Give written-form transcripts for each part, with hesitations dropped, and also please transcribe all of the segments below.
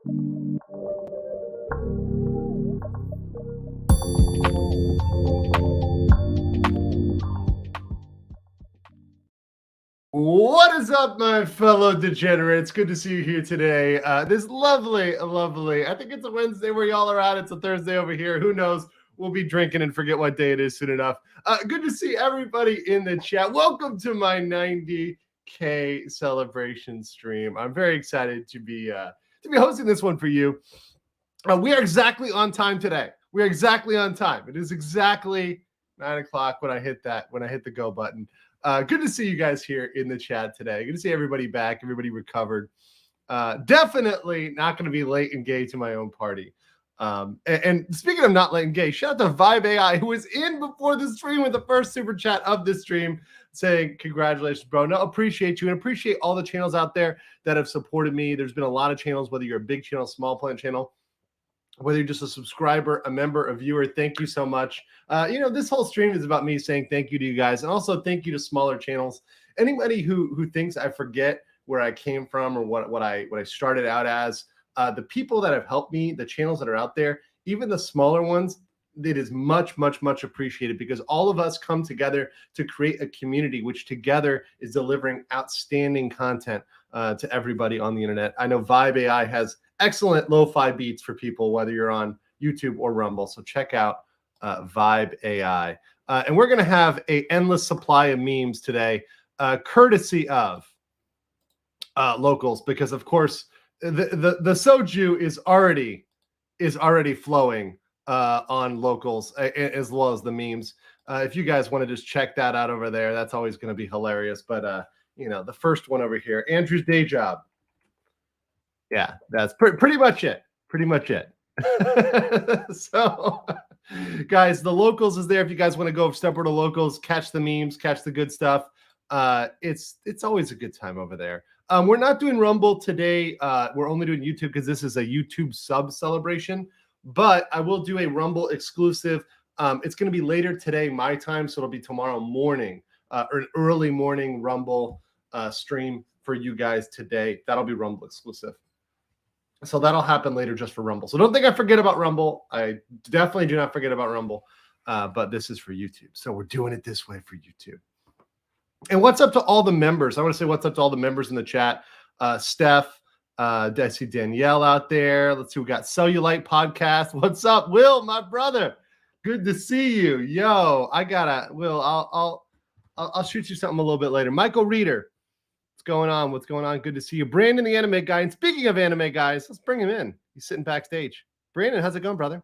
What is up, my fellow degenerates? Good to see you here today. This lovely, I think it's a Wednesday where y'all are at. It's a Thursday over here. Who knows? We'll be drinking and forget what day it is soon enough. Good to see everybody in the chat. Welcome to my 90K celebration stream. I'm very excited to be hosting this one for you. We are exactly on time today. We are exactly on time. It is exactly 9 o'clock when I hit the go button. Good to see you guys here in the chat today. Good to see everybody back, everybody recovered. Definitely not going to be late and gay to my own party. And speaking of not late and gay, shout out to Vibe AI, who was in before the stream with the first super chat of this stream, saying congratulations, bro. No, appreciate you and appreciate all the channels out there that have supported me. There's been a lot of channels, whether you're a big channel, small plant channel, whether you're just a subscriber, a member, a viewer, thank you so much. This whole stream is about me saying thank you to you guys, and also thank you to smaller channels. Anybody who thinks I forget where I came from or what I started out as, the people that have helped me, the channels that are out there, even the smaller ones, it is much, much, much appreciated because all of us come together to create a community which together is delivering outstanding content to everybody on the internet. I know Vibe AI has excellent lo-fi beats for people, whether you're on YouTube or Rumble. So check out Vibe AI. And we're going to have an endless supply of memes today, courtesy of locals, because of course the soju is already flowing on locals, as well as the memes. If you guys want to just check that out over there, that's always going to be hilarious. But the first one over here, Andrew's day job. Yeah, that's pretty much it. So, guys, the locals is there. If you guys want to go step over to locals, catch the memes, catch the good stuff. It's always a good time over there. We're not doing Rumble today. We're only doing YouTube because this is a YouTube sub celebration. But I will do a Rumble exclusive. It's going to be later today, my time, so it'll be tomorrow morning, or an early morning Rumble stream for you guys today. That'll be Rumble exclusive. So that'll happen later just for Rumble. So don't think I forget about Rumble. I definitely do not forget about Rumble. But this is for YouTube. So we're doing it this way for YouTube. And what's up to all the members? I want to say what's up to all the members in the chat. Steph, I see Danielle out there. Let's see. We got Cellulite Podcast. What's up, Will, my brother? Good to see you. Yo, Will, I'll shoot you something a little bit later. Michael Reeder. What's going on? Good to see you. Brandon, the anime guy. And speaking of anime guys, let's bring him in. He's sitting backstage. Brandon, how's it going, brother?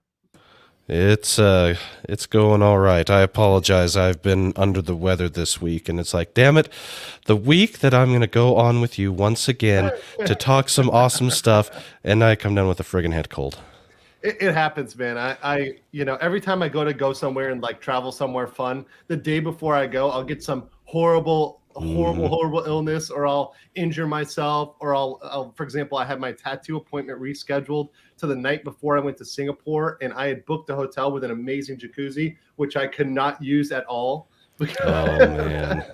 It's going all right. I apologize. I've been under the weather this week, and it's like, damn it, the week that I'm going to go on with you once again to talk some awesome stuff, and I come down with a friggin' head cold. It happens, man. I every time I go somewhere and like travel somewhere fun, the day before I go, I'll get some horrible illness, or I'll injure myself, or I'll for example, I had my tattoo appointment rescheduled to the night before I went to Singapore, and I had booked a hotel with an amazing jacuzzi, which I could not use at all. Oh man.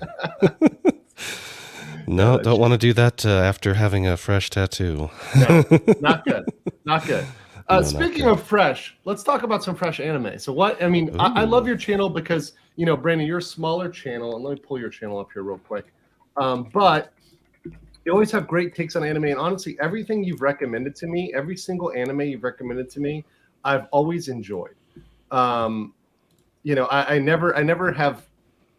No, don't want to do that after having a fresh tattoo. No, not good. Speaking of fresh, let's talk about some fresh anime. So I love your channel because, Brandon, you're a smaller channel, and let me pull your channel up here real quick. But you always have great takes on anime, and honestly, everything you've recommended to me, every single anime you've recommended to me, I've always enjoyed. I never have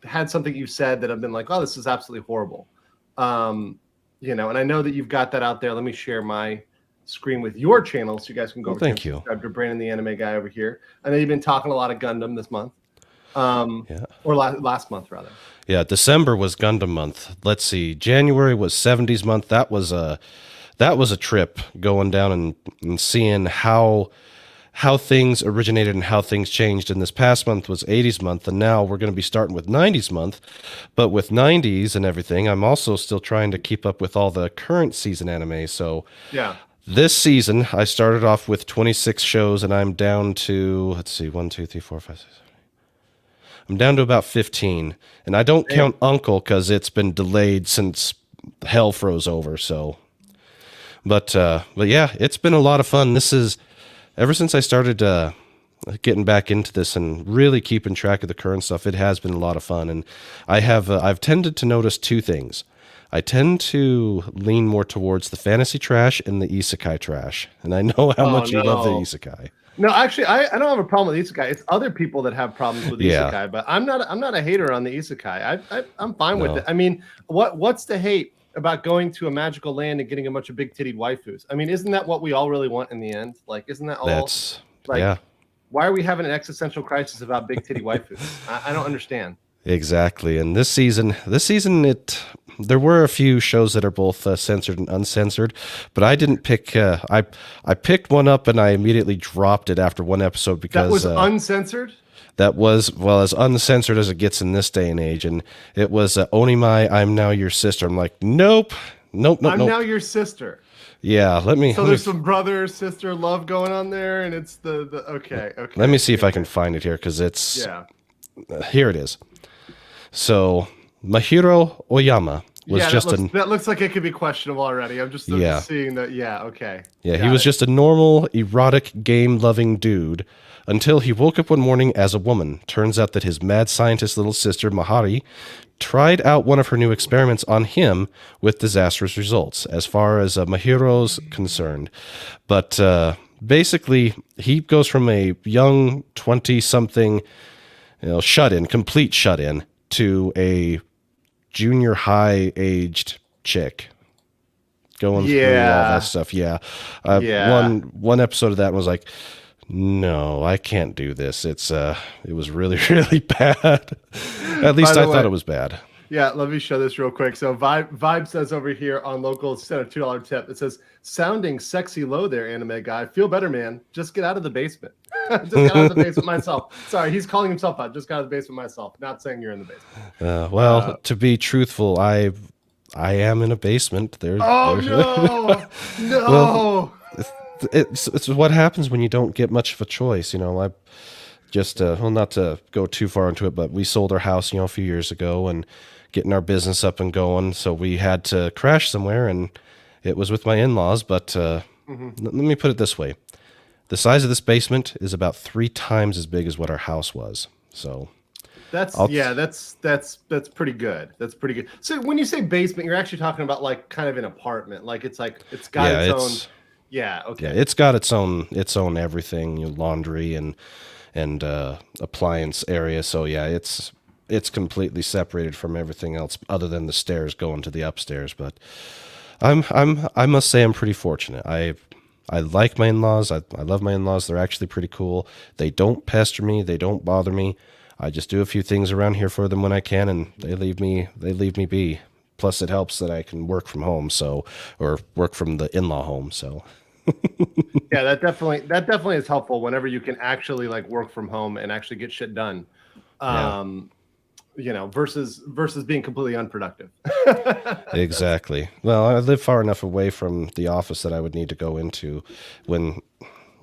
had something you've said that I've been like, oh, this is absolutely horrible. And I know that you've got that out there. Let me share my screen with your channel so you guys can go over thank you. Subscribe to Brandon, the anime guy over here. I know you've been talking a lot of Gundam this month. Or last month rather. Yeah, December was Gundam month. Let's see, January was 70s month. That was a trip, going down and seeing how things originated and how things changed. And this past month was 80s month, and now we're going to be starting with 90s month. But with 90s and everything, I'm also still trying to keep up with all the current season anime. So yeah. This season, I started off with 26 shows, and I'm down to, let's see, 1, 2, 3, 4, 5, 6, 7, 8. I'm down to about 15. And I don't count Uncle because it's been delayed since hell froze over, so. But yeah, it's been a lot of fun. This is ever since I started getting back into this and really keeping track of the current stuff. It has been a lot of fun, and I've tended to notice two things. I tend to lean more towards the fantasy trash and the isekai trash, and I know how much you love the isekai. No, actually, I don't have a problem with isekai. It's other people that have problems with isekai, but I'm not a hater on the isekai. I'm fine with it. I mean, what's the hate about going to a magical land and getting a bunch of big titted waifus? I mean, isn't that what we all really want in the end? Like, isn't that all? That's like, yeah. Why are we having an existential crisis about big titty waifus? I don't understand. Exactly. And this season, there were a few shows that are both censored and uncensored, but I didn't pick. I picked one up and I immediately dropped it after one episode because that was uncensored. That was, well, as uncensored as it gets in this day and age, and it was Onimai, I'm Now Your Sister. I'm like, nope. I'm now your sister. Yeah, So there's some brother sister love going on there, and it's the okay. Let me see if I can find it here because it's here it is. So Mahiro Oyama was that looks like it could be questionable already. I'm just seeing that. Yeah, okay. Yeah, he was just a normal erotic game loving dude until he woke up one morning as a woman. Turns out that his mad scientist little sister Mahari tried out one of her new experiments on him with disastrous results as far as Mahiro's concerned. But basically, he goes from a young 20-something, complete shut-in, to a junior high aged chick going through all that stuff. One episode of that was like, no, I can't do this. It was really, really bad. At least I thought it was bad. Yeah, let me show this real quick. So Vibe says over here on local, sent a $2 tip. It says, sounding sexy low there, anime guy. Feel better, man. Just get out of the basement. Just got out of the basement myself. Sorry, he's calling himself out. Just got out of the basement myself. Not saying you're in the basement. To be truthful, I am in a basement. No. Well, it's what happens when you don't get much of a choice. I just not to go too far into it, but we sold our house, a few years ago, and getting our business up and going. So we had to crash somewhere, and it was with my in-laws. But let me put it this way: the size of this basement is about 3 times as big as what our house was. So that's pretty good. That's pretty good. So when you say basement, you're actually talking about like kind of an apartment. Like it's got its own. Yeah. Okay. Yeah, it's got its own everything, laundry and appliance area. So yeah, it's completely separated from everything else other than the stairs going to the upstairs. But I must say I'm pretty fortunate. I like my in-laws. I love my in-laws. They're actually pretty cool. They don't pester me. They don't bother me. I just do a few things around here for them when I can, and they leave me be. Plus, it helps that I can work from home, or work from the in-law home. So. Yeah, that definitely is helpful whenever you can actually like work from home and actually get shit done. Versus being completely unproductive. Exactly. Well, I live far enough away from the office that I would need to go into when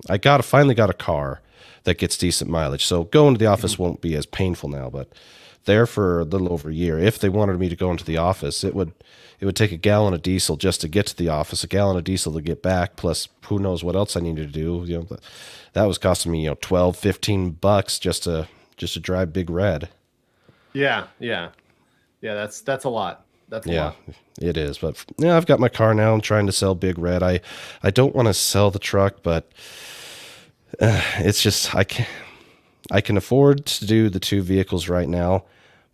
I finally got a car that gets decent mileage. So going to the office won't be as painful now, but there for a little over a year, if they wanted me to go into the office, it would take a gallon of diesel just to get to the office, a gallon of diesel to get back, plus who knows what else I needed to do. That was costing me, $12-15 just to drive Big Red. Yeah. That's a lot. That's a lot. It is. But yeah, I've got my car now. I'm trying to sell Big Red. I don't want to sell the truck, but it's just I can afford to do the 2 vehicles right now.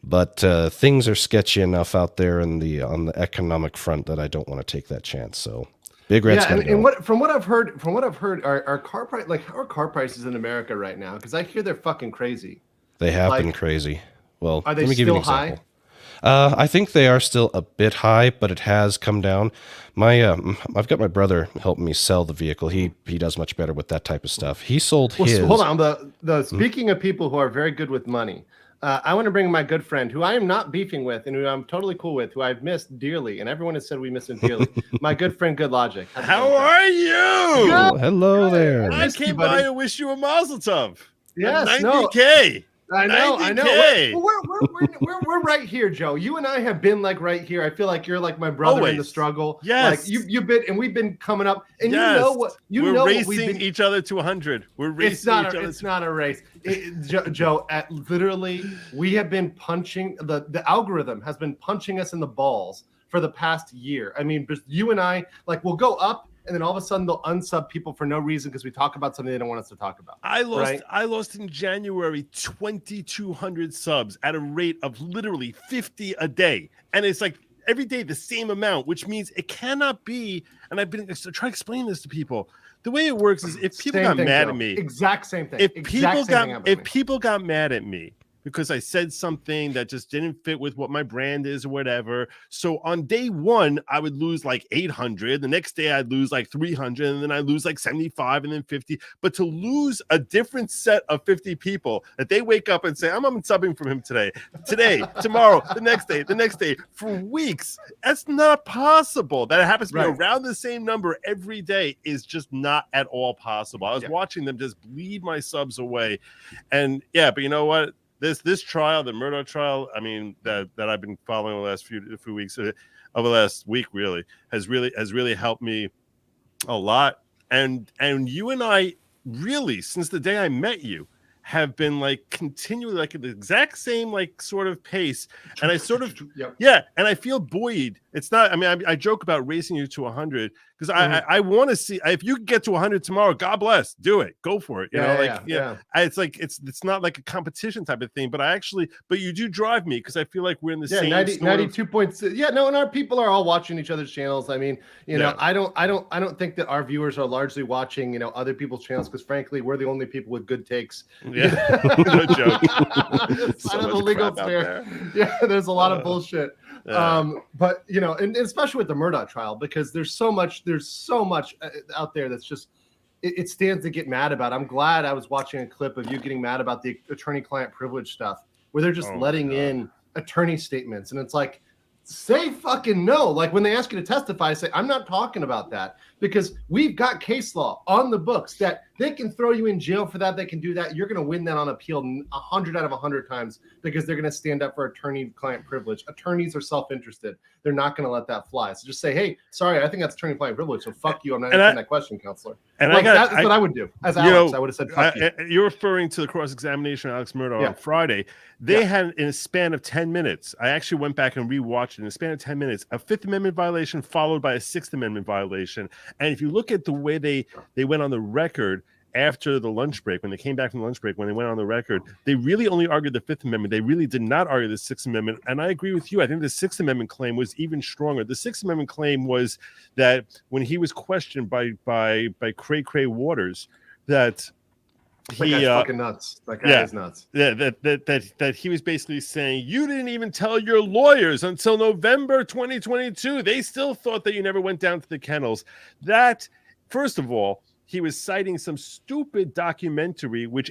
But things are sketchy enough out there on the economic front that I don't want to take that chance. So Big Red's gonna go. And from what I've heard, are car price how are car prices in America right now? Because I hear they're fucking crazy. They have been crazy. Well, are they let me give you an still example. High? I think they are still a bit high, but it has come down. I've got my brother helping me sell the vehicle. He does much better with that type of stuff. He sold his. Hold on. Speaking of people who are very good with money, I want to bring my good friend, who I am not beefing with, and who I'm totally cool with, who I've missed dearly, and everyone has said we miss him dearly. My good friend, Good Logic. How are you? Oh, hello there. I came by and wish you a mazel tov. Yes, 90K. I know. $90K. We're right here, Joe. You and I have been like right here. I feel like you're like my brother in the struggle. Yes, like you've been, and we've been coming up. And yes. you know what? We're racing each other to 100. We're racing each other. It's not a race, Joe. Literally, we have been punching the algorithm has been punching us in the balls for the past year. I mean, you and I, like, we'll go up. And then all of a sudden they'll unsub people for no reason because we talk about something they don't want us to talk about. I lost in January 2,200 subs at a rate of literally 50 a day. And it's like every day the same amount, which means it cannot be. And I've been trying to explain this to people. The way it works is if people got mad at me. Exact same thing. If people got mad at me because I said something that just didn't fit with what my brand is or whatever. So on day one, I would lose like 800. The next day I'd lose like 300, and then I lose like 75 and then 50. But to lose a different set of 50 people that they wake up and say, I'm unsubbing from him today, tomorrow, the next day, for weeks. That's not possible. That it happens to be around the same number every day is just not at all possible. I was watching them just bleed my subs away. And yeah, but you know what? This trial, the Murdoch trial, I mean, that I've been following the last few weeks, over the last week, really has really helped me a lot. And you and I really, since the day I met you, have been like continually like at the exact same like sort of pace. And I sort of and I feel buoyed. It's not, I mean, I joke about racing you to 100 because I want to see if you can get to 100 tomorrow, God bless, do it, go for it. You know, it's like it's not like a competition type of thing, but you do drive me because I feel like we're in the same 92.6. Yeah, no, and our people are all watching each other's channels. I mean, you know, I don't think that our viewers are largely watching, you know, other people's channels because frankly, we're the only people with good takes. Yeah, no joke. Outside of the legal sphere. Yeah, there's a lot of bullshit. But you know, and especially with the Murdoch trial, because there's so much out there that's just it stands to get mad about. I'm glad I was watching a clip of you getting mad about the attorney-client privilege stuff, where they're just letting in attorney statements, and it's like, say fucking no. Like when they ask you to testify, say I'm not talking about that, because we've got case law on the books that they can throw you in jail for that. They can do that. You're going to win that on appeal 100 out of 100 times because they're going to stand up for attorney-client privilege. Attorneys are self-interested. They're not going to let that fly. So just say, hey, sorry, I think that's attorney-client privilege. So fuck you. I'm not answering that question, counselor. And like, that's what I would do. As Alex, I would have said, fuck you. You're referring to the cross-examination of Alex Murdoch on Friday. They had, in a span of 10 minutes, I actually went back and rewatched it, in a span of 10 minutes, a Fifth Amendment violation followed by a Sixth Amendment violation. And if you look at the way they went on the record after the lunch break, when they came back from the lunch break, when they went on the record, they really only argued the Fifth Amendment. They really did not argue the Sixth Amendment. And I agree with you. I think the Sixth Amendment claim was even stronger. The Sixth Amendment claim was that when he was questioned by Cray Waters, that he guy's fucking nuts. That guy is nuts. Yeah, that he was basically saying, you didn't even tell your lawyers until November 2022. They still thought that you never went down to the kennels. That, first of all, he was citing some stupid documentary which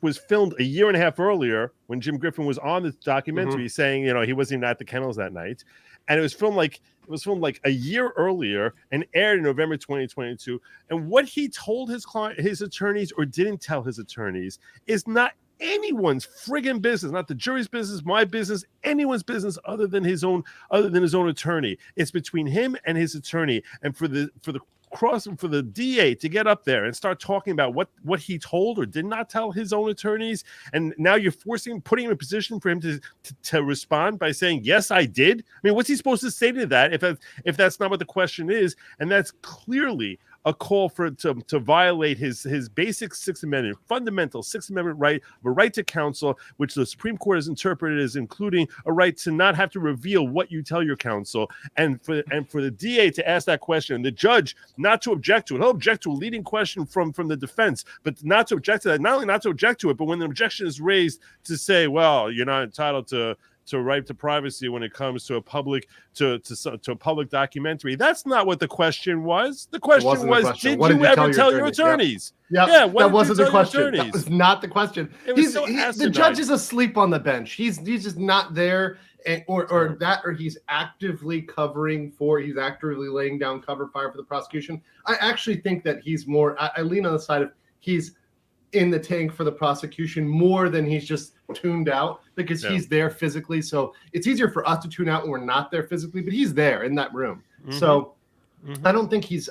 was filmed a year and a half earlier when Jim Griffin was on the documentary, saying, you know, he wasn't even at the kennels that night, and it was filmed like a year earlier and aired in November 2022. And what he told his attorneys or didn't tell his attorneys is not anyone's friggin' business, not the jury's business, my business, anyone's business other than his own attorney. It's between him and his attorney. And for the DA to get up there and start talking about what he told or did not tell his own attorneys, and now you're putting him in a position for him to respond by saying, yes, I did. I mean, what's he supposed to say to that if that's not what the question is? And that's clearly a call to violate his basic Sixth Amendment, fundamental Sixth Amendment right of a right to counsel, which the Supreme Court has interpreted as including a right to not have to reveal what you tell your counsel, and for the DA to ask that question, and the judge not to object to it. He'll object to a leading question from the defense, but not to object to that. Not only not to object to it, but when the objection is raised, to say, well, you're not entitled to right to privacy when it comes to a public documentary. That's not what the question was. The question was, did you ever tell your attorneys? Yeah, that wasn't the question. That was not the question. The judge is asleep on the bench. He's just not there, or he's actively he's actively laying down cover fire for the prosecution. I actually think that he's more. I lean on the side of he's in the tank for the prosecution more than he's just tuned out, because he's there physically. So it's easier for us to tune out when we're not there physically, but he's there in that room. So I don't think he's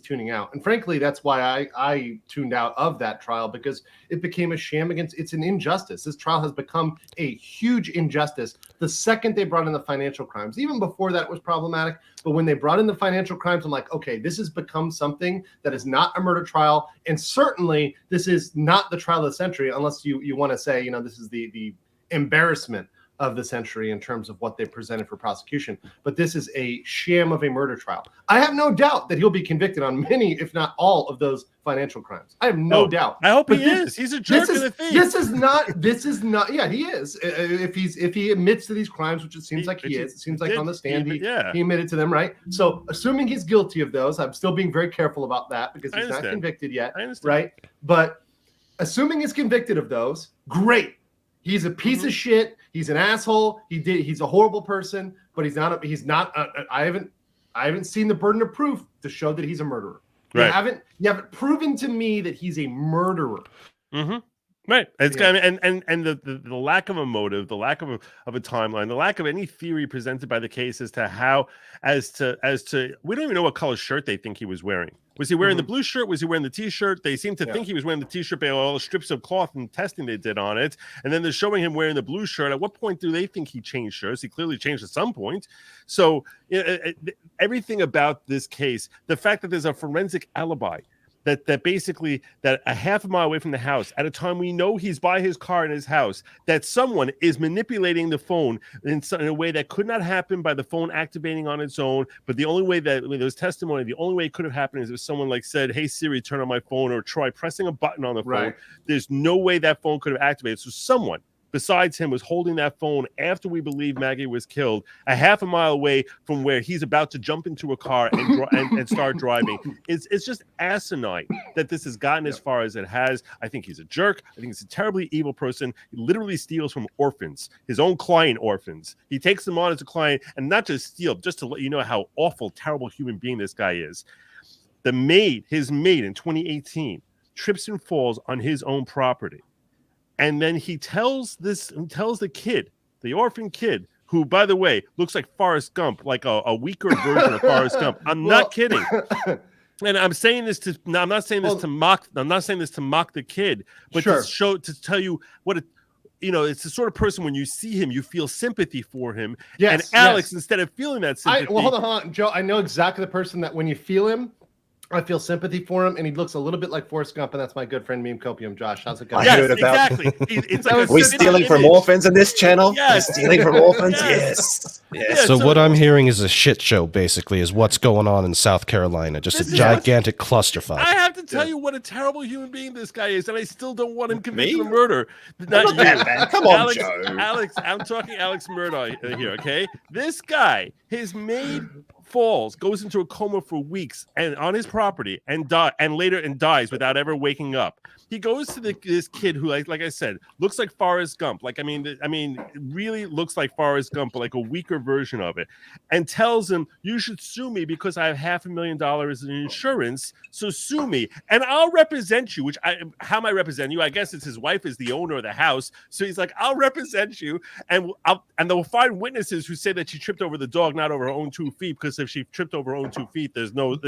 tuning out. And frankly, that's why I tuned out of that trial, because it became a sham it's an injustice. This trial has become a huge injustice. The second they brought in the financial crimes, even before that was problematic, but when they brought in the financial crimes, I'm like, okay, this has become something that is not a murder trial. And certainly this is not the trial of the century, unless you want to say, this is the embarrassment of the century in terms of what they presented for prosecution. But this is a sham of a murder trial. I have no doubt that he'll be convicted on many, if not all, of those financial crimes. I have no doubt. I hope he is. He's a jerk and a thief. This is not. Yeah, he is. If he admits to these crimes, which it seems like he is. It seems like on the stand he admitted to them, right? So assuming he's guilty of those, I'm still being very careful about that, because he's not convicted yet, right? But assuming he's convicted of those, great. He's a piece of shit. He's an asshole. He's a horrible person, but he's not. I haven't seen the burden of proof to show that he's a murderer. Right. You haven't proven to me that he's a murderer. Right. It's kind of, and the lack of a motive, the lack of a timeline, the lack of any theory presented by the case as to we don't even know what color shirt they think he was wearing. Was he wearing the blue shirt? Was he wearing the t-shirt? They seem to think he was wearing the t-shirt by all the strips of cloth and testing they did on it. And then they're showing him wearing the blue shirt. At what point do they think he changed shirts? He clearly changed at some point. So everything about this case, the fact that there's a forensic alibi, that basically that a half a mile away from the house, at a time we know he's by his car in his house, that someone is manipulating the phone in a way that could not happen by the phone activating on its own. But the only way that there was testimony, the only way it could have happened is if someone said, "Hey Siri, turn on my phone," or try pressing a button on the phone. Right. There's no way that phone could have activated. So someone besides him was holding that phone after we believe Maggie was killed, a half a mile away from where he's about to jump into a car and start driving. It's just asinine that this has gotten as far as it has. I think he's a jerk. I think he's a terribly evil person. He literally steals from orphans, his own client orphans. He takes them on as a client, and not just steal, just to let you know how awful, terrible human being this guy is. His maid in 2018, trips and falls on his own property. And then he tells the kid, the orphan kid, who, by the way, looks like Forrest Gump, like a weaker version of Forrest Gump. I'm not kidding. And I'm saying this to mock the kid, but to tell you what it's the sort of person, when you see him, you feel sympathy for him. Yes, and Alex, instead of feeling that sympathy, hold on, Joe. I know exactly the person that when you feel him, I feel sympathy for him, and he looks a little bit like Forrest Gump, and that's my good friend Meme Copium. Josh, how's it going? Yes, exactly. It's like Are we stealing from orphans in this channel? Yes. We're stealing from orphans? Yes. So what I'm hearing is a shit show, basically, is what's going on in South Carolina. Just a gigantic clusterfuck. I have to tell you what a terrible human being this guy is, and I still don't want him convicted of murder. Not man. Come on, Alex, Joe. Alex, I'm talking Alex Murdoch here, okay? This guy, his maid falls, goes into a coma for weeks and on his property and dies without ever waking up. He goes to this kid who, like I said, looks like Forrest Gump. Really looks like Forrest Gump, but like a weaker version of it, and tells him, "You should sue me because I have $500,000 in insurance. So sue me, and I'll represent you." How am I representing you? I guess it's his wife is the owner of the house, so he's like, "I'll represent you, and they'll find witnesses who say that she tripped over the dog, not over her own 2 feet, because if she tripped over her own 2 feet, there's no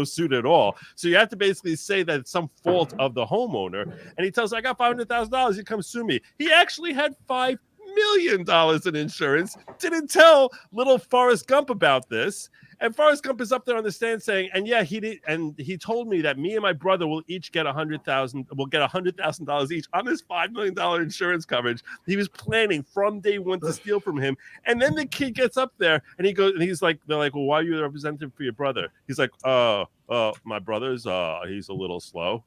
suit at all. So you have to basically say that it's some fault of the homeowner." And he tells her, "I got $500,000. You come sue me." He actually had $5 million in insurance. Didn't tell little Forrest Gump about this. And Forrest Gump is up there on the stand saying, "And yeah, he did. And he told me that me and my brother will each get $100,000 each on this $5 million insurance coverage." He was planning from day one to steal from him. And then the kid gets up there and he's like, they're like, "Well, why are you the representative for your brother?" He's like, my brother's he's a little slow."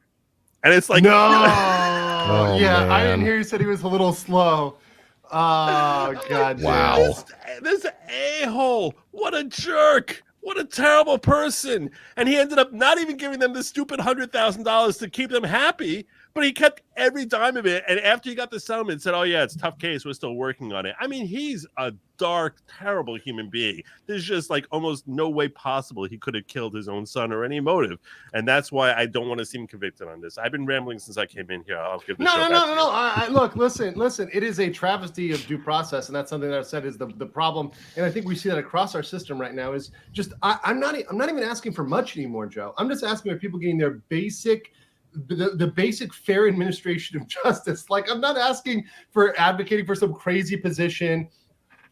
And it's like, no. Oh, man. I didn't hear you said he was a little slow. Oh, God. Wow. This a-hole. What a jerk. What a terrible person. And he ended up not even giving them the stupid $100,000 to keep them happy, But he kept every dime of it. And after he got the settlement, said, "Oh yeah, it's a tough case. We're still working on it." I mean, he's a dark, terrible human being. There's just like almost no way possible he could have killed his own son or any motive. And that's why I don't want to see him convicted on this. I've been rambling since I came in here. I'll give the show back to you. Look, listen. It is a travesty of due process, and that's something that I've said is the problem. And I think we see that across our system right now. Is just I'm not even asking for much anymore, Joe. I'm just asking for people getting their basic. The basic fair administration of justice. Like, I'm not asking for advocating for some crazy position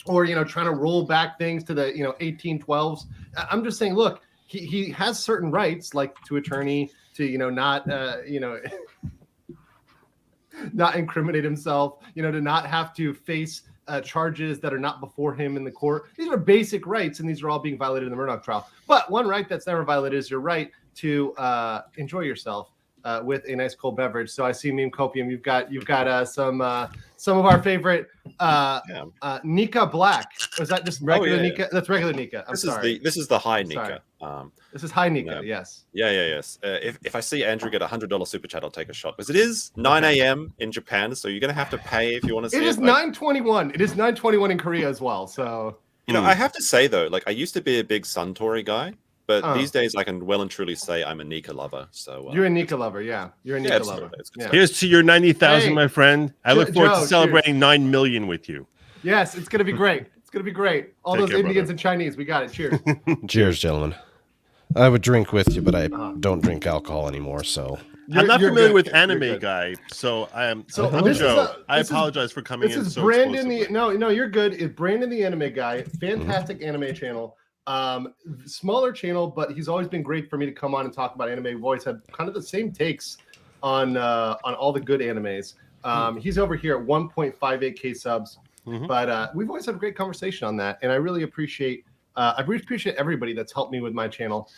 or, trying to roll back things to the, 1812s. I'm just saying, look, he has certain rights, like to attorney, to, not, not incriminate himself, to not have to face charges that are not before him in the court. These are basic rights, and these are all being violated in the Murdoch trial. But one right that's never violated is your right to enjoy yourself with a nice cold beverage. So I see Meme Copium. You've got some of our favorite Nika Black. Or is that just regular Nika? Yeah. That's regular Nika. This is the high Nika. This is high Nika. Yes. Yes. If I see Andrew get $100 super chat, I'll take a shot because it is 9 a.m. in Japan, so you're gonna have to pay if you want to see it. It is 9:21. It is 9:21 in Korea as well. So I have to say though, like I used to be a big Suntory guy. But these days, I can well and truly say I'm a Nika lover. So you're a Nika lover, yeah. You're a Nika lover. Yeah. Here's to your 90,000, my friend. I look forward to celebrating 9 million with you. Yes, it's gonna be great. It's gonna be great. All those Indians and Chinese, we got it. Cheers. Cheers, gentlemen. I would drink with you, but I don't drink alcohol anymore. So I'm not familiar with anime guy, so I am. So I'm Joe. I apologize for coming in. This is Brandon. No, you're good. It's Brandon, the anime guy. Fantastic anime channel. Smaller channel, but he's always been great for me to come on and talk about anime. We've always had kind of the same takes on all the good animes. He's over here at 1.58k subs, but we've always had a great conversation on that, and I really appreciate everybody that's helped me with my channel.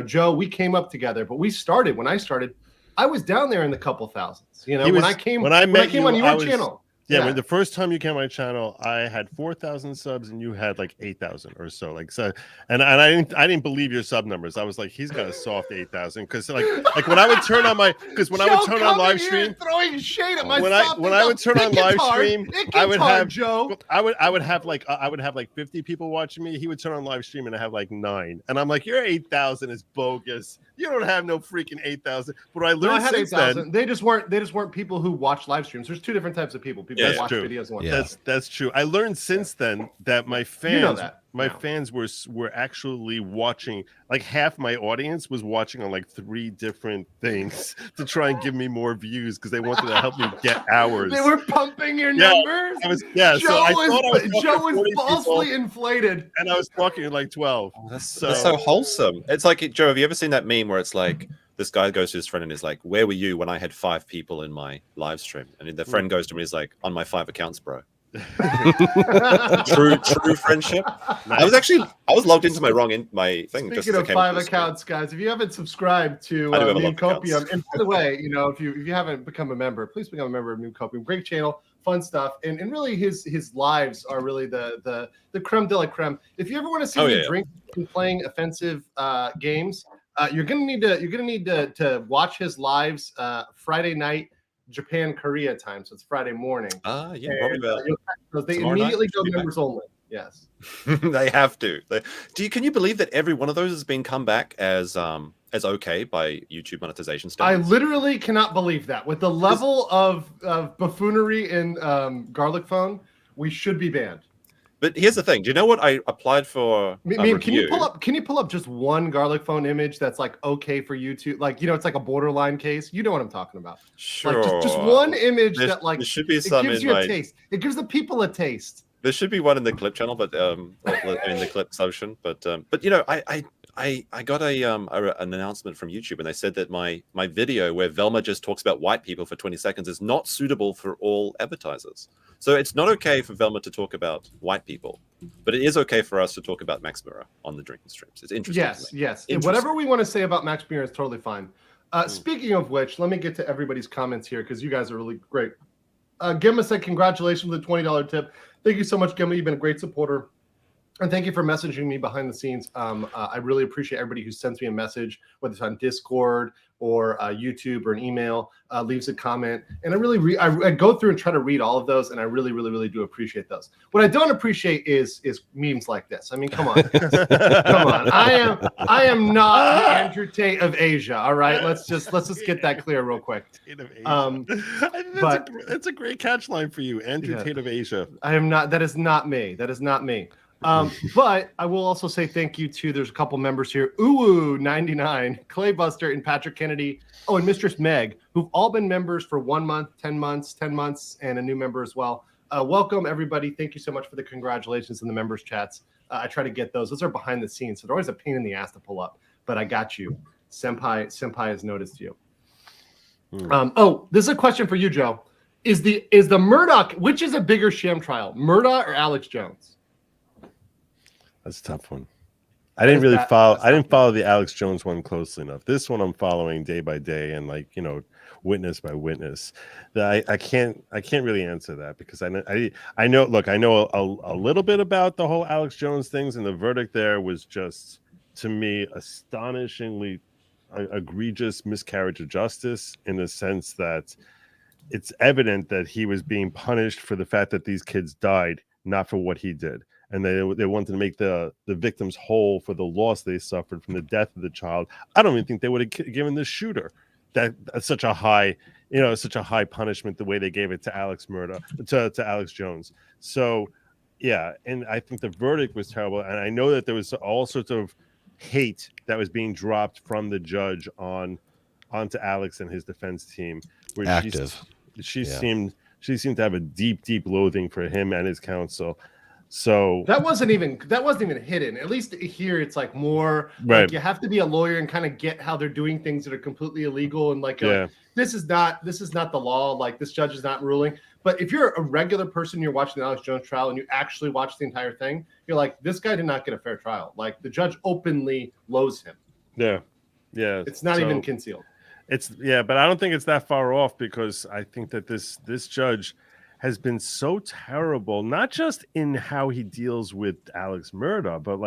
Joe, we came up together, but when I started, I was down there in the couple thousands. When I came on your channel. Yeah, when the first time you came on my channel, I had 4,000 subs and you had like 8,000 or so. Like so, and I didn't believe your sub numbers. I was like, he's got a soft 8,000 because like when I would turn on I would turn on live stream, throwing shade at my when I would turn on live stream, I would have Joe. I would have like 50 people watching me. He would turn on live stream and I have like 9, and I'm like, your 8,000 is bogus. You don't have no freaking 8,000. But I learned since then, they just weren't people who watch live streams. There's two different types of people. People that watch videos and watch. That's true. I learned since then that my fans fans were actually watching, like half my audience was watching on like 3 different things to try and give me more views because they wanted to help me get hours. They were pumping your numbers. Joe was falsely inflated, and I was talking like 12. That's so wholesome. It's like, Joe, have you ever seen that meme where it's like this guy goes to his friend and is like, "Where were you when I had 5 people in my live stream?" And the friend goes to me, he's like, "On my 5 accounts, bro." true friendship. Nice. I was logged into my thing. Speaking of 5 accounts, guys, if you haven't subscribed to Meme Copium, and by the way, if you haven't become a member, please become a member of Meme Copium. Great channel, fun stuff, and really his lives are really the creme de la creme. If you ever want to see me drink and playing offensive games, you're gonna need to watch his lives Friday night. Japan, Korea time, so it's Friday morning. Probably about. They immediately go members only. Yes, they have to. Can you believe that every one of those has been come back as okay by YouTube monetization standards? I literally cannot believe that. With the level of buffoonery in Garlic Phone, we should be banned. But here's the thing. Do you know what I applied for? Can you pull up just one Garlic Phone image that's like okay for YouTube? Like, it's like a borderline case. You know what I'm talking about? Sure. Like just one image that like there should be some. It gives you a taste. It gives the people a taste. There should be one in the clip channel, but in the clip section. But I got an announcement from YouTube, and they said that my video where Velma just talks about white people for 20 seconds is not suitable for all advertisers. So it's not okay for Velma to talk about white people, but it is okay for us to talk about Max Mirror on the drinking streams. It's interesting. Yes. Whatever we want to say about Max Mirror is totally fine. Speaking of which, let me get to everybody's comments here because you guys are really great. Gemma said, "Congratulations with the $20 tip." Thank you so much, Gemma. You've been a great supporter. And thank you for messaging me behind the scenes. I really appreciate everybody who sends me a message, whether it's on Discord or YouTube or an email, leaves a comment. And I go through and try to read all of those, and I really, really, really do appreciate those. What I don't appreciate is memes like this. I mean, come on, come on. I am not the Andrew Tate of Asia. All right, let's just get that clear real quick. Tate of Asia. That's a great catch line for you, Andrew Tate of Asia. I am not. That is not me. That is not me. But I will also say thank you to, there's a couple members here, Uwu99, Claybuster, and Patrick Kennedy, and Mistress Meg, who've all been members for 1 month, 10 months, and a new member as well. Welcome, everybody. Thank you so much for the congratulations in the members chats. I try to get those. Those are behind the scenes, so they're always a pain in the ass to pull up, but I got you. Senpai has noticed you. This is a question for you, Joe. Is the Murdoch, which is a bigger sham trial, Murdoch or Alex Jones? That's a tough one. I didn't follow the Alex Jones one closely enough. This one I'm following day by day and witness by witness. That I can't really answer that because I know a little bit about the whole Alex Jones things, and the verdict there was just, to me, astonishingly egregious miscarriage of justice, in the sense that it's evident that he was being punished for the fact that these kids died, not for what he did. And they wanted to make the victims whole for the loss they suffered from the death of the child. I don't even think they would have given the shooter such a high punishment the way they gave it to Alex Jones. So, yeah, and I think the verdict was terrible. And I know that there was all sorts of hate that was being dropped from the judge onto Alex and his defense team. Where Active. She seemed to have a deep loathing for him and his counsel. So that wasn't even hidden. At least here it's like more right. Like you have to be a lawyer and kind of get how they're doing things that are completely illegal, and like this is not the law. Like, this judge is not ruling. But if you're a regular person, you're watching the Alex Jones trial and you actually watch the entire thing, you're like, this guy did not get a fair trial. Like, the judge openly loathes him. Yeah. It's not even concealed. But I don't think it's that far off, because I think that this judge has been so terrible, not just in how he deals with Alex Murdoch, but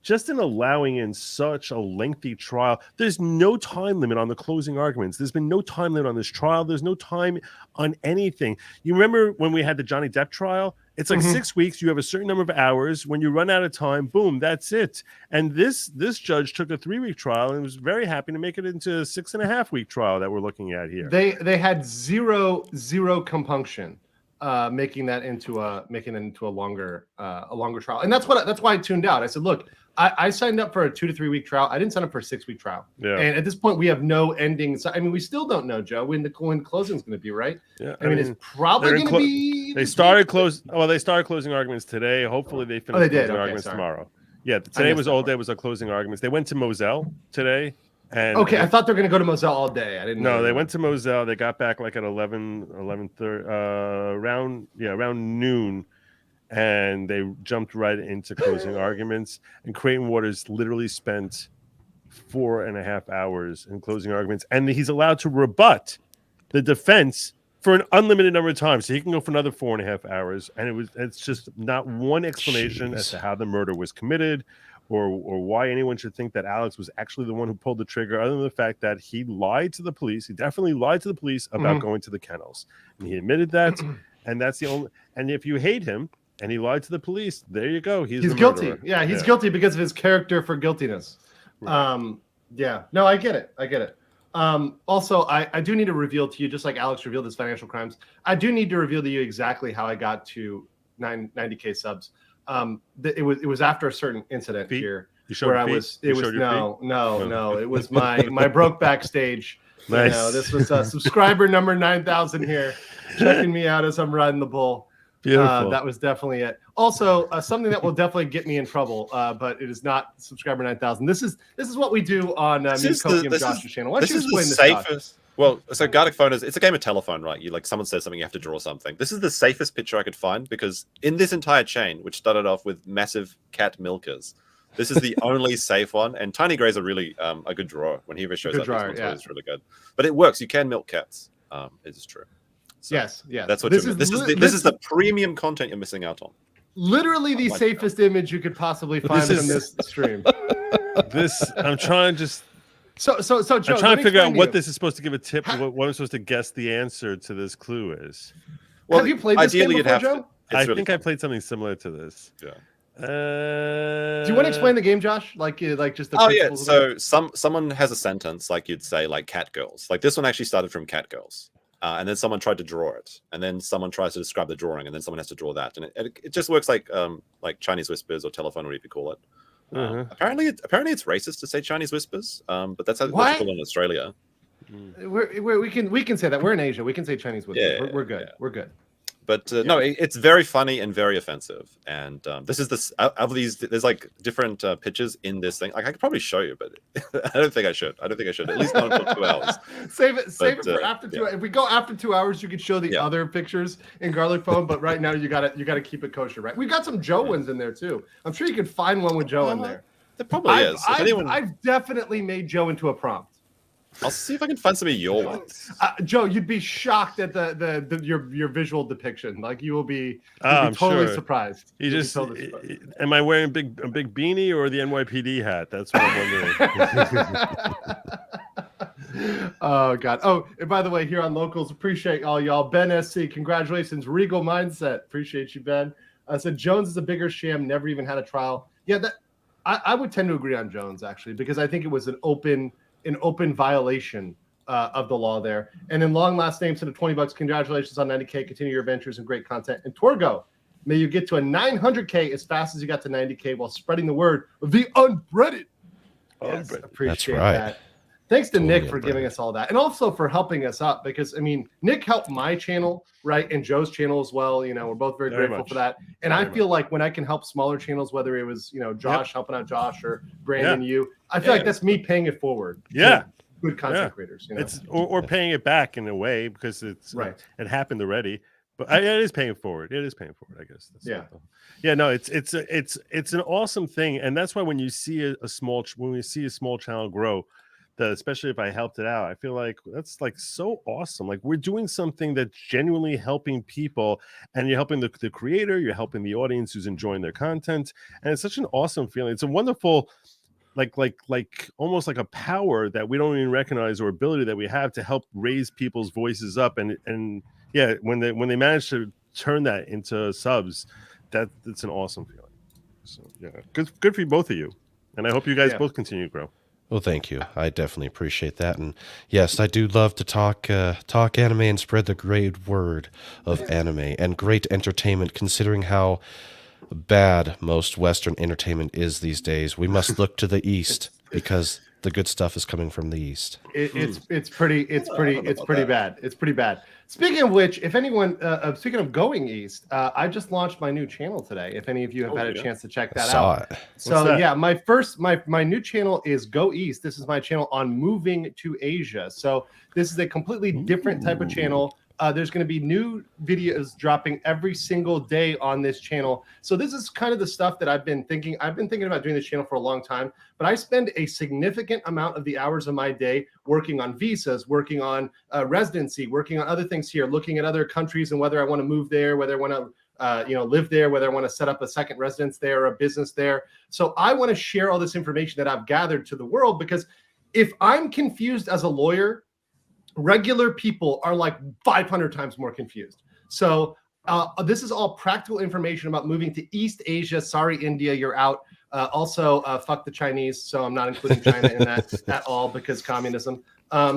just in allowing in such a lengthy trial. There's no time limit on the closing arguments. There's been no time limit on this trial. There's no time on anything. You remember when we had the Johnny Depp trial? It's like 6 weeks. You have a certain number of hours. When you run out of time, boom, that's it. And this judge took a 3-week trial and was very happy to make it into a 6.5-week trial that we're looking at here. They had zero compunction. Making it into a longer trial, and that's why I tuned out. I said, look, I signed up for a 2 to 3 week trial. I didn't sign up for a 6-week trial. Yeah. And at this point, we have no ending. So, I mean, we still don't know, Joe, when the closing is going to be, right? Yeah. I mean, it's probably going to be. They started closing arguments today. Hopefully, they finish closing arguments tomorrow. Yeah, today was all day was a closing arguments. They went to Moselle today. And I thought they were going to go to Moselle all day. I didn't know. No, they went to Moselle. They got back at 11:30, around noon, and they jumped right into closing arguments. And Creighton Waters literally spent 4.5 hours in closing arguments, and he's allowed to rebut the defense for an unlimited number of times. So he can go for another 4.5 hours, and it's just not one explanation as to how the murder was committed, or why anyone should think that Alex was actually the one who pulled the trigger, other than the fact that he lied to the police. He definitely lied to the police about going to the kennels. And he admitted that, and that's the only. And if you hate him and he lied to the police, there you go. He's guilty. Yeah, he's guilty because of his character for guiltiness. Right. No, I get it. Also, I do need to reveal to you, just like Alex revealed his financial crimes, I do need to reveal to you exactly how I got to 90K subs. It was after a certain incident here where it was my broke backstage. Nice. This was subscriber number 9,000 here, checking me out as I'm riding the bull. Beautiful. That was definitely it. Also, something that will definitely get me in trouble, but it is not subscriber 9,000. This is what we do on me and Josh's channel. Why don't you explain this? Safest. Well, so Gartic Phone it's a game of telephone, right? You someone says something, you have to draw something. This is the safest picture I could find, because in this entire chain, which started off with massive cat milkers, this is the only safe one. And Tiny Gray's a really a good drawer. When he ever shows up, it's really good. But it works. You can milk cats. It is true. So yes. That's what this is. This is the premium content you're missing out on. literally the safest image you could possibly find from this stream. I'm trying to just. So, Joe, I'm trying to figure out what this is supposed to give a tip. What I'm supposed to guess the answer to this clue is. Well, have you played this game before, Joe? I think I played something similar to this. Yeah. Do you want to explain the game, Josh? Like just the principles? So someone has a sentence, like you'd say, like cat girls. Like this one actually started from cat girls, and then someone tried to draw it, and then someone tries to describe the drawing, and then someone has to draw that, and it just works like Chinese whispers or telephone, whatever you call it. Apparently it's racist to say Chinese whispers, but that's how it's called in Australia. We can say that we're in Asia. We can say Chinese whispers. Yeah, we're good. Yeah. We're good. But no, it's very funny and very offensive. And this is of these. There's like different pictures in this thing. Like I could probably show you, but I don't think I should. At least not until 2 hours. Save it for after 2 hours. If we go after 2 hours, you could show the other pictures in Garlic Phone. But right now, you gotta keep it kosher, right? We've got some Joe ones in there too. I'm sure you could find one with Joe in there. There probably is. I've definitely made Joe into a prompt. I'll see if I can find some of your ones. Joe, you'd be shocked at your visual depiction. Like you will be, totally surprised. Am I wearing a big beanie or the NYPD hat? That's what I'm wondering. Oh God. Oh, and by the way, here on Locals, appreciate all y'all. Ben SC, congratulations. Regal Mindset, appreciate you, Ben. Said Jones is a bigger sham. Never even had a trial. Yeah, I would tend to agree on Jones actually because I think it was an open violation of the law there. And in long last name, said $20. Congratulations on 90K. Continue your adventures and great content. And Torgo, may you get to a 900K as fast as you got to 90K while spreading the word of the unbreaded. Yes, appreciate that. Thanks to Nick for giving us all that, and also for helping us up because I mean Nick helped my channel, right, and Joe's channel as well. You know, we're both very grateful for that. And I feel like when I can help smaller channels, whether it was Josh helping out Josh or Brandon, I feel like that's me paying it forward. Yeah, good content creators. It's or paying it back in a way because it's it happened already. But it is paying forward. It is paying forward, I guess. No, it's an awesome thing, and that's why when you see a small channel grow. Especially if I helped it out, I feel like that's like so awesome. Like we're doing something that's genuinely helping people, and you're helping the creator, you're helping the audience who's enjoying their content, and it's such an awesome feeling. It's a wonderful, like almost like a power that we don't even recognize or ability that we have to help raise people's voices up. And when they manage to turn that into subs, it's an awesome feeling. So good for both of you, and I hope you guys both continue to grow. Well, thank you. I definitely appreciate that. And yes, I do love to talk anime and spread the great word of anime and great entertainment, considering how bad most Western entertainment is these days. We must look to the East because the good stuff is coming from the East. It's pretty bad. It's pretty bad. Speaking of which, if anyone, speaking of going East, I just launched my new channel today. If any of you have had a chance to check that out. So my new channel is Go East. This is my channel on moving to Asia. So this is a completely different type of channel. There's going to be new videos dropping every single day on this channel. So this is kind of the stuff that I've been thinking about doing this channel for a long time, but I spend a significant amount of the hours of my day working on visas, working on residency, working on other things here, looking at other countries and whether I want to move there, whether I want to live there, whether I want to set up a second residence there or a business there. So I want to share all this information that I've gathered to the world, because if I'm confused as a lawyer, regular people are like 500 times more confused. So this is all practical information about moving to East Asia. Sorry, India, you're out. Also, fuck the Chinese. So I'm not including China in that at all because communism.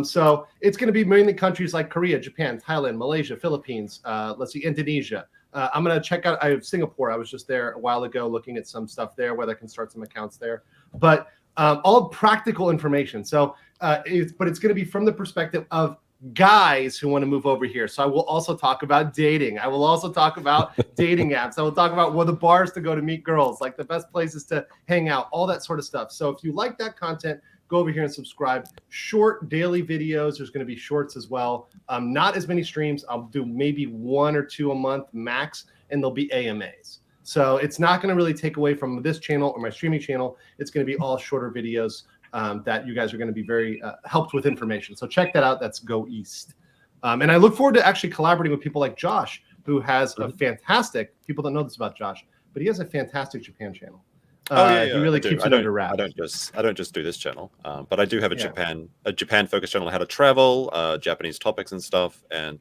So it's going to be mainly countries like Korea, Japan, Thailand, Malaysia, Philippines. Let's see, Indonesia. I'm going to check out Singapore. I was just there a while ago looking at some stuff there, whether I can start some accounts there. But all practical information. So it's going to be from the perspective of guys who want to move over here. So I will also talk about dating. I will also talk about dating apps. I will talk about the bars to go to meet girls, like the best places to hang out, all that sort of stuff. So if you like that content, go over here and subscribe. Short daily videos. There's going to be shorts as well. Not as many streams. I'll do maybe 1 or 2 a month max, and there'll be AMAs. So it's not going to really take away from this channel or my streaming channel. It's going to be all shorter videos that you guys are going to be very helped with information. So check that out. That's Go East. And I look forward to actually collaborating with people like Josh, who has a fantastic, people don't know this about Josh, but but he has a fantastic Japan channel. Yeah, he really I do. keeps I it don't- under wraps. I don't just do this channel, but I do have a Yeah. Japan focused channel on how to travel, Japanese topics and stuff. And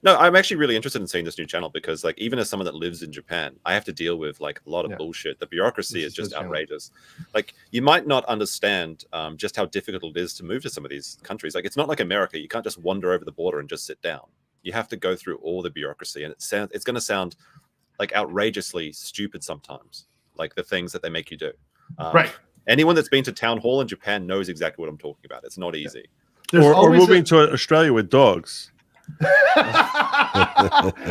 no, I'm actually really interested in seeing this new channel because, like, even as someone that lives in Japan, I have to deal with like a lot of bullshit. The bureaucracy This is just his channel. outrageous. Like, you might not understand just how difficult it is to move to some of these countries. Like, it's not like America. You can't just wander over the border and just sit down. You have to go through all the bureaucracy, and it's going to sound like outrageously stupid sometimes, like the things that they make you do. Right. Anyone that's been to town hall in Japan knows exactly what I'm talking about. It's not easy. There's Or always moving to Australia with dogs.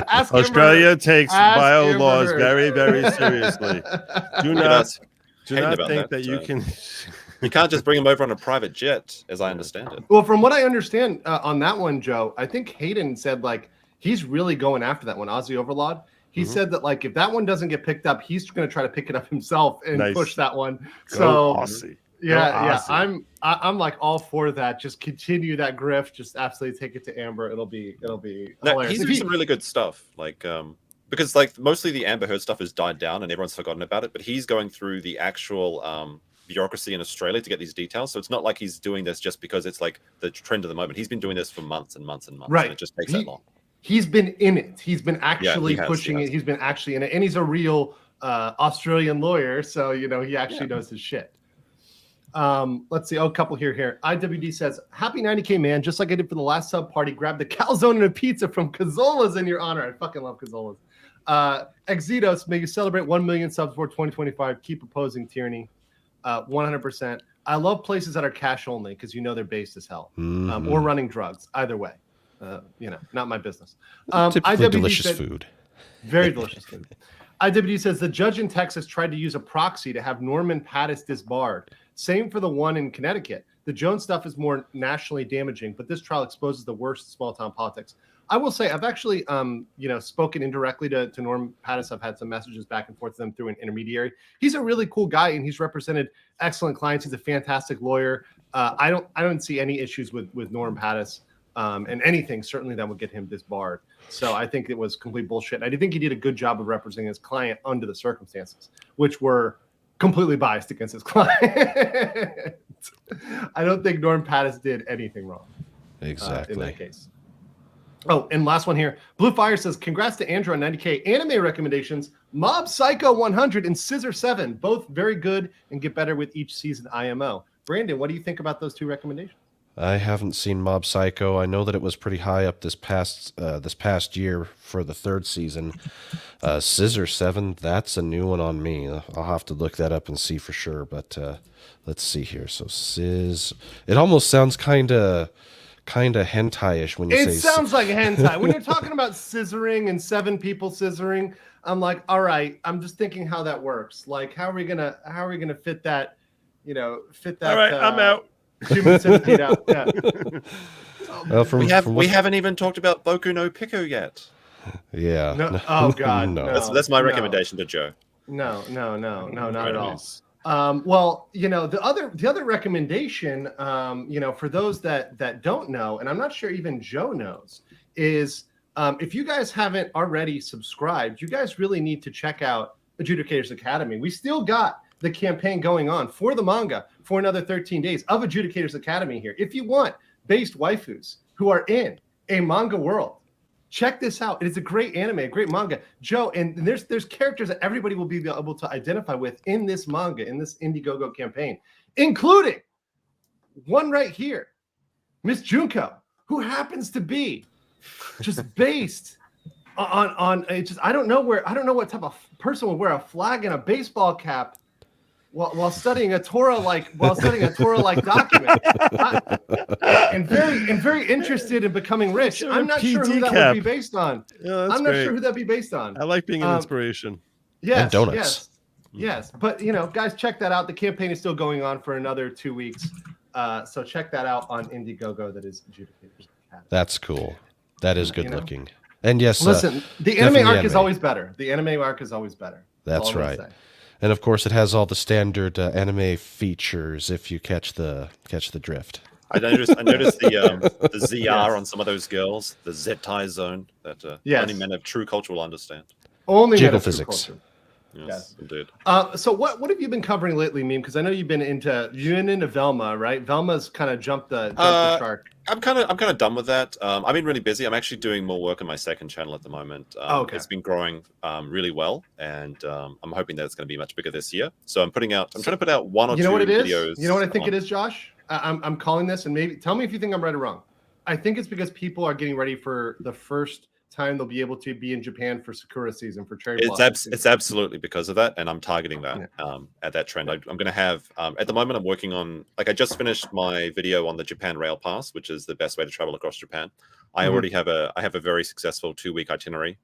Ask Australia takes Ask bio Amber laws Heard. very, very seriously. Do Look at not, us do hating not about think that, that you uh, can. You can't just bring them over on a private jet, as I understand it. Well, from what I understand on that one, Joe, I think Hayden said like he's really going after that one, Aussie Overlord. He said that like if that one doesn't get picked up, he's going to try to pick it up himself and Nice. push that one. Go So Aussie. yeah, Aussie. I'm like all for that. Just continue that grift. Just absolutely take it to Amber. It'll be No, hilarious. he's If doing he- some really good stuff. Like, because like mostly the Amber Heard stuff has died down and everyone's forgotten about it. But he's going through the actual bureaucracy in Australia to get these details. So it's not like he's doing this just because it's like the trend of the moment. He's been doing this for months and months and months. Right. And it just takes that long. He's been in it. He's been actually he has, pushing he has. it. He's been actually in it, and he's a real Australian lawyer. So he actually knows his shit. Let's see. Oh, a couple here. IWD says, "Happy 90K, man! Just like I did for the last sub party, grab the calzone and a pizza from Cazola's in your honor. I fucking love Cazola's. Exitos, may you celebrate 1 million subs for 2025. Keep opposing tyranny. 100%. I love places that are cash only because they're based as hell, or running drugs. Either way, not my business. Typically IWD delicious said- food. Very delicious food. IWD says the judge in Texas tried to use a proxy to have Norman Pattis disbarred. Same for the one in Connecticut. The Jones stuff is more nationally damaging, but this trial exposes the worst small town politics. I will say I've actually, spoken indirectly to Norm Pattis. I've had some messages back and forth to them through an intermediary. He's a really cool guy, and he's represented excellent clients. He's a fantastic lawyer. I don't see any issues with Norm Pattis and anything certainly that would get him disbarred. So I think it was complete bullshit. I do think he did a good job of representing his client under the circumstances, which were completely biased against his client. I don't think Norm Pattis did anything wrong. Exactly. In that case. Oh, and last one here. Blue Fire says, congrats to Andrew on 90K. Anime recommendations, Mob Psycho 100 and Scissor 7. Both very good and get better with each season IMO. Brandon, what do you think about those two recommendations? I haven't seen Mob Psycho. I know that it was pretty high up this past year for the third season. Scissor 7, that's a new one on me. I'll have to look that up and see for sure. But let's see here. So it almost sounds kind of hentai-ish when you say. It sounds like a hentai. When you're talking about scissoring and 7 people scissoring, I'm like, all right. I'm just thinking how that works. Like, how are we gonna fit that? Fit that. All right, I'm out. Human centipede out. Yeah. Well, We haven't even talked about Boku no Pico yet. Yeah. No, oh God, No. no. That's my no. recommendation to Joe. No, not at all. Anyways. Well, the other recommendation, for those that don't know, and I'm not sure even Joe knows, is if you guys haven't already subscribed, you guys really need to check out Adjudicators Academy. We still got the campaign going on for the manga for another 13 days of Adjudicators Academy here. If you want based waifus who are in a manga world, check this out. It is a great anime, a great manga. Joe, and there's characters that everybody will be able to identify with in this manga, in this Indiegogo campaign, including one right here, Miss Junko, who happens to be just based on it's just I don't know what type of person would wear a flag and a baseball cap while studying a Torah-like document, and very interested in becoming rich. Sort of I'm not sure who that cap. would be based on. Yeah, that's I'm not great. sure who that'd be based on. I like being an inspiration. Yes, And donuts. yes. But guys, check that out. The campaign is still going on for another 2 weeks. So check that out on Indiegogo. That is Adjudicators Academy. That's cool. That is good looking. And yes, Listen, the anime definitely arc is anime. always better. The anime arc is always better. That's all I'm right. gonna say. And of course, it has all the standard anime features if you catch the drift. I noticed the ZR Yes. on some of those girls, the Zettai zone that Yes. only men of true culture will understand. Only Jiggle men of true physics. culture. Yes, indeed. So what have you been covering lately, Meme? Because I know you've been into Velma, right? Velma's kind of jumped the shark. I'm kind of done with that. I've been really busy. I'm actually doing more work on my second channel at the moment. Okay. It's been growing really well, and I'm hoping that it's going to be much bigger this year. So I'm trying to put out one or two videos. You know what I think it is, Josh? I'm calling this, and maybe tell me if you think I'm right or wrong. I think it's because people are getting ready for the first time they'll be able to be in Japan for Sakura season, for cherry blossom season. It's absolutely because of that, and I'm targeting that at that trend. I'm going to have at the moment I'm working on, like, I just finished my video on the Japan Rail Pass, which is the best way to travel across Japan. I already have a very successful 2-week itinerary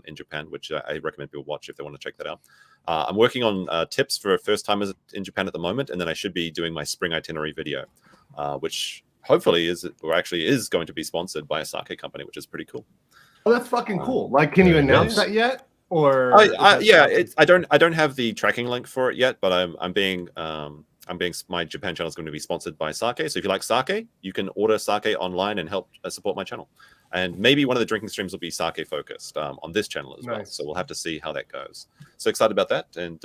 in Japan, which I recommend people watch if they want to check that out. I'm working on tips for first timers in Japan at the moment, and then I should be doing my spring itinerary video, which hopefully is going to be sponsored by a sake company, which is pretty cool. Oh, that's fucking cool. Like, can you announce that yet? Or I don't have the tracking link for it yet, but my Japan channel is going to be sponsored by sake. So if you like sake, you can order sake online and help support my channel. And maybe one of the drinking streams will be sake focused on this channel as well. So we'll have to see how that goes. So excited about that. And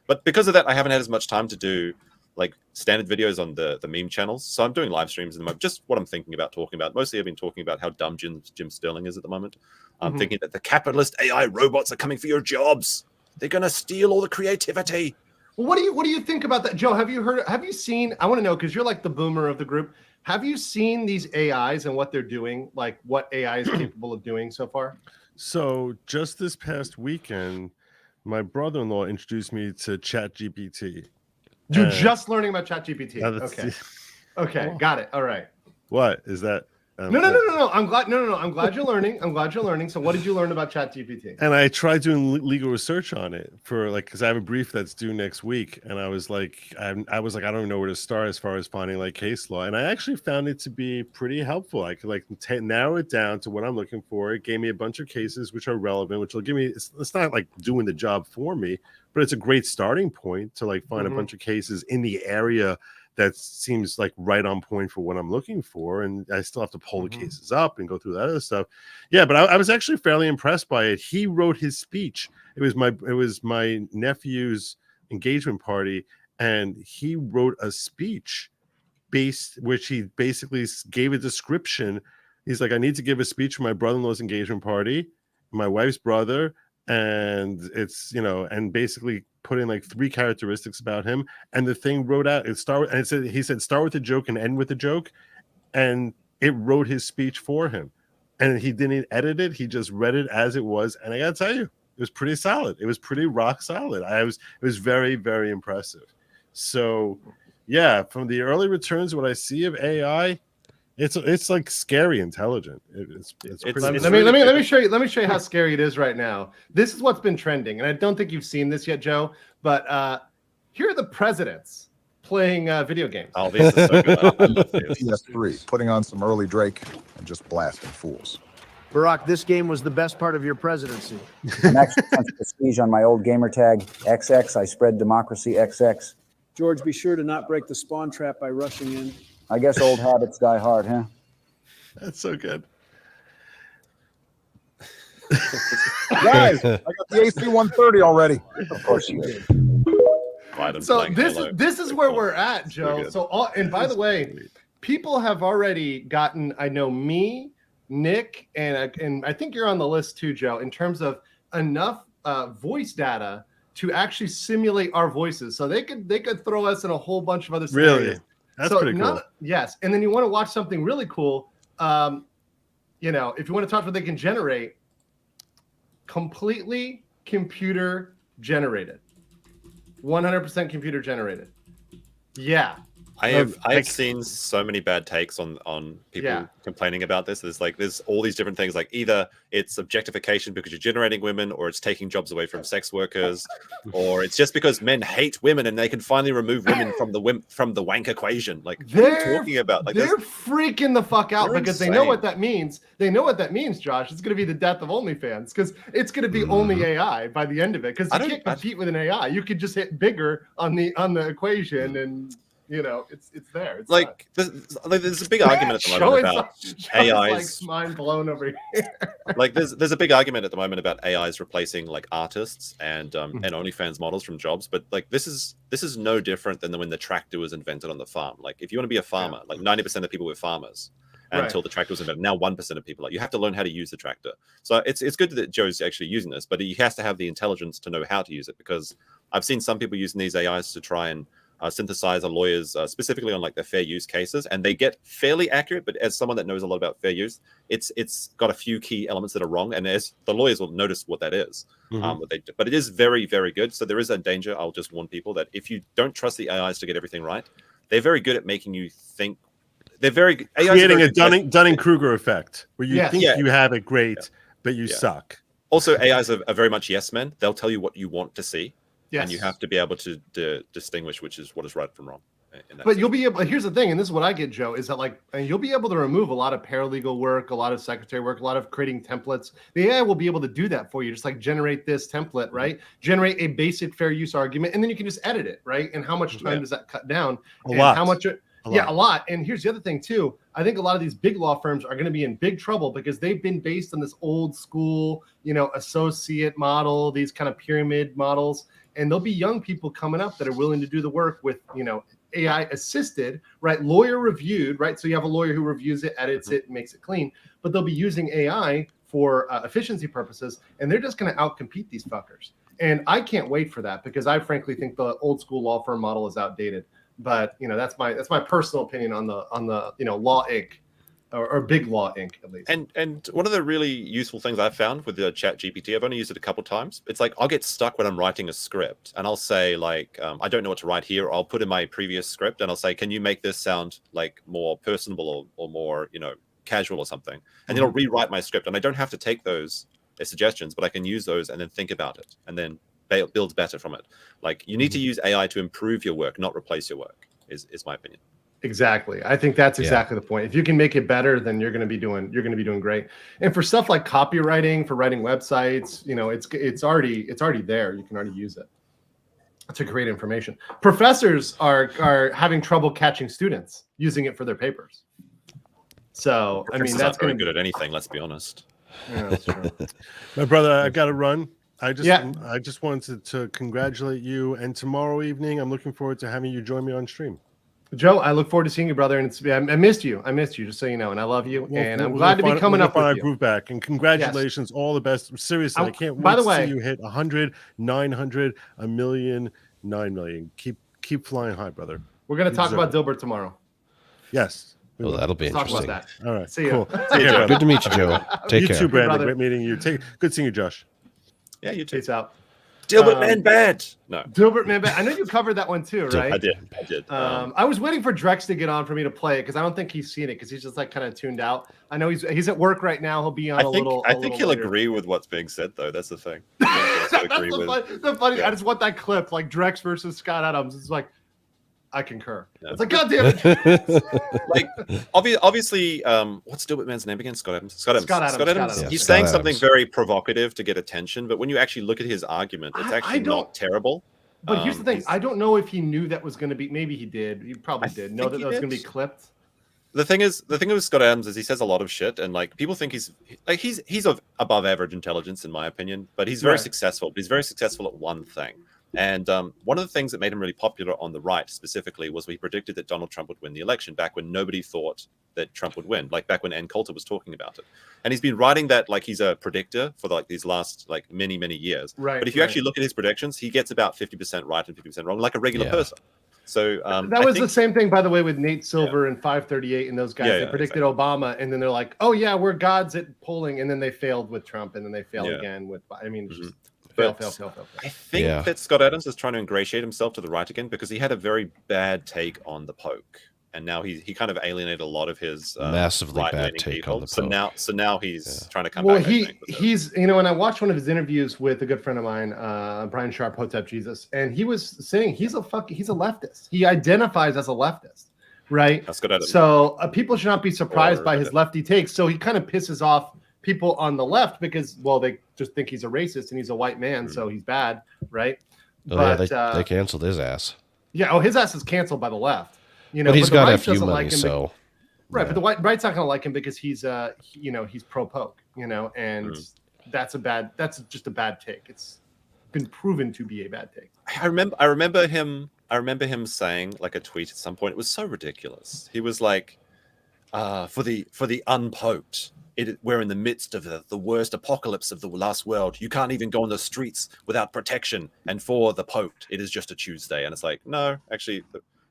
but because of that, I haven't had as much time to do like standard videos on the meme channels. So I'm doing live streams in the moment, just what I'm thinking about, talking about. Mostly I've been talking about how dumb Jim Sterling is at the moment. I'm thinking that the capitalist AI robots are coming for your jobs. They're going to steal all the creativity. Well, what do you think about that, Joe? Have you seen, I want to know, because you're like the boomer of the group. Have you seen these AIs and what they're doing? Like what AI is capable of doing so far? So just this past weekend, my brother-in-law introduced me to ChatGPT. You're just learning about ChatGPT. Okay. Okay, Oh. got it. All right. What is that? No. I'm glad you're learning. I'm glad you're learning. So, what did you learn about ChatGPT? And I tried doing legal research on it for because I have a brief that's due next week, and I was like, I don't even know where to start as far as finding like case law, and I actually found it to be pretty helpful. I could narrow it down to what I'm looking for. It gave me a bunch of cases which are relevant, which will give me. It's not like doing the job for me, but it's a great starting point to like find a bunch of cases in the area that seems like right on point for what I'm looking for. And I still have to pull the cases up and go through that other stuff. Yeah, but I was actually fairly impressed by it. He wrote his speech. It was my nephew's engagement party, and he wrote a speech which he basically gave a description. He's like, I need to give a speech for my brother-in-law's engagement party, my wife's brother, and it's, and basically put in like 3 characteristics about him, and the thing wrote out he said start with a joke and end with a joke, and it wrote his speech for him, and he didn't edit it. He just read it as it was, and I gotta tell you, it was pretty solid. It was pretty rock solid. It was very, very impressive. So yeah, from the early returns, what I see of AI, it's like scary intelligent. It's pretty. Let me show you how scary it is right now. This is what's been trending, and I don't think you've seen this yet, Joe. But here are the presidents playing video games. Oh, this is so good. I love this. PS3, putting on some early Drake and just blasting fools. Barack, this game was the best part of your presidency. Max prestige on my old gamer tag XX. I spread democracy XX. George, be sure to not break the spawn trap by rushing in. I guess old habits die hard, huh? That's so good. Guys, I got the AC-130 already. Of course you did. So this is where we're at, Joe. So and by the way, people have already gotten. I know me, Nick, and I think you're on the list too, Joe. In terms of enough voice data to actually simulate our voices, so they could throw us in a whole bunch of other scenarios. Really. That's pretty cool. Yes, and then you want to watch something really cool. If you want to talk what they can generate, completely computer generated, 100% computer generated. Yeah, I've seen so many bad takes on people complaining about this. There's all these different things. Like either it's objectification because you're generating women, or it's taking jobs away from sex workers, or it's just because men hate women and they can finally remove women from the wank equation. Like what are you talking about? Like they're freaking the fuck out because they know what that means. They know what that means, Josh. It's going to be the death of OnlyFans because it's going to be only AI by the end of it. Because you can't compete with an AI. You could just hit bigger on the equation and. You know, it's there. It's like there's a big argument at the moment about AI's. like mind blown over here. Like there's a big argument at the moment about AIs replacing like artists and OnlyFans models from jobs, but like this is no different than when the tractor was invented on the farm. Like if you want to be a farmer, like 90% of people were farmers until the tractor was invented. Now 1% of people, like you have to learn how to use the tractor. So it's good that Joe's actually using this, but he has to have the intelligence to know how to use it, because I've seen some people using these AIs to try and synthesize a lawyer's specifically on like the fair use cases, and they get fairly accurate. But as someone that knows a lot about fair use, it's got a few key elements that are wrong, and as the lawyers will notice what that is. But it is very, very good. So there is a danger. I'll just warn people that if you don't trust the AIs to get everything right, they're very good at making you think. They're very creating a Dunning-Kruger effect where you think you have it great, but you suck. Also, AIs are very much yes men. They'll tell you what you want to see. Yes. And you have to be able to distinguish what is right from wrong. But you'll be able. Here's the thing, and this is what I get, Joe, is that like you'll be able to remove a lot of paralegal work, a lot of secretary work, a lot of creating templates. The AI will be able to do that for you. Just like generate this template, right? Generate a basic fair use argument, and then you can just edit it, right? And how much time does that cut down? A lot. How much? A lot. And here's the other thing too. I think a lot of these big law firms are going to be in big trouble because they've been based on this old school, associate model, these kind of pyramid models. And there'll be young people coming up that are willing to do the work with, AI assisted, right? Lawyer reviewed, right? So you have a lawyer who reviews it, edits it, makes it clean. But they'll be using AI for efficiency purposes, and they're just going to outcompete these fuckers. And I can't wait for that because I frankly think the old school law firm model is outdated. But that's my personal opinion on the Law Inc. or Big Law Inc. at least. And one of the really useful things I've found with the Chat GPT, I've only used it a couple times. It's like I'll get stuck when I'm writing a script, and I'll say like I don't know what to write here. I'll put in my previous script, and I'll say, can you make this sound like more personable or more casual or something? And it'll rewrite my script, and I don't have to take those as suggestions, but I can use those and then think about it, and then build better from it. Like you need to use AI to improve your work, not replace your work. Is my opinion. Exactly. I think that's exactly the point. If you can make it better, then you're going to be doing great. And for stuff like copywriting, for writing websites, it's already there. You can already use it to create information. Professors are having trouble catching students using it for their papers. So Professors that's very good at anything. Let's be honest. Yeah, that's true. My brother, I got to run. I just wanted to congratulate you. And tomorrow evening, I'm looking forward to having you join me on stream. Joe, I look forward to seeing you, brother. And I missed you. Just so you know. And I love you. And I'm glad to be coming up with you. Groove back. And congratulations. All the best. Seriously, I can't wait to see you hit 100, 900, a million, 9 million. Keep flying high, brother. We're going to talk about Dilbert tomorrow. Yes. Well, that'll be interesting. Talk about that. All right. See you. Cool. See you, brother. Good to meet you, Joe. Take care. You too, Brandon. Brother. Great meeting you. Good seeing you, Josh. Yeah, you too. Peace out. Dilbert man bad. No. Dilbert man bad. I know you covered that one too, right? I did. I was waiting for Drex to get on for me to play it because I don't think he's seen it because he's just like kind of tuned out. I know he's at work right now. He'll be on I think he'll agree with what's being said though. That's the thing. That's the funny. I just want that clip like Drex versus Scott Adams. It's like I concur. Yeah. It's like God damn it. Like obviously, what's Dilbert man's name again? Scott Adams. Scott Adams. Yeah, he's Scott saying Adams. something very provocative to get attention, but when you actually look at his argument, it's actually not terrible. But here's the thing: I don't know if he knew that was going to be. Maybe he did. He probably did know that was going to be clipped. The thing with Scott Adams is he says a lot of shit, and like people think he's of above average intelligence in my opinion, but he's very successful. But he's very successful at one thing. And one of the things that made him really popular on the right specifically was he predicted that Donald Trump would win the election back when nobody thought that Trump would win, like back when Ann Coulter was talking about it. And he's been writing that like he's a predictor for like these last like many, many years. Right. But if you actually look at his predictions, he gets about 50% right and 50% wrong, like a regular person. So that was the same thing, by the way, with Nate Silver and 538 and those guys. They predicted Obama, and then they're like, "Oh yeah, we're gods at polling," and then they failed with Trump, and then they failed again with. I mean, just fail. I think that Scott Adams is trying to ingratiate himself to the right again because he had a very bad take on the Poke, and now he kind of alienated a lot people. Massively bad take on the Poke. So now he's trying to come back. Well, he's and I watched one of his interviews with a good friend of mine, Brian Sharp, Hotep Jesus, and he was saying he's a leftist. He identifies as a leftist, right? That's good. So people should not be surprised by his lefty takes. So he kind of pisses off people on the left because, well, they just think he's a racist and he's a white man, so he's bad, right? Oh, but they canceled his ass. Yeah, his ass is canceled by the left. You know, But he's the got right FU doesn't money, like him so right. yeah. But the right's not going to like him because he's he's pro poke. You know, and that's just a bad take. It's been proven to be a bad take. I remember him saying like a tweet at some point. It was so ridiculous. He was like, for the unpoked, we're in the midst of the worst apocalypse of the last world. You can't even go on the streets without protection. And for the poked, it is just a Tuesday. And it's like, no, actually,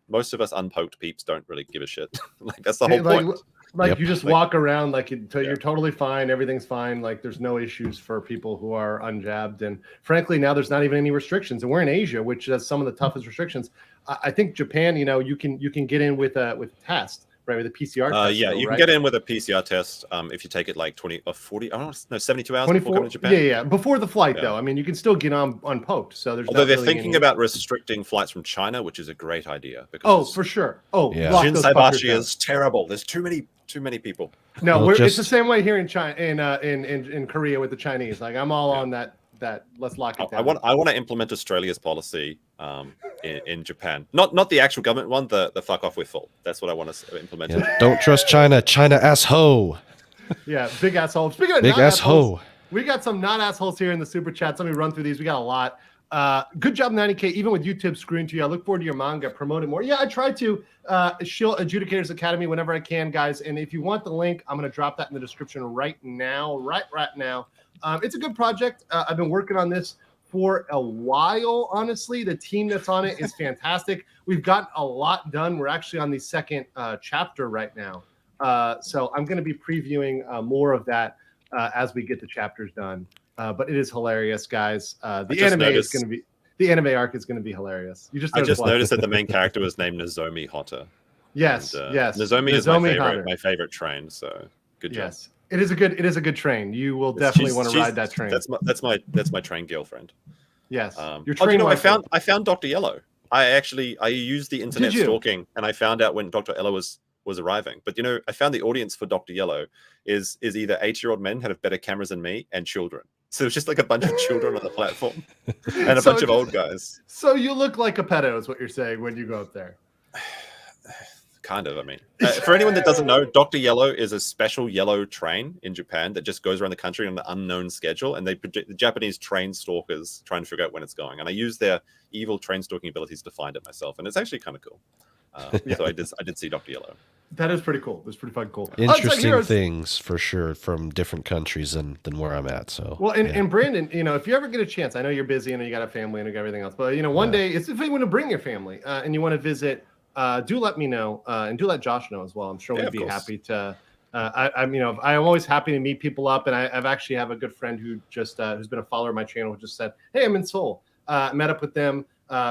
most of us unpoked peeps don't really give a shit. Like that's the whole point. Like you just walk around like you're totally fine. Everything's fine. Like there's no issues for people who are unjabbed. And frankly, now there's not even any restrictions. And we're in Asia, which has some of the toughest restrictions. I think Japan, you know, you can get in with a test, right? With a PCR test. Yeah, you can get in with a PCR test if you take it like 20 or 40, I don't know, 72 hours before coming to Japan. Yeah. Before the flight, though. I mean, you can still get on poked. So there's although they're really thinking about restricting flights from China, which is a great idea. Because for sure. Shinsaibashi is terrible. There's too many people. No, it's the same way here in China, in Korea with the Chinese. Like I'm all on that. Let's lock it down. I want to implement Australia's policy in Japan. Not the actual government one. The fuck off with full. That's what I want to implement. Yeah. Don't trust China. China asshole. Yeah, big asshole. Speaking of big asshole, we got some not assholes here in the super chats. Let me run through these. We got a lot. Good job, 90K. Even with YouTube screwing to you, I look forward to your manga. Promote it more. Yeah, I try to shield Adjudicators Academy whenever I can, guys. And if you want the link, I'm going to drop that in the description right now. Right now. It's a good project. I've been working on this for a while, honestly. The team that's on it is fantastic. We've gotten a lot done. We're actually on the second chapter right now. So I'm going to be previewing more of that as we get the chapters done. But it is hilarious, guys. The anime arc is going to be hilarious. I just noticed that the main character was named Nozomi Hotter. Yes, and, yes. Nozomi is my favorite train. So good job. Yes, it is a good train. You will definitely want to ride that train. That's my train girlfriend. Yes, your train. I found Dr. Yellow. I used the internet stalking, and I found out when Dr. Yellow was arriving. But I found the audience for Dr. Yellow is either 8-year-old men that have better cameras than me and children. So it's just like a bunch of children on the platform and a bunch of old guys. So you look like a pedo is what you're saying when you go up there. Kind of, I mean. For anyone that doesn't know, Dr. Yellow is a special yellow train in Japan that just goes around the country on an unknown schedule. And the Japanese train stalkers trying to figure out when it's going. And I use their evil train stalking abilities to find it myself. And it's actually kind of cool. So I did see Dr. Yellow. That is pretty cool. That's pretty fucking cool. Interesting things for sure from different countries than where I'm at. So and Brandon, if you ever get a chance, I know you're busy and you got a family and everything else, but one day, if you want to bring your family and you want to visit, do let me know and do let Josh know as well. I'm sure we'd be happy to. I'm always happy to meet people up, and I've actually have a good friend who just who's been a follower of my channel who just said, "Hey, I'm in Seoul." Met up with them.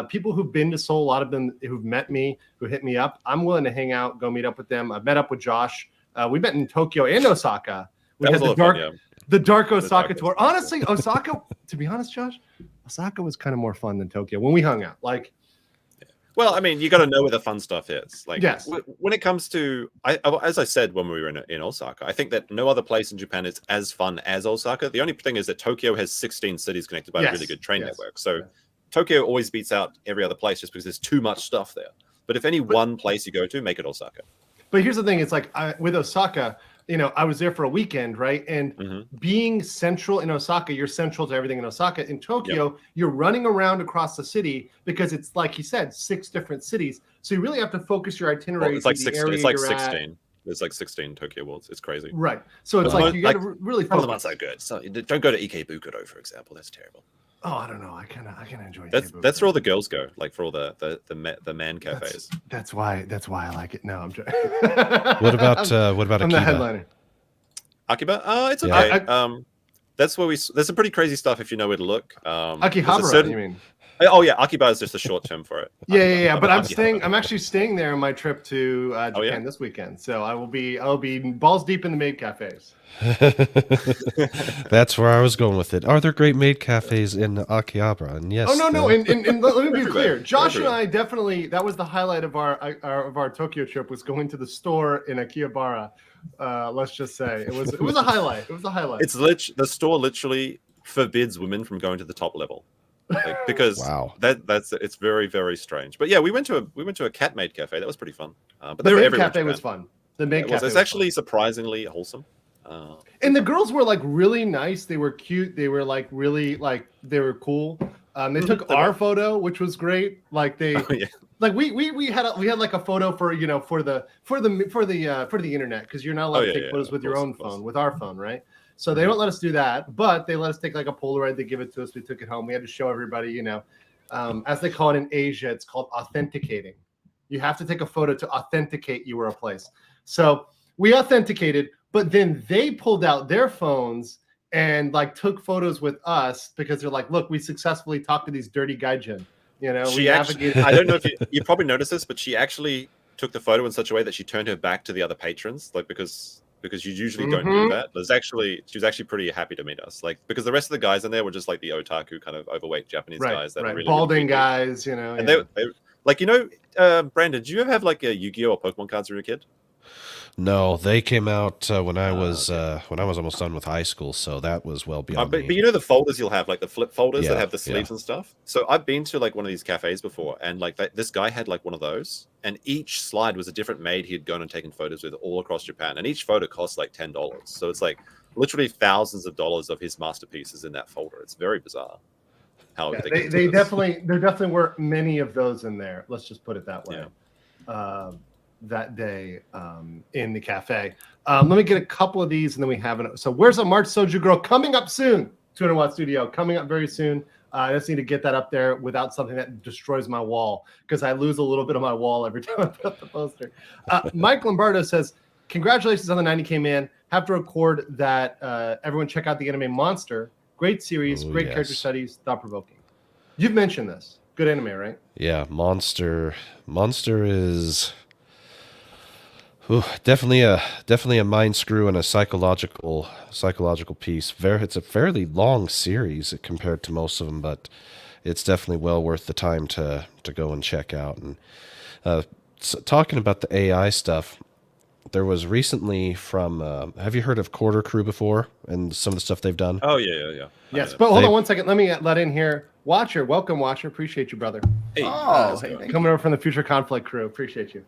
People who've been to Seoul, a lot of them who've met me, who hit me up. I'm willing to hang out, go meet up with them. I've met up with Josh. We met in Tokyo and Osaka. We had the dark Osaka tour. Honestly, Osaka, to be honest, Josh, Osaka was kind of more fun than Tokyo when we hung out. Well, I mean, you got to know where the fun stuff is. Yes. When it comes to, as I said when we were in Osaka, I think that no other place in Japan is as fun as Osaka. The only thing is that Tokyo has 16 cities connected by a really good train network. So Tokyo always beats out every other place just because there's too much stuff there. But if one place you go to, make it Osaka. But here's the thing. It's like with Osaka, I was there for a weekend, right? And being central in Osaka, you're central to everything in Osaka. In Tokyo, you're running around across the city because it's, like he said, 6 different cities. So you really have to focus your itinerary. It's like 16. It's like 16. There's like 16 Tokyo worlds. It's crazy. Right. So it's like you got to really focus. Some of them aren't so good. So don't go to Ikebukuro, for example. That's terrible. Oh, I don't know. I kind of enjoy it. That's where all the girls go, like for all the man cafes. That's why I like it. No, I'm joking. What about Akiba? I'm the headliner. Akiba? It's okay. There's some pretty crazy stuff if you know where to look. Akihabara, you mean? Oh yeah, Akiba is just a short term for it. Yeah. But I'm actually staying there on my trip to Japan this weekend, so I'll be balls deep in the maid cafes. That's where I was going with it. Are there great maid cafes in Akihabara? And yes. Oh no. And let me be clear. Josh and I definitely, that was the highlight of our Tokyo trip, was going to the store in Akihabara. Let's just say it was a highlight. It was a highlight. The store literally forbids women from going to the top level. like, because Wow. it's very, very strange. But yeah, we went to a cat made cafe. That was pretty fun. But The they were maid everywhere in cafe was Japan. fun. The maid It cafe was was actually fun. surprisingly wholesome. And the girls were like really nice. They were cute. They were like really like they were cool. They took They our were. photo, which was great. Like they Oh, yeah. like we had like a photo for for the internet, because you're not allowed Oh, to yeah, take yeah, photos of with your course, own of course. phone, with our phone, right? So they don't let us do that, but they let us take like a Polaroid. They give it to us. We took it home. We had to show everybody, as they call it in Asia, it's called authenticating. You have to take a photo to authenticate you were a place. So we authenticated, but then they pulled out their phones and like took photos with us, because they're like, look, we successfully talked to these dirty gaijin. She actually, I don't know if you probably noticed this, but she actually took the photo in such a way that she turned her back to the other patrons, like because you usually don't do that. She was actually pretty happy to meet us, like because the rest of the guys in there were just like the otaku kind of overweight Japanese guys that are really balding really guys, and they like Brandon, did you ever have like a Yu-Gi-Oh or Pokemon cards when you were a kid? No, they came out when I was almost done with high school, so that was well beyond But me. you know the folders you'll have, like the flip folders that Yeah, have the sleeves yeah. and stuff. So I've been to like one of these cafes before, and like this guy had like one of those, and each slide was a different maid he had gone and taken photos with all across Japan, and each photo cost like $10. So it's like literally thousands of dollars of his masterpieces in that folder. It's very bizarre. How Yeah, they get to there this. definitely were many of those in there. Let's just put it that way. Yeah. That day in the cafe. Let me get a couple of these, and then we have it. So where's a March Soju Girl coming up soon? 200 Watt Studio coming up very soon. I just need to get that up there without something that destroys my wall, because I lose a little bit of my wall every time I put up the poster. Mike Lombardo says, congratulations on the 90K, man. Have to record that. Everyone check out the anime Monster. Great series, great character studies, thought-provoking. You've mentioned this. Good anime, right? Yeah, Monster is definitely a mind screw and a psychological piece. It's a fairly long series compared to most of them, but it's definitely well worth the time to go and check out. And talking about the AI stuff, there was recently from have you heard of Quarter Crew before and some of the stuff they've done? Oh yeah. Yes, but hold on one second. Let me let in here. Watcher, welcome, Watcher. Appreciate you, brother. Hey, Oh, hey, thank Coming you. over from the Future Conflict crew. Appreciate you.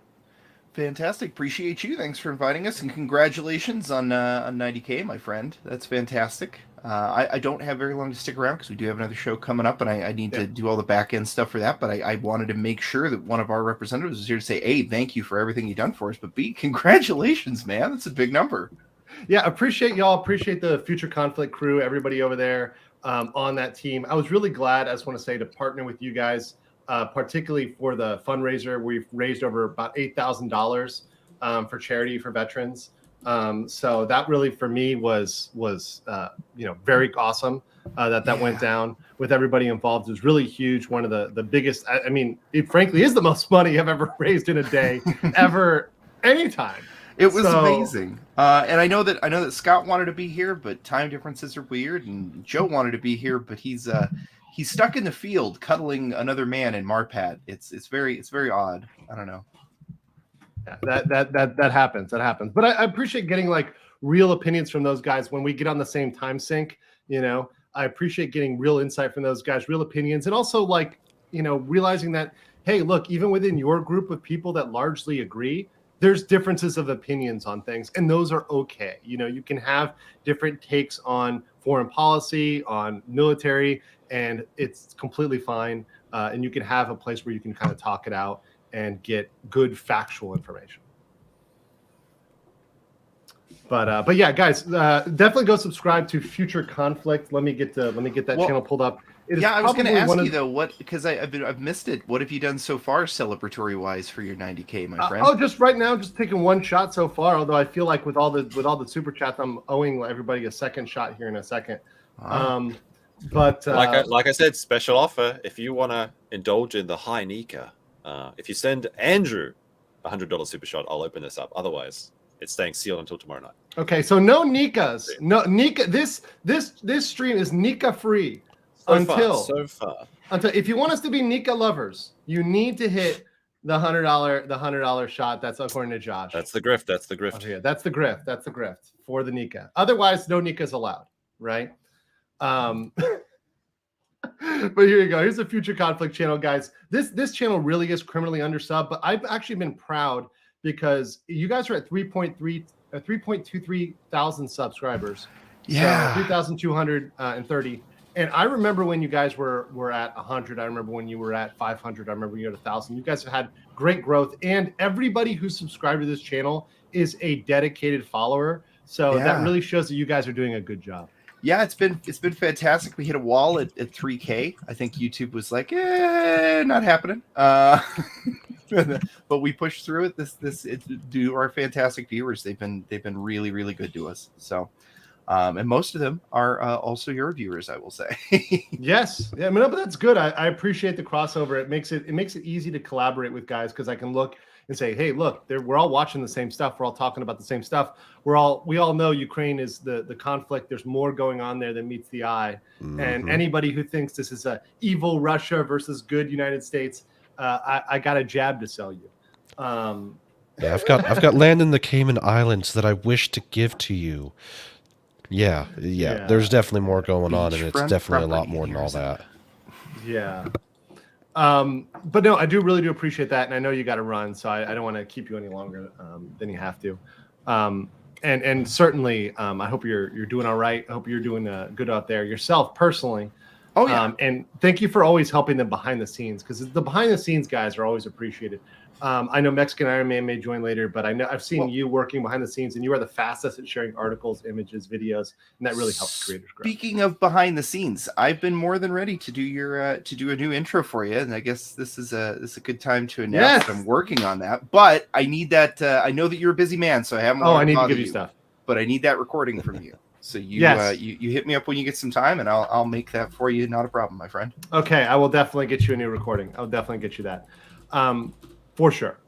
Fantastic. Appreciate you. Thanks for inviting us, and congratulations on 90K, my friend. That's fantastic. I don't have very long to stick around because we do have another show coming up, and I need to do all the back end stuff for that. But I wanted to make sure that one of our representatives was here to say, A, thank you for everything you've done for us, but B, congratulations, man. That's a big number. Yeah, appreciate y'all. Appreciate the Future Conflict crew, everybody over there on that team. I was really glad, I just want to say, to partner with you guys, particularly for the fundraiser. We've raised over about $8,000 for charity for veterans. So that really, for me, was very awesome that went down with everybody involved. It was really huge. One of the biggest. I mean, it frankly is the most money I've ever raised in a day, ever, anytime. It was amazing. And I know that Scott wanted to be here, but time differences are weird. And Joe wanted to be here, but he's stuck in the field cuddling another man in Marpad. It's very odd. I don't know. Yeah, that happens. That happens. But I appreciate getting like real opinions from those guys when we get on the same time sync. I appreciate getting real insight from those guys, real opinions, and also like realizing that, hey, look, even within your group of people that largely agree, there's differences of opinions on things, and those are okay. You can have different takes on foreign policy, on military, and it's completely fine. And you can have a place where you can kind of talk it out and get good factual information. But yeah, guys, definitely go subscribe to Future Conflict. Let me get that channel pulled up. I was going to ask you though, what, because I've missed it. What have you done so far, celebratory wise, for your 90K, my friend? Just right now, just taking one shot so far. Although I feel like with all the super chats, I'm owing everybody a second shot here in a second. But like I said, special offer if you want to indulge in the high Nika. If you send Andrew $100 super shot, I'll open this up. Otherwise, it's staying sealed until tomorrow night. Okay, so no Nikas. No Nika. This stream is Nika free until if you want us to be Nika lovers, you need to hit the $100 shot. That's according to Josh. That's the grift. That's the grift. Oh, yeah, that's the grift. That's the grift for the Nika. Otherwise, no Nikas allowed. Right. But here you go. Here's a future conflict channel, guys. This channel really is criminally undersubbed, but I've actually been proud because you guys are at 3.23 thousand subscribers. Yeah. So 3,230. And I remember when you guys were at 100. I remember when you were at 500. I remember when you were at 1,000. You guys have had great growth, and everybody who's subscribed to this channel is a dedicated follower. So that really shows that you guys are doing a good job. Yeah, it's been fantastic. We hit a wall at 3K. I think YouTube was like, not happening. But we pushed through it. Due our fantastic viewers, they've been really, really good to us. So, and most of them are also your viewers, I will say. Yes, yeah, I mean, but that's good. I appreciate the crossover. It makes it easy to collaborate with guys because I can look and say, hey, look, we're all watching the same stuff. We're all talking about the same stuff. We all know Ukraine is the conflict. There's more going on there than meets the eye. Mm-hmm. And anybody who thinks this is a evil Russia versus good United States, I got a jab to sell you. Yeah, I've got land in the Cayman Islands that I wish to give to you. Yeah. There's definitely more going on, and it's definitely a lot more than all that. Yeah. But no, I really do appreciate that, and I know you got to run, so I don't want to keep you any longer than you have to. And certainly, I hope you're doing all right. I hope you're doing good out there yourself personally. Oh yeah. And thank you for always helping them behind the scenes, because the behind the scenes guys are always appreciated. I know Mexican Iron Man may join later, but I've seen you working behind the scenes, and you are the fastest at sharing articles, images, videos, and that really helps creators grow. Speaking of behind the scenes, I've been more than ready to do a new intro for you, and I guess this is a good time to announce that I'm working on that. But I need that. I know that you're a busy man, so I haven't. I need to give you stuff, but I need that recording from you. So you hit me up when you get some time, and I'll make that for you. Not a problem, my friend. Okay, I will definitely get you a new recording. I'll definitely get you that. For sure.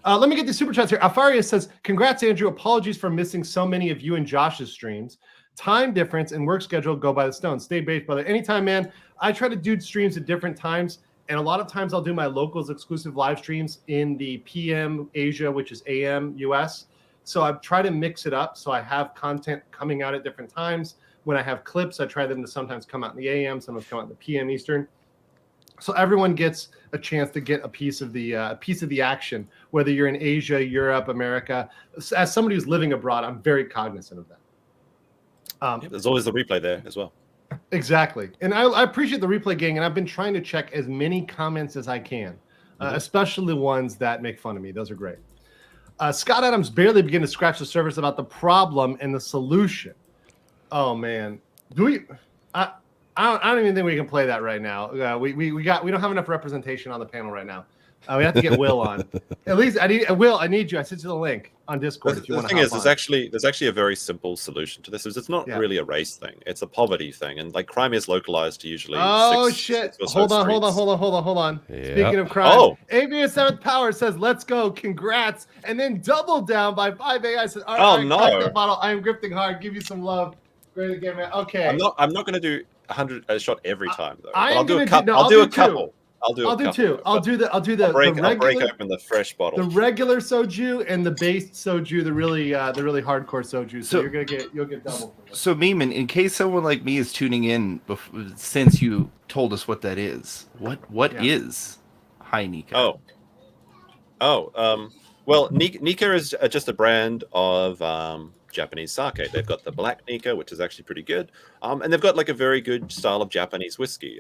Let me get the super chats here. Alfaria says, congrats, Andrew. Apologies for missing so many of you and Josh's streams. Time difference and work schedule go by the stone. Stay based, brother. Anytime, man. I try to do streams at different times, and a lot of times I'll do my locals exclusive live streams in the PM Asia, which is AM US. So I try to mix it up so I have content coming out at different times. When I have clips, I try them to sometimes come out in the AM, sometimes come out in the PM Eastern. So everyone gets a chance to get a piece of the action, whether you're in Asia, Europe, America. As somebody who's living abroad, I'm very cognizant of that. There's always the replay there as well. Exactly. And I appreciate the replay, gang, and I've been trying to check as many comments as I can, especially the ones that make fun of me. Those are great. Scott Adams barely began to scratch the surface about the problem and the solution. Oh, man. I don't even think we can play that right now. We don't have enough representation on the panel right now. We have to get Will on. At least I need you. I sent you the link on Discord if you want to. The thing is, there's actually a very simple solution to this. It's not really a race thing. It's a poverty thing, and like crime is localized to usually. Oh shit! Hold on. Yep. Speaking of crime, Avian Seventh Power says, "Let's go, congrats!" And then double down by 5 AI says, "All right, no, bottle. I am grifting hard. Give you some love. Great again, man. Okay. I'm not going to do 100 shot every time though. I'll do a couple. I'll do two. I'll break open the fresh bottle. The regular soju and the based soju, the really hardcore soju. So you'll get double. So Meme, in case someone like me is tuning in, since you told us what that is, what is High Nika? Well, Nika is just a brand of Japanese sake. They've got the black Nika, which is actually pretty good, and they've got like a very good style of Japanese whiskey.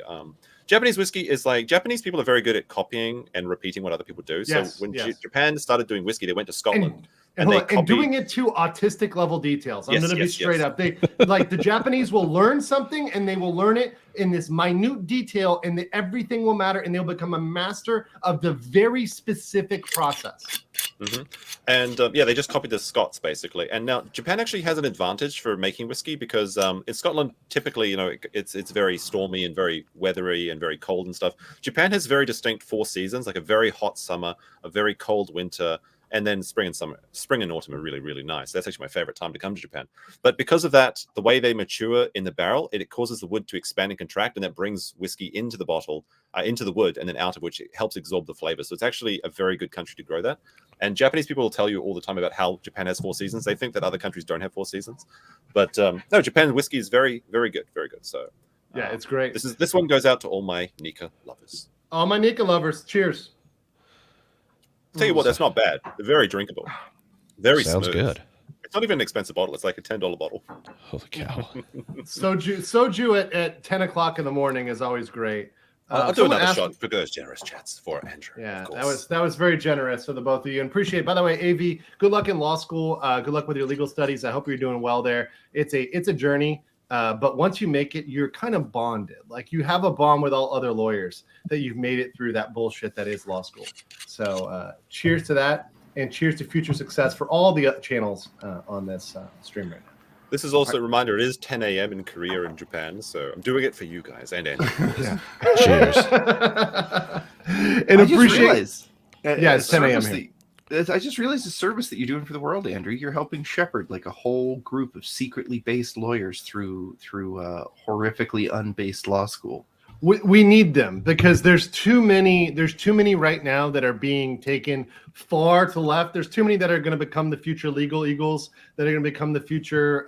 Japanese whiskey is like, Japanese people are very good at copying and repeating what other people do. Yes, so when Japan started doing whiskey, they went to Scotland. And doing it to autistic level details. I'm going to be straight up. They like the Japanese will learn something and they will learn it in this minute detail, and everything will matter, and they'll become a master of the very specific process. Mm-hmm. And they just copied the Scots basically. And now Japan actually has an advantage for making whiskey because in Scotland, typically, it's very stormy and very weathery and very cold and stuff. Japan has very distinct 4 seasons, like a very hot summer, a very cold winter, and then spring and summer. Spring and autumn are really, really nice. That's actually my favorite time to come to Japan. But because of that, the way they mature in the barrel, it causes the wood to expand and contract, and that brings whiskey into the bottle, into the wood, and then out of which it helps absorb the flavor. So it's actually a very good country to grow that. And Japanese people will tell you all the time about how Japan has 4 seasons. They think that other countries don't have 4 seasons. But no, Japan's whiskey is very, very good. Very good. So Yeah, it's great. This one goes out to all my Nika lovers. All my Nika lovers, cheers. Tell you what, that's not bad. They're very drinkable. Very Sounds smooth. good. It's not even an expensive bottle. It's like a $10 bottle. Holy cow. Soju at 10 o'clock in the morning is always great. I'll do another shot for those generous chats for Andrew. Yeah, that was very generous for the both of you, and appreciate it. By the way, AV, good luck in law school. Good luck with your legal studies. I hope you're doing well there. It's a journey, but once you make it, you're kind of bonded. Like you have a bond with all other lawyers that you've made it through that bullshit that is law school. So cheers to that, and cheers to future success for all the channels on this stream right now. This is also a reminder, it is 10 a.m. in Korea and Japan, so I'm doing it for you guys and Andrew. Cheers. And I just realized, yeah, it's 10 a.m. here. I just realized the service that you're doing for the world, Andrew. You're helping shepherd like a whole group of secretly based lawyers through horrifically unbased law school. We need them because there's too many right now that are being taken far to left. There's too many that are going to become the future legal eagles, that are going to become the future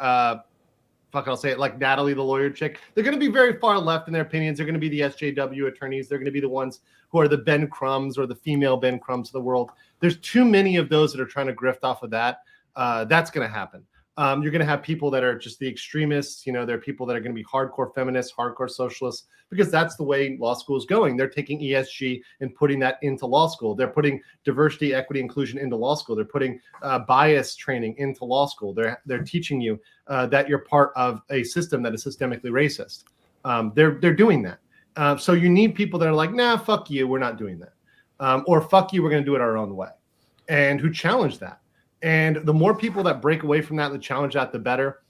I'll say it like Natalie, the lawyer chick. They're going to be very far left in their opinions. They're going to be the SJW attorneys. They're going to be the ones who are the Ben Crumbs or the female Ben Crumbs of the world. There's too many of those that are trying to grift off of that. That's going to happen. You're going to have people that are just the extremists. You know, there are people that are going to be hardcore feminists, hardcore socialists, because that's the way law school is going. They're taking ESG and putting that into law school. They're putting diversity, equity, inclusion into law school. They're putting bias training into law school. They're teaching you that you're part of a system that is systemically racist. They're doing that. So you need people that are like, nah, fuck you, we're not doing that. Or fuck you, we're going to do it our own way. And who challenge that. And the more people that break away from that, that challenge that, the better.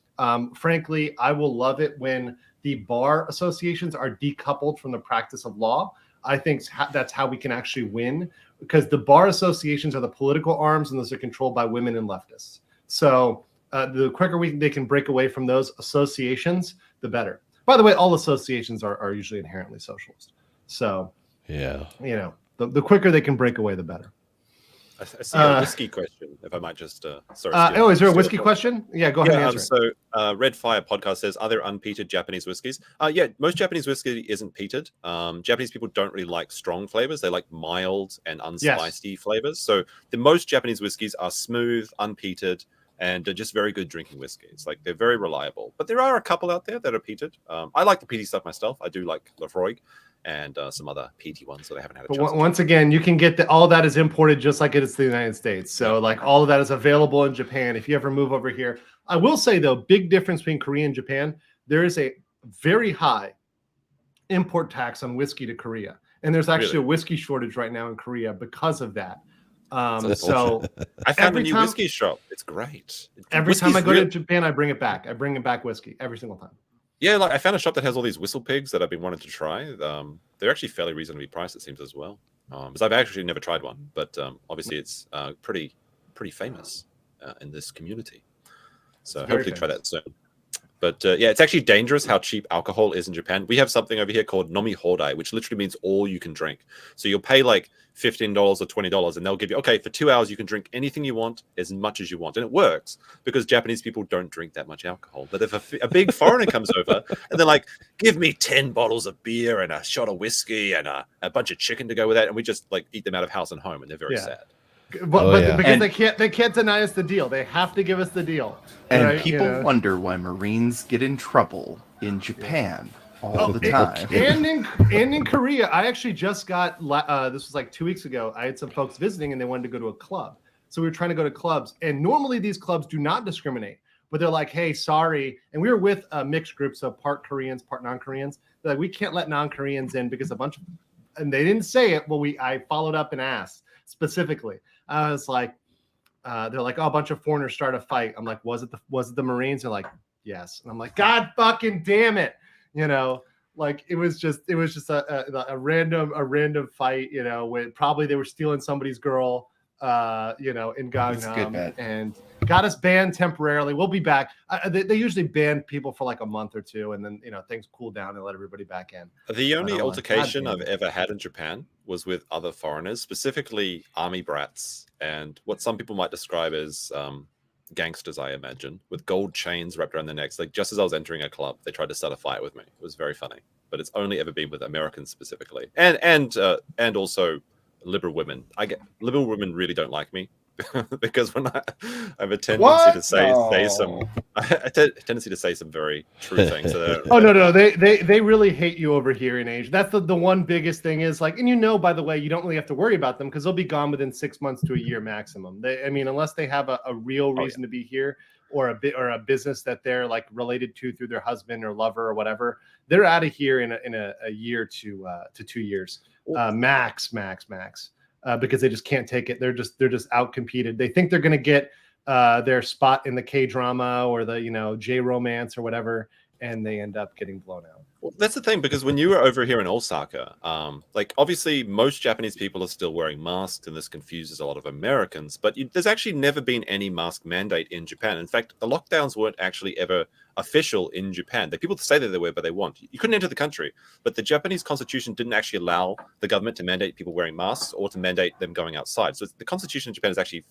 Frankly, I will love it when the bar associations are decoupled from the practice of law. I think that's how we can actually win, because the bar associations are the political arms and those are controlled by women and leftists. So the quicker they can break away from those associations, the better. By the way, all associations are usually inherently socialist. So, yeah, you know, the quicker they can break away, the better. I see a whiskey question, if I might just... sorry. Is there a whiskey question? Yeah, go ahead and answer it. So Red Fire Podcast says, are there unpeated Japanese whiskeys? Yeah, most Japanese whiskey isn't peated. Japanese people don't really like strong flavors. They like mild and unspiced flavors. So the most Japanese whiskeys are smooth, unpeated, and they're just very good drinking whiskeys. Like, they're very reliable. But there are a couple out there that are peated. I like the peaty stuff myself. I do like Lefroy and some other peaty ones that I haven't had a chance. Once again, you can get all that is imported just like it is to the United States. So like all of that is available in Japan if you ever move over here. I will say though, big difference between Korea and Japan. There is a very high import tax on whiskey to Korea. And there's actually a whiskey shortage right now in Korea because of that. So I found a new whiskey shop. It's great. Every time I go to Japan, I bring it back. I bring it back whiskey every single time. Yeah, like I found a shop that has all these whistle pigs that I've been wanting to try. They're actually fairly reasonably priced, it seems, as well. Because I've actually never tried one, but obviously it's pretty famous in this community. So hopefully try that soon. But yeah, it's actually dangerous how cheap alcohol is in Japan. We have something over here called nomi hodai, which literally means all you can drink. So you'll pay like $15 or $20, and they'll give you, okay, for 2 hours, you can drink anything you want, as much as you want. And it works because Japanese people don't drink that much alcohol. But if a big foreigner comes over and they're like, give me 10 bottles of beer and a shot of whiskey and a bunch of chicken to go with that, and we just like eat them out of house and home, and they're very sad. But because they can't deny us the deal. They have to give us the deal. And people wonder why Marines get in trouble in Japan all the time. And in Korea, I actually just got this was like 2 weeks ago. I had some folks visiting and they wanted to go to a club. So we were trying to go to clubs, and normally these clubs do not discriminate, but they're like, hey, sorry. And we were with a mixed group, so part Koreans, part non-Koreans. They're like, we can't let non-Koreans in because and they didn't say it. Well, I followed up and asked specifically. I was like, they're like, oh, a bunch of foreigners start a fight. I'm like, was it the Marines? They're like, yes. And I'm like, God fucking damn it. You know, like it was just a random fight, you know, when probably they were stealing somebody's girl, you know, in Gangnam, and got us banned temporarily. We'll be back. They usually ban people for like a month or two, and then, you know, things cool down and let everybody back in. The only altercation I've ever had in Japan was with other foreigners, specifically army brats, and what some people might describe as gangsters, I imagine, with gold chains wrapped around their necks. Like just as I was entering a club, they tried to start a fight with me. It was very funny, but it's only ever been with Americans specifically, and also liberal women. Liberal women really don't like me because when I have a tendency to say some tendency to say some very true things. So oh no, they really hate you over here in Asia. That's the one biggest thing is like, and by the way, you don't really have to worry about them because they'll be gone within 6 months to a year maximum. Unless they have a real reason to be here or a business that they're like related to through their husband or lover or whatever, they're out of here in a year to 2 years max. Because they just can't take it. They're just out competed. They think they're going to get their spot in the K drama or the J romance or whatever, and they end up getting blown out. Well, that's the thing, because when you were over here in Osaka, like obviously most Japanese people are still wearing masks, and this confuses a lot of Americans. But there's actually never been any mask mandate in Japan. In fact, the lockdowns weren't actually ever official in Japan. The people say that they were, but they weren't. You couldn't enter the country. But the Japanese constitution didn't actually allow the government to mandate people wearing masks or to mandate them going outside. So the constitution in Japan is actually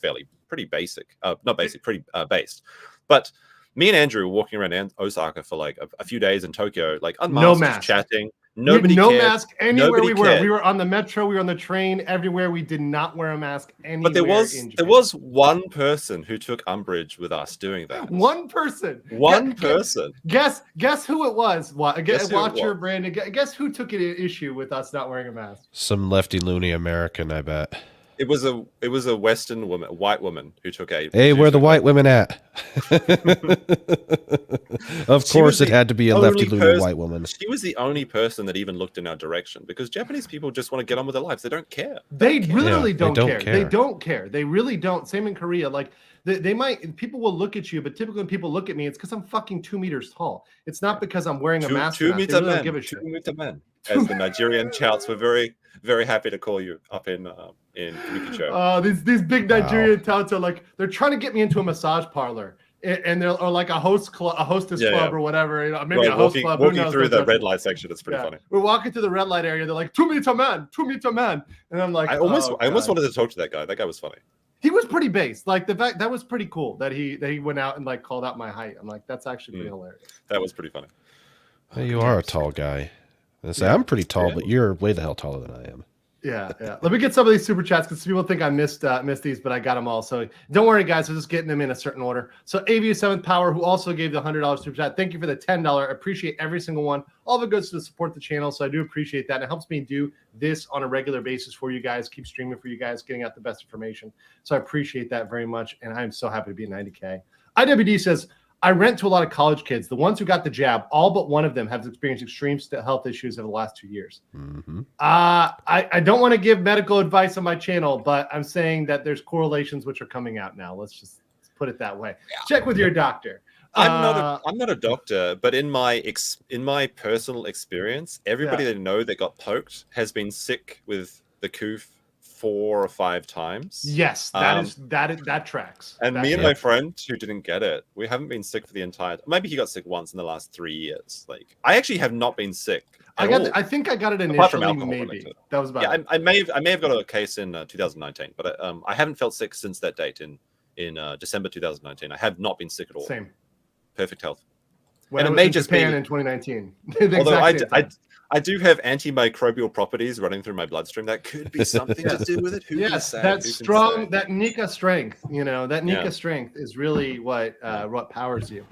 pretty basic. Not basic, pretty based. But me and Andrew were walking around Osaka for like a few days in Tokyo, like unmasked, no mask. chatting. Nobody no cared. mask anywhere Nobody we were. cared. We were on the metro. We were on the train. Everywhere we did not wear a mask anywhere. But there in was one person who took umbrage with us doing that. One person. One person. Guess who it was. Guess who it Watcher was. Brandon. Guess who took an issue with us not wearing a mask? Some lefty loony American, I bet. It was a Western woman, a white woman, who took a. Hey, where the white women at? Of course, it had to be a lefty loony white woman. She was the only person that even looked in our direction, because Japanese people just want to get on with their lives. They don't care. They literally Yeah, don't care. They don't care. They really don't. Same in Korea. Like they might. People will look at you, but typically when people look at me, it's because I'm fucking 2 meters tall. It's not because I'm wearing a mask. 2 meter really men. don't give a shit. 2 meter men. As the Nigerian touts were very, very happy to call you up in Kabukicho. These big Nigerian touts are like, they're trying to get me into a massage parlor, and they're or like a hostess club or whatever. Maybe a host club. Walking through the red light section, it's pretty funny. We're walking through the red light area. They're like 2 meter man, and I'm like, I almost wanted to talk to that guy. That guy was funny. He was pretty based. Like the fact that was pretty cool that he went out and like called out my height. I'm like, that's actually pretty hilarious. That was pretty funny. Hey, you are a tall guy. I'm pretty tall, but you're way the hell taller than I am. Yeah. Let me get some of these super chats because people think I missed these, but I got them all. So don't worry, guys. We're just getting them in a certain order. So AVU 7th Power, who also gave the $100 super chat. Thank you for the $10. I appreciate every single one. All of it goes to support the channel, so I do appreciate that. And it helps me do this on a regular basis for you guys, keep streaming for you guys, getting out the best information. So I appreciate that very much, and I'm so happy to be at 90K. IWD says, I rent to a lot of college kids. The ones who got the jab, all but one of them have experienced extreme health issues over the last 2 years. Mm-hmm. I don't want to give medical advice on my channel, but I'm saying that there's correlations which are coming out now. Let's put it that way. Yeah. Check with your doctor. I'm not a doctor, but in my personal experience, everybody that I know that got poked has been sick with the coof 4 or 5 times. Yes, that tracks. And me and my friend who didn't get it, we haven't been sick for the entire. Maybe he got sick once in the last 3 years. Like I actually have not been sick. I think I got it initially. Maybe that was about. Yeah, I may have got a case in 2019, but I haven't felt sick since that date in December 2019. I have not been sick at all. Same. Perfect health. When and it may just Japan in 2019. Although I do have antimicrobial proproperties running through my bloodstream. That could be something to do with it. That strong, that Nika strength, that Nika strength is really what powers you.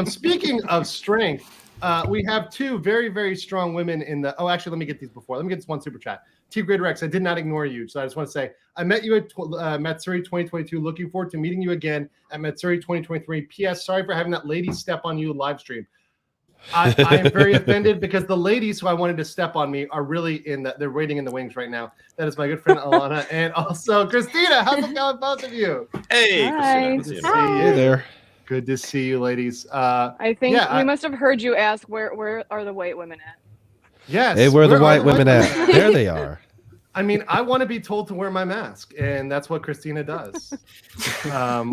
Speaking of strength, we have 2 very, very strong women in the. Oh, actually, let me get these before. Let me get this one super chat. T Greater X, I did not ignore you, so I just want to say I met you at Matsuri 2022. Looking forward to meeting you again at Matsuri 2023. P.S. Sorry for having that lady step on you live stream. I am very offended because the ladies who I wanted to step on me are really they're waiting in the wings right now. That is my good friend Alana and also Christina. How's it going, both of you? Hey, hi. Christina. Hey there. Good to see you, ladies. I think we must have heard you ask where are the white women at? Yes. Hey, where are the white women at? There they are. I mean, I want to be told to wear my mask, and that's what Christina does.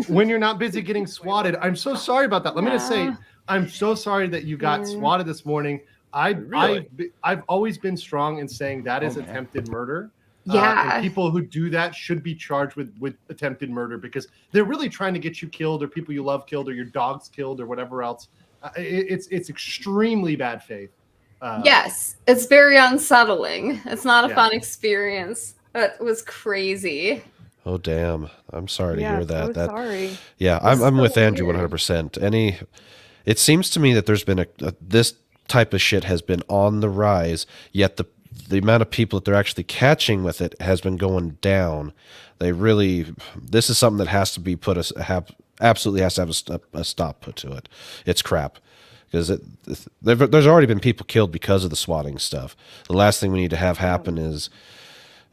When you're not busy getting swatted, I'm so sorry about that. Let me just say, I'm so sorry that you got swatted this morning. I've always been strong in saying that is attempted murder. Yeah. And people who do that should be charged with attempted murder because they're really trying to get you killed or people you love killed or your dogs killed or whatever else. It's extremely bad faith. Yes, it's very unsettling. It's not a Yeah. fun experience. That was crazy. Oh damn! I'm sorry to hear that. So sorry. Yeah, It's I'm so with Andrew weird. 100%. It seems to me that there's been this type of shit has been on the rise, yet the amount of people that they're actually catching with it has been going down. This is something that has to be absolutely has to have a stop put to it. It's crap. Because there's already been people killed because of the swatting stuff. The last thing we need to have happen is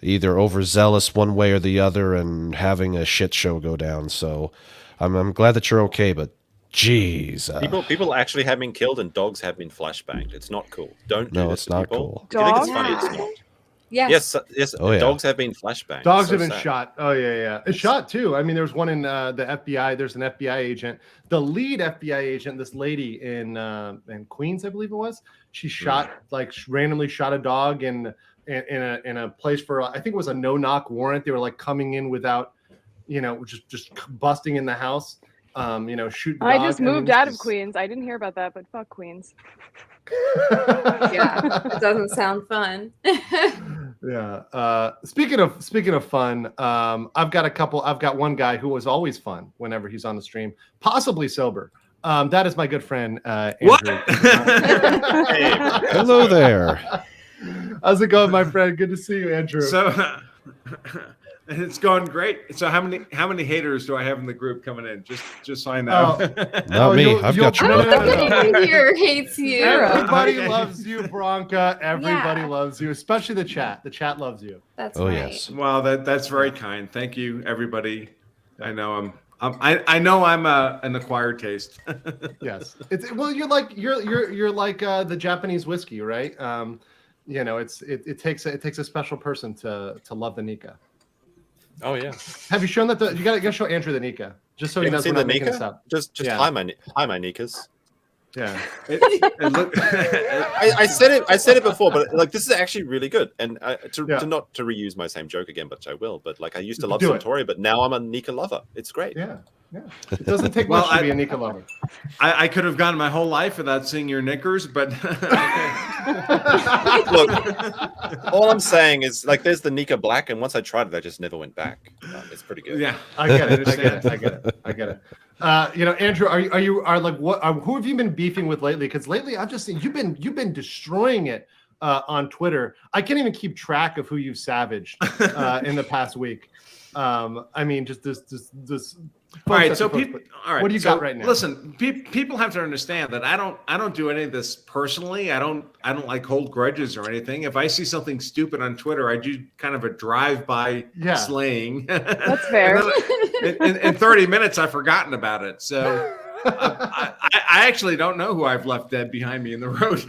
either overzealous one way or the other and having a shit show go down. So I'm glad that you're okay, but jeez. People actually have been killed and dogs have been flashbanged. It's not cool. Don't do No, this it's to not people. cool. If you think it's Dogs? funny, it's not. Yes. Yes, Oh, yeah. dogs have been flashbanged. Dogs So have been sad. shot. Oh yeah. It's shot too. I mean, there's one in the FBI. There's an FBI agent. The lead FBI agent, this lady in Queens, I believe it was. She shot randomly shot a dog in a place for I think it was a no-knock warrant. They were like coming in without, just busting in the house. Shoot. I just moved out of Queens. I didn't hear about that, but fuck Queens. Yeah, it doesn't sound fun. Yeah. Speaking of fun, I've got one guy who was always fun whenever he's on the stream, possibly sober. That is my good friend Andrew. What? Hello there. How's it going, my friend? Good to see you, Andrew. So it's going great. So how many haters do I have in the group coming in? Just so I know. Not me. I've got you. I covered. don't think anyone here hates you. Everybody Okay. loves you, Bronca. Everybody Yeah. loves you, especially the chat. The chat loves you. That's Oh, right. yes. Well, that's very kind. Thank you, everybody. I know I know I'm an acquired taste. Yes. You're like the Japanese whiskey, right? It takes a special person to love the Nika. Oh yeah. Have you shown that? You gotta show Andrew the Nika, just so he You haven't knows seen we're the not making this Nika? up. Just Yeah. hi my Nikas. Yeah. I said it before, but like this is actually really good. And to not to reuse my same joke again, but I will. But like I used to love Do it. Suntory, but now I'm a Nika lover. It's great. Yeah. It doesn't take Well, much to be a Nika lover. I could have gone my whole life without seeing your knickers, but Look, all I'm saying is like there's the Nika Black, and once I tried it, I just never went back. It's pretty good. yeah, I get it. Andrew, who have you been beefing with lately? Because lately I've just seen you've been destroying it on Twitter. I can't even keep track of who you've savaged in the past week. I mean, just this. All right, so people. All right, what do you so got right now? Listen, people have to understand that I don't do any of this personally. I don't like hold grudges or anything. If I see something stupid on Twitter, I do kind of a drive-by slaying. That's fair. in 30 minutes, I've forgotten about it. So I actually don't know who I've left dead behind me in the road.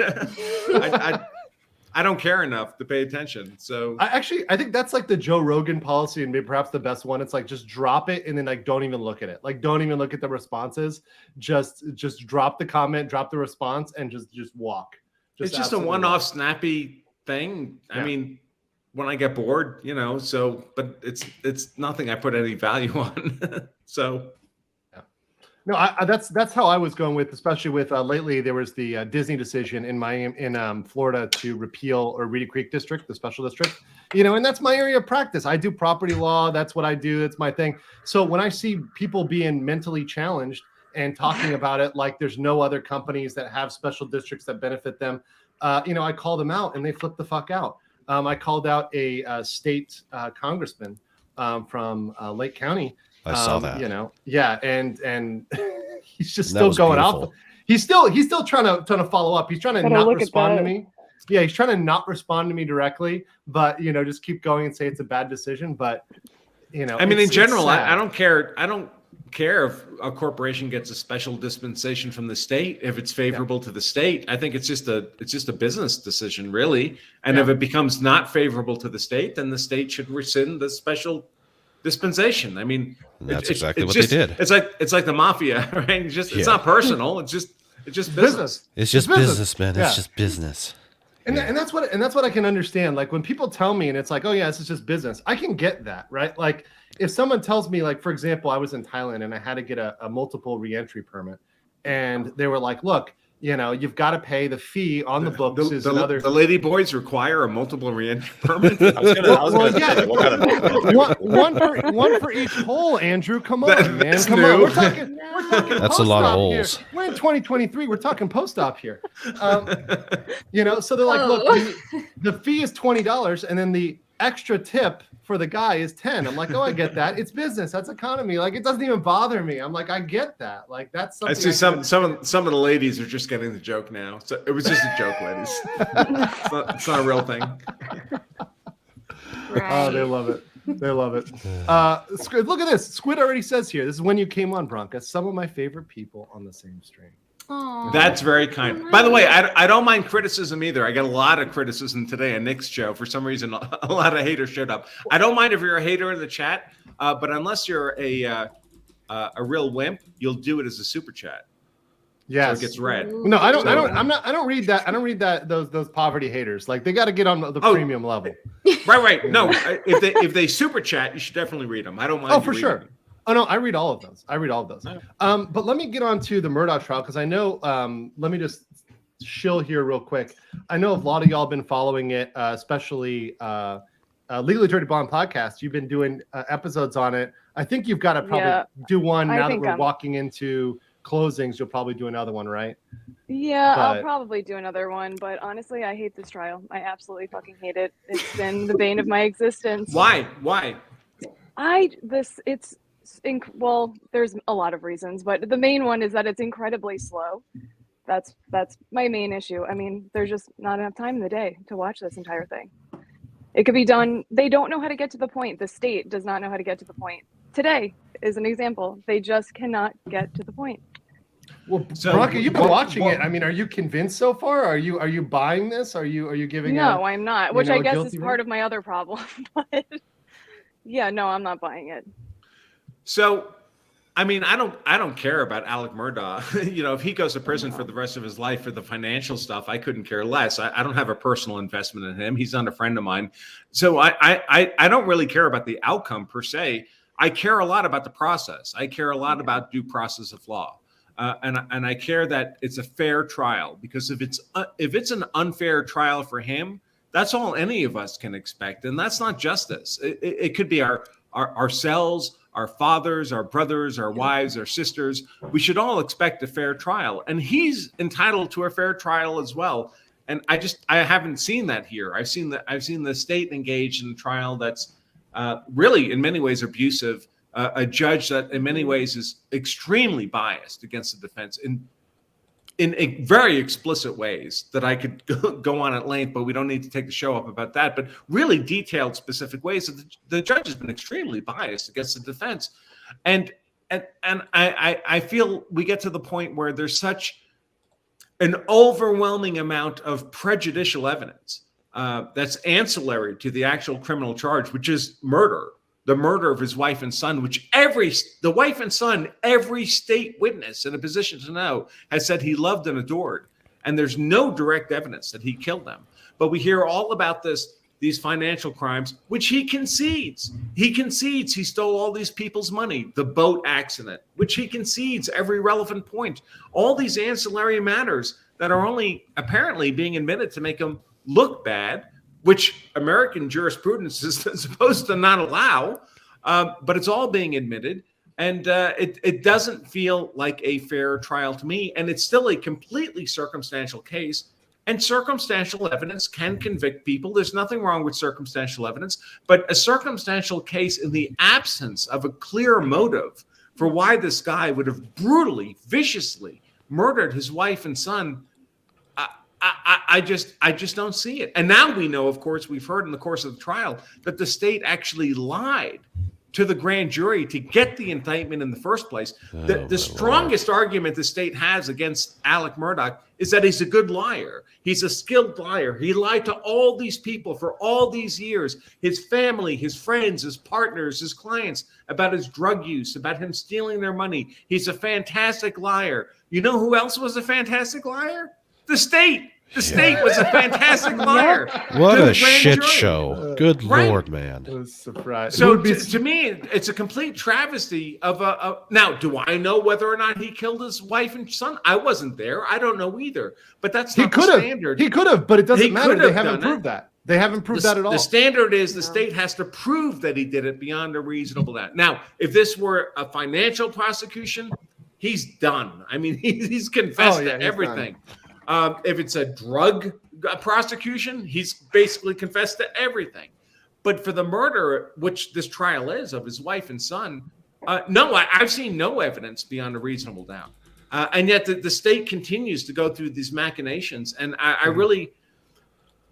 I don't care enough to pay attention. So I think that's like the Joe Rogan policy and maybe perhaps the best one. It's like just drop it and then like don't even look at it. Like don't even look at the responses. Just drop the comment, drop the response, and just walk. It's just a one-off snappy thing. Yeah. I mean, when I get bored, but it's nothing I put any value on. So no, that's how I was going with, especially with lately there was the Disney decision in Florida to repeal or Reedy Creek District, the special district, and that's my area of practice. I do property law. That's what I do. It's my thing. So when I see people being mentally challenged and talking about it like there's no other companies that have special districts that benefit them, I call them out and they flip the fuck out. I called out a state congressman from Lake County. I saw that. And he's just still going out. He's still trying to follow up. He's trying to not respond to me. Yeah, he's trying to not respond to me directly, but just keep going and say it's a bad decision. But I mean, in general, I don't care. I don't care if a corporation gets a special dispensation from the state if it's favorable to the state. I think it's just a business decision, really. And if it becomes not favorable to the state, then the state should rescind the special dispensation. I mean, that's exactly what they did. It's like the mafia, right? It's not personal. It's just business. It's just business, man. Yeah. It's just business. And that's what I can understand. Like when people tell me, and it's like, oh yeah, this is just business. I can get that, right? Like if someone tells me, like for example, I was in Thailand and I had to get a multiple reentry permit, and they were like, look, you've got to pay the fee on the books. The lady boys require a multiple reentry permit. One for each hole. Andrew, come on, man, come on. We're talking that's a lot of holes. Here. We're in 2023. We're talking post-op here. So they're like, look, the fee is $20, and then the extra tip for the guy is 10. I'm like, oh, I get that. It's business. That's economy. Like, it doesn't even bother me. I'm like, I get that. Like, that's something. I see some of the ladies are just getting the joke now. So it was just a joke, ladies. It's not a real thing. Right. Oh, they love it. They love it. Look at this. Squid already says here. This is when you came on, Bronca. Some of my favorite people on the same stream. Aww. That's very kind. By the way, I don't mind criticism either. I got a lot of criticism today on Nick's show. For some reason, a lot of haters showed up. I don't mind if you're a hater in the chat, but unless you're a real wimp, you'll do it as a super chat. Yeah, so it gets read. No, I don't read that. I don't read that. Those poverty haters. Like they got to get on the premium level. Right. No, if they super chat, you should definitely read them. I don't mind. Oh, for sure. Them. Oh no, I read all of those. But let me get on to the Murdoch trial because I know. Let me just shill here real quick. I know a lot of y'all been following it, especially Legally Dirty Blonde podcast. You've been doing episodes on it. I think you've got to probably do one now that we're walking into closings. You'll probably do another one, right? Yeah, I'll probably do another one. But honestly, I hate this trial. I absolutely fucking hate it. It's been the bane of my existence. Why? Well, there's a lot of reasons, but the main one is that it's incredibly slow. That's my main issue. I mean, there's just not enough time in the day to watch this entire thing. It could be done. They don't know how to get to the point. The state does not know how to get to the point. Today is an example. They just cannot get to the point. Well, Bronca, you've been watching it. I mean, are you convinced so far? Are you buying this? Are you giving? No, I'm not. Which I guess is part of my other problem. But yeah, no, I'm not buying it. So, I mean, I don't care about Alec Murdaugh. If he goes to prison for the rest of his life for the financial stuff, I couldn't care less. I don't have a personal investment in him. He's not a friend of mine. So I don't really care about the outcome per se. I care a lot about the process. I care a lot about due process of law. And I care that it's a fair trial, because if it's an unfair trial for him, that's all any of us can expect. And that's not justice. It could be ourselves, our fathers, our brothers, our wives, our sisters. We should all expect a fair trial, and he's entitled to a fair trial as well. And I haven't seen that here. I've seen the state engaged in a trial that's really in many ways abusive. A judge that in many ways is extremely biased against the defense in very explicit ways that I could go on at length, but we don't need to take the show up about that. But really detailed, specific ways that the judge has been extremely biased against the defense, and I feel we get to the point where there's such an overwhelming amount of prejudicial evidence that's ancillary to the actual criminal charge, which is murder. The murder of his wife and son, which the wife and son, every state witness in a position to know has said he loved and adored. And there's no direct evidence that he killed them. But we hear all about these financial crimes, which he concedes. He concedes he stole all these people's money, the boat accident, which he concedes every relevant point. All these ancillary matters that are only apparently being admitted to make him look bad, which American jurisprudence is supposed to not allow, but it's all being admitted. And it doesn't feel like a fair trial to me. And it's still a completely circumstantial case. And circumstantial evidence can convict people. There's nothing wrong with circumstantial evidence. But a circumstantial case in the absence of a clear motive for why this guy would have brutally, viciously murdered his wife and son, I just don't see it. And now we know, of course, we've heard in the course of the trial that the state actually lied to the grand jury to get the indictment in the first place. The strongest argument the state has against Alec Murdaugh is that he's a good liar. He's a skilled liar. He lied to all these people for all these years, his family, his friends, his partners, his clients, about his drug use, about him stealing their money. He's a fantastic liar. You know who else was a fantastic liar? The state. The state was a fantastic liar. What To the a grand shit jury. show. Good Right. Lord, man. It was surprised. So to me, it's a complete travesty of a. Now, do I know whether or not he killed his wife and son? I wasn't there. I don't know either. But that's he not could the have. standard. He could have, but it doesn't He matter. could They have haven't done proved it. that. They haven't proved that at all. The standard is the state has to prove that he did it beyond a reasonable doubt. Now, if this were a financial prosecution, he's done. I mean, he's confessed to everything. If it's a drug prosecution, he's basically confessed to everything. But for the murder, which this trial is of his wife and son, no, I've seen no evidence beyond a reasonable doubt. And yet the state continues to go through these machinations. And I really,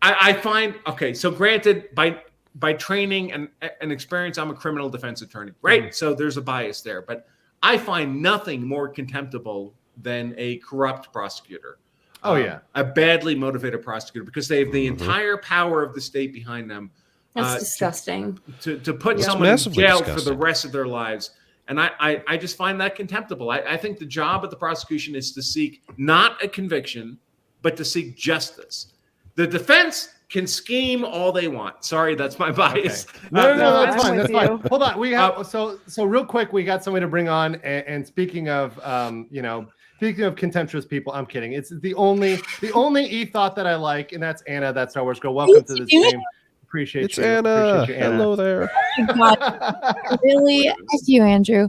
I find, okay, so granted, by training and experience, I'm a criminal defense attorney, right? So there's a bias there. But I find nothing more contemptible than a corrupt prosecutor. A badly motivated prosecutor, because they have the entire power of the state behind them. That's disgusting. To put It's someone in massively jail for disgusting. the rest of their lives. And I just find that contemptible. I think the job of the prosecution is to seek not a conviction, but to seek justice. The defense can scheme all they want. Sorry, that's my bias. Okay. No, that's fine. I'm That's with fine. you. Hold on. We have so real quick. We got somebody to bring on. And speaking of, speaking of contemptuous people, I'm kidding. It's the only e-thought that I like, and that's Anna. That's Star Wars Girl. Welcome to the stream. Appreciate It's you. Anna. Appreciate you, Anna. Hello there. Really? Thank you, Andrew.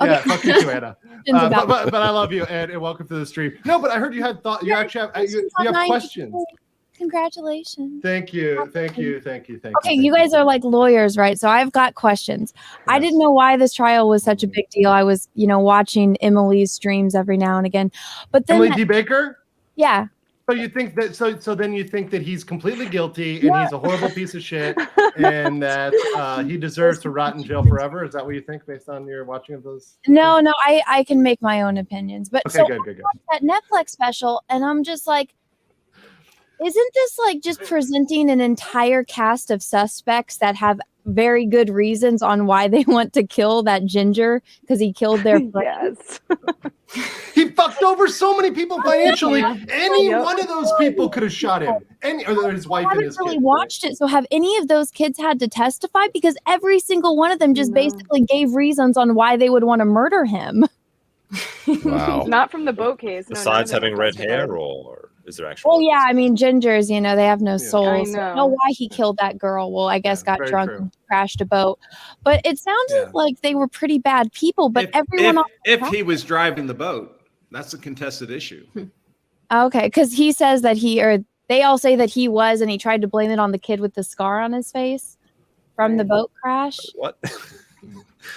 Yeah, fuck you too, Anna. About- But I love you, and welcome to the stream. No, but I heard you had thought. You actually have you have questions. Congratulations. Thank you. Okay, you guys are like lawyers, right? So I've got questions. I didn't know why this trial was such a big deal. I was, watching Emily's streams every now and again. But then Emily D. Baker? Yeah. So you think that so then you think that he's completely guilty and he's a horrible piece of shit and that he deserves to rot in jail forever? Is that what you think based on your watching of those? No, I can make my own opinions. But Okay, so good. I watched that Netflix special, and I'm just like, isn't this like just presenting an entire cast of suspects that have very good reasons on why they want to kill that ginger because he killed their friend? Yes. He fucked over so many people financially. Any one of those people could have shot him. Or his wife I and haven't his really kid. watched it. So have any of those kids had to testify? Because every single one of them just basically gave reasons on why they would want to murder him. Wow. Not from the boat case. No, Besides none of them having red tested. hair, or is there actually? Well, yeah, I mean, gingers, they have no soul. I So I know. know why he killed that girl. Well, I guess got very drunk true. and crashed a boat. But it sounded like they were pretty bad people. But everyone if he was driving the boat, that's a contested issue. Okay, because he says that they all say that he was, and he tried to blame it on the kid with the scar on his face from the boat crash. What?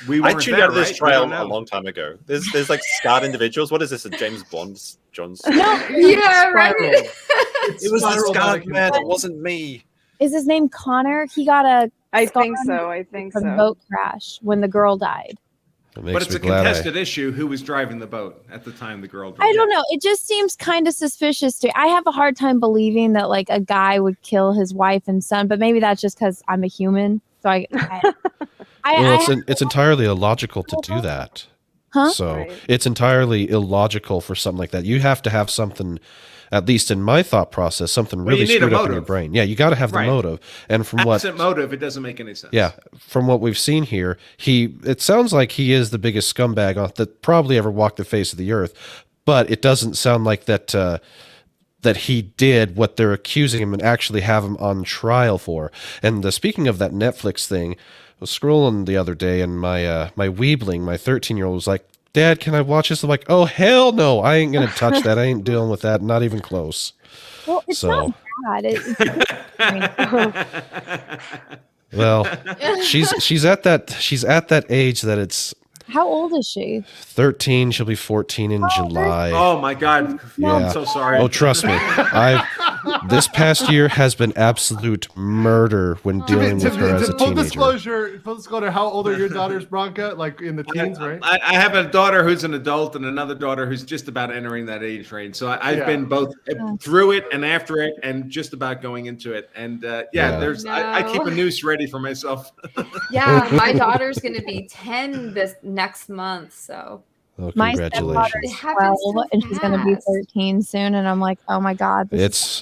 We I weren't tuned there, out of this right? We trial don't a know. long time ago. There's like scarred individuals. What is this? A James Bond? John's? Yeah, right. It was the Spiral scarred out of man. It control. wasn't me. Is his name Connor? He got a I scar think on so. his I think from the so. boat crash when the girl died. It makes But it's me a glad contested issue who was driving the boat at the time the girl drove. I don't know. It just seems kind of suspicious to. I have a hard time believing that like a guy would kill his wife and son, but maybe that's just because I'm a human. So it's entirely illogical to do that. Huh? So Right. it's entirely illogical for something like that. You have to have something, at least in my thought process, something Well, you really need a screwed up in your motive. brain. Yeah, you got to have the Right. motive. And from what Absent motive, it doesn't make any sense. Yeah, from what we've seen here, it sounds like he is the biggest scumbag that probably ever walked the face of the earth. But it doesn't sound like that he did what they're accusing him and actually have him on trial for. And speaking of that Netflix thing, I was scrolling the other day, and my weebling, my 13-year-old, was like, "Dad, can I watch this?" I'm like, "Oh hell no! I ain't gonna touch that. I ain't dealing with that. Not even close." well, it's So- not bad. Well, she's at that age that it's How old is she? 13. She'll be 14 in July. Oh my God! Yeah. I'm so sorry. Oh, trust me. This past year has been absolute murder when dealing with her as a full teenager. disclosure, how old are your daughters, Bronca? Like in the teens, right? I have a daughter who's an adult and another daughter who's just about entering that age range. So I've Yeah. been both through it and after it, and just about going into it. And Yeah. there's I keep a noose ready for myself. Yeah, my daughter's going to be 10 this next month. So Oh, My stepdaughter congratulations. is It happens 12 so and she's going to be fast. 13 soon. And I'm like, oh my God. It's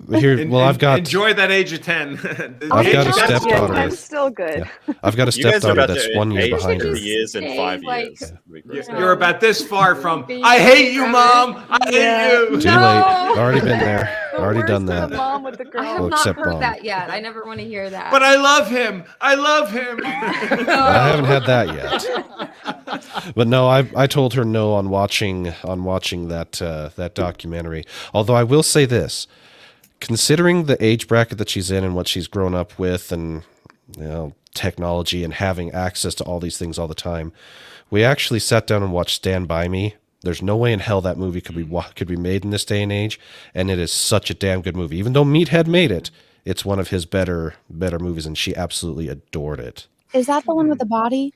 here. Well, I've got enjoy that age of 10. I've got a Yeah, stepdaughter. 10's still good. Yeah. I've got a You guys are stepdaughter about that's to 1 year age behind her. 50 years in Stay, 5 like, years. You're about this far from. Being I hate you, forever. mom. I hate you. Too late. Already been there. The Already worst done of that. The mom with the I girl. have Well, not except heard mom. that yet. I never want to hear that. But I love him. I love him. I haven't had that yet. But no, I told her no on watching that documentary. Although I will say this, considering the age bracket that she's in and what she's grown up with, and technology and having access to all these things all the time, we actually sat down and watched Stand By Me. There's no way in hell that movie could be made in this day and age, and it is such a damn good movie. Even though Meathead made it, it's one of his better movies, and she absolutely adored it. Is that the one with the body?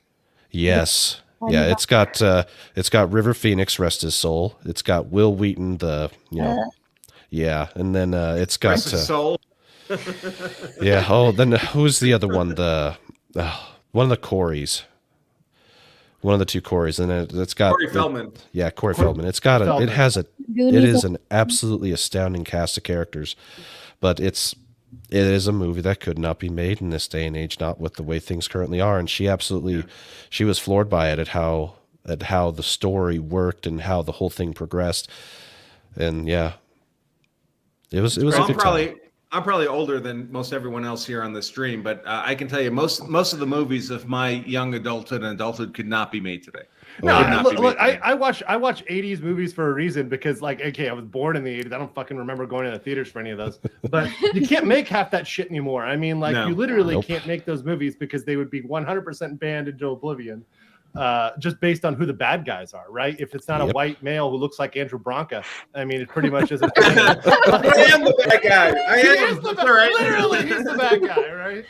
Yes. Yeah, it's got River Phoenix, rest his soul. It's got Will Wheaton, yeah, and then it's got Rest his soul. yeah. Oh, then who's the other one? One of the Coreys. One of the two Coreys, and then it's got Corey Feldman. Yeah, Corey Feldman. It is an absolutely astounding cast of characters, but it is a movie that could not be made in this day and age, not with the way things currently are. And she was floored by it at how the story worked and how the whole thing progressed. And yeah, it was a good time. I'm probably older than most everyone else here on the stream, but I can tell you most of the movies of my young adulthood and adulthood could not be made today. No, look, I watch 80s movies for a reason, because I was born in the 80s. I don't fucking remember going to the theaters for any of those. But you can't make half that shit anymore. I mean, you literally can't make those movies because they would be 100% banned into oblivion. Just based on who the bad guys are, right? If it's not a white male who looks like Andrew Branca, I mean, it pretty much isn't. I am the bad guy. Literally, he's the bad guy, right?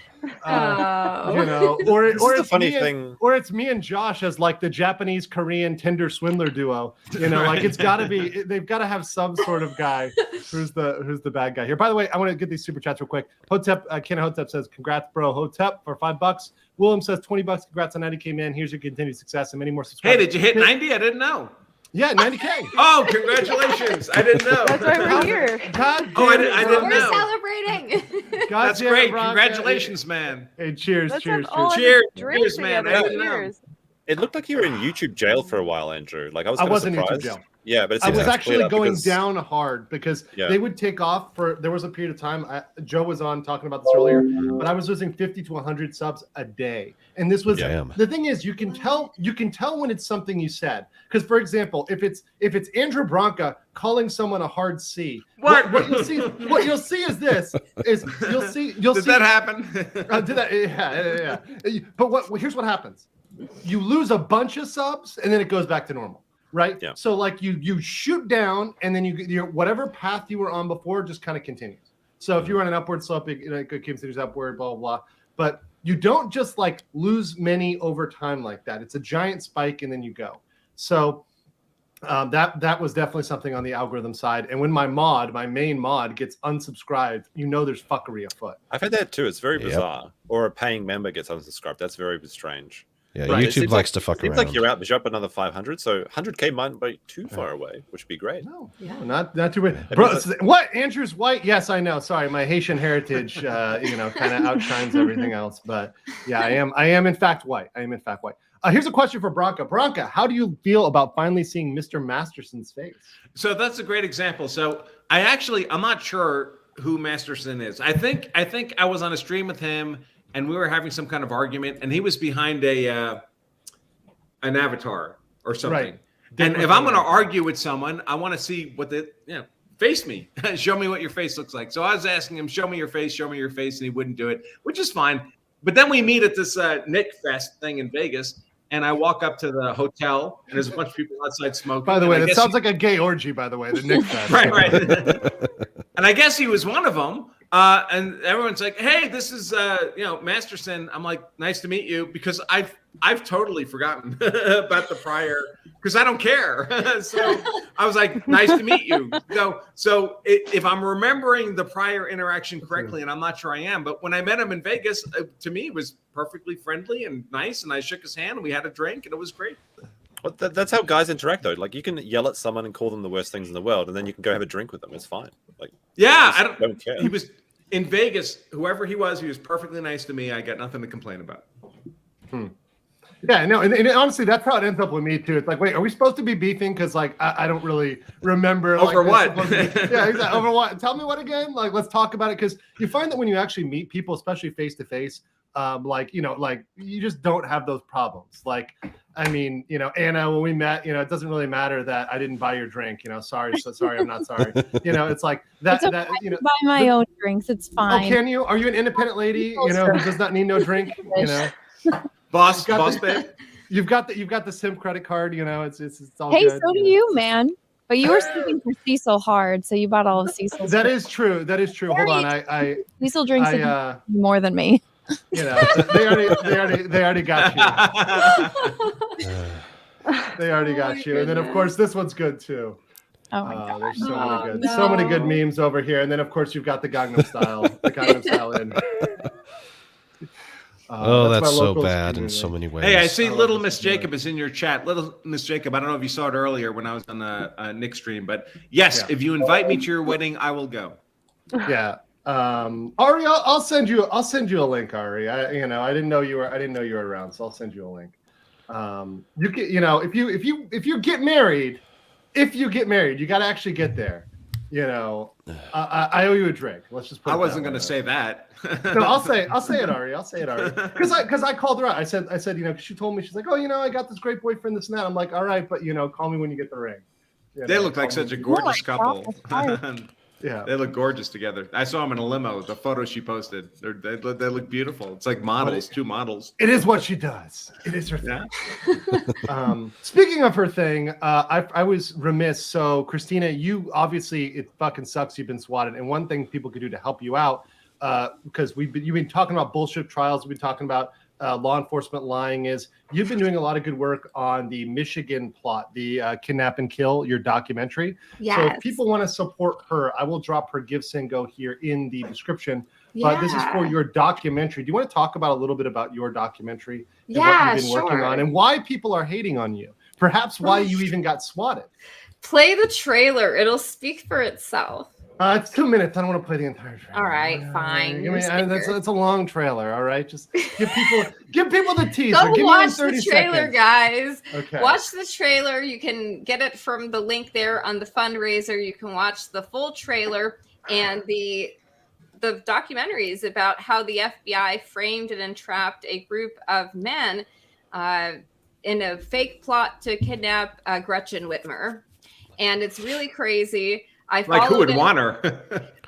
Or it's funny thing, or it's me and Josh as like the Japanese Korean Tinder swindler duo. It's got to be. They've got to have some sort of guy who's the bad guy here. By the way, I want to get these super chats real quick. Hotep, Ken Hotep says, "Congrats, bro, Hotep, for $5." Willem says, "$20. Congrats on 90K, man. Here's your continued success and many more subscribers." Hey, did you hit 90? I didn't know. Yeah, 90K. Oh, congratulations! I didn't know. That's why we're here. God damn I didn't We're know. celebrating. That's great. Congratulations, man. Hey, cheers. Let's cheers, have all cheers. the drinks man. together. I didn't know. Cheers. It looked like you were in YouTube jail for a while, Andrew. Like I wasn't in YouTube surprised. jail. Yeah, but it I seems was like it's actually cleared up going because- down hard because Yeah. they would take off there was a period of time. Joe was on talking about this earlier, but I was losing 50 to 100 subs a day. And this was the thing is you can tell when it's something you said. Because for example, if it's Andrew Branca calling someone a hard C, what you'll see is this you'll Did see that happen? Yeah. But here's what happens. You lose a bunch of subs and then it goes back to normal. Right. Yeah. So you shoot down and then you whatever path you were on before just kind of continues. So if you were on an upward slope, it continues upward, blah, blah, blah. But you don't just lose many over time like that. It's a giant spike and then you go. So that was definitely something on the algorithm side. And when my main mod gets unsubscribed, there's fuckery afoot. I've had that too. It's very bizarre. Or a paying member gets unsubscribed. That's very strange. Yeah, right. YouTube likes to fuck around. Seems like you're up another 500, so 100K might be too far away, which would be great. No, not too bad. Bro, what? Andrew's white? Yes, I know. Sorry, my Haitian heritage, kind of outshines everything else. But yeah, I am in fact white. Here's a question for Branca. Branca, how do you feel about finally seeing Mr. Masterson's face? So that's a great example. So I'm not sure who Masterson is. I think I was on a stream with him and we were having some kind of argument and he was behind an avatar or something. Right. And if I'm going to argue with someone, I want to see what face me, show me what your face looks like. So I was asking him, show me your face, and he wouldn't do it, which is fine. But then we meet at this Nick Fest thing in Vegas. And I walk up to the hotel, and there's a bunch of people outside smoking. By the way, that sounds like a gay orgy, by the way, the Nick Fest. Right. And I guess he was one of them. And everyone's like, hey, this is, Masterson. I'm like, nice to meet you, because I've totally forgotten about the prior, because I don't care. So I was like, nice to meet you. So if I'm remembering the prior interaction correctly, and I'm not sure I am, but when I met him in Vegas, to me, it was perfectly friendly and nice. And I shook his hand and we had a drink and it was great. Well, that's how guys interact, though. Like, you can yell at someone and call them the worst things in the world, and then you can go have a drink with them. It's fine. Like, Yeah, just I don't care. He was in Vegas. Whoever he was perfectly nice to me. I got nothing to complain about. Yeah, no, and honestly, that's how it ends up with me too. It's like, wait, are we supposed to be beefing? Because like I don't really remember. Over like, what? yeah, exactly. Over what? Tell me what again? Like, let's talk about it. Because you find that when you actually meet people, especially face to face, like you just don't have those problems. Like, I mean, Anna, when we met, it doesn't really matter that I didn't buy your drink. Sorry, I'm not sorry. It's like that. It's that okay to buy my own drinks. It's fine. Oh, can you? Are you an independent lady? Who does not need no drink? Boss babe. You've got the Sim credit card. It's all Hey, good. so do you, man. But you were sleeping for Cecil hard, so you bought all of Cecil's. That is true. Hold on, Cecil drinks more than me. They already got you. They already got you, and then of course this one's good too. Oh my god! There's so many good memes over here, and then of course you've got the Gangnam Style, in. That's so bad in so many ways. Hey, I see Little Miss Jacob is in your chat. Little Miss Jacob, I don't know if you saw it earlier when I was on the Nick stream, but yes, if you invite me to your wedding, I will go. Yeah. Ari, I'll send you a link, Ari. I didn't know you were around, so I'll send you a link. You can, if you get married, you got to actually get there. I owe you a drink. Let's just put. I wasn't going to say that. No, I'll say it, Ari. Because I called her out. I said, because she told me, she's like, oh, I got this great boyfriend, this and that. I'm like, all right, but call me when you get the ring. They look like such a gorgeous couple. Yeah, they look gorgeous together. I saw them in a limo. The photo she posted, they look beautiful. It's like models, two models. It is what she does. It is her thing. Speaking of her thing, I was remiss. So, Christina, you obviously, it fucking sucks you've been swatted. And one thing people could do to help you out, because you've been talking about bullshit trials, we've been talking about law enforcement lying, is you've been doing a lot of good work on the Michigan plot, the Kidnap and Kill, your documentary. Yes. So if people want to support her, I will drop her GiveSendGo here in the description. But this is for your documentary. Do you want to talk about a little bit about your documentary and what you've been working on and why people are hating on you? Perhaps why you even got swatted. Play the trailer. It'll speak for itself. It's 2 minutes. I don't want to play the entire trailer. All right, fine. That's a long trailer. All right, just give people the teaser. Go watch the trailer, guys. Okay. Watch the trailer. You can get it from the link there on the fundraiser. You can watch the full trailer, and the documentary is about how the FBI framed and entrapped a group of men in a fake plot to kidnap Gretchen Whitmer, and it's really crazy. Who would want her?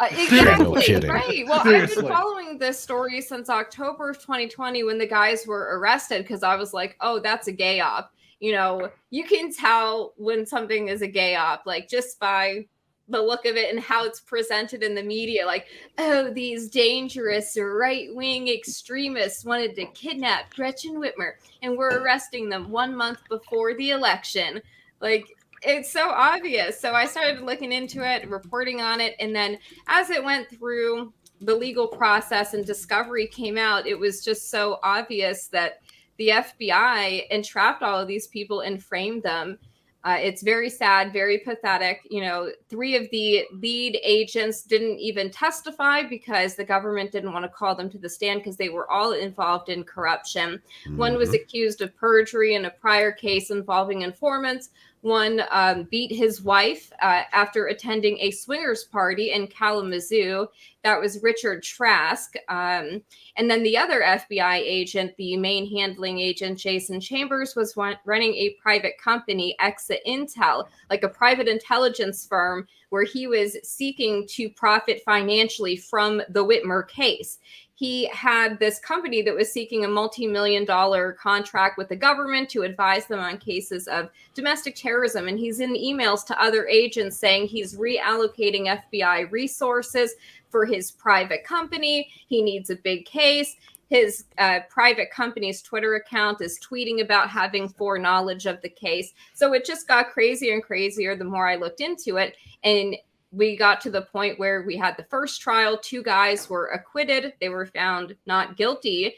Exactly. No kidding. Right. Well, I've been following this story since October of 2020 when the guys were arrested, because I was like, oh, that's a gay op. You can tell when something is a gay op, like just by the look of it and how it's presented in the media. Like, oh, these dangerous right-wing extremists wanted to kidnap Gretchen Whitmer and we're arresting them 1 month before the election. Like, it's so obvious. So I started looking into it, reporting on it. And then as it went through the legal process and discovery came out, it was just so obvious that the FBI entrapped all of these people and framed them. It's very sad, very pathetic. 3 of the lead agents didn't even testify because the government didn't want to call them to the stand because they were all involved in corruption. Mm-hmm. One was accused of perjury in a prior case involving informants. One beat his wife after attending a swingers party in Kalamazoo. That was Richard Trask. And then the other FBI agent, the main handling agent, Jason Chambers, was running a private company, Exit Intel, like a private intelligence firm where he was seeking to profit financially from the Whitmer case. He had this company that was seeking a multi-million-dollar contract with the government to advise them on cases of domestic terrorism. And he's in emails to other agents saying he's reallocating FBI resources for his private company. He needs a big case. His private company's Twitter account is tweeting about having foreknowledge of the case. So it just got crazier and crazier the more I looked into it. And we got to the point where we had the first trial. 2 guys were acquitted. They were found not guilty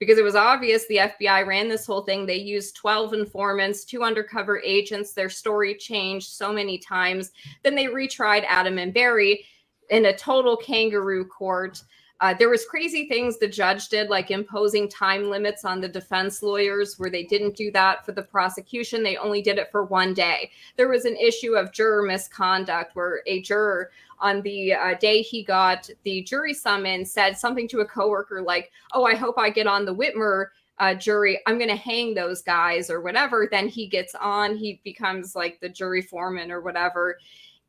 because it was obvious the FBI ran this whole thing. They used 12 informants, 2 undercover agents. Their story changed so many times. Then they retried Adam and Barry in a total kangaroo court. There was crazy things the judge did, like imposing time limits on the defense lawyers, where they didn't do that for the prosecution. They only did it for 1 day. There was an issue of juror misconduct, where a juror on the day he got the jury summons said something to a coworker like, "Oh, I hope I get on the Whitmer jury. I'm going to hang those guys," or whatever. Then he gets on, he becomes like the jury foreman or whatever.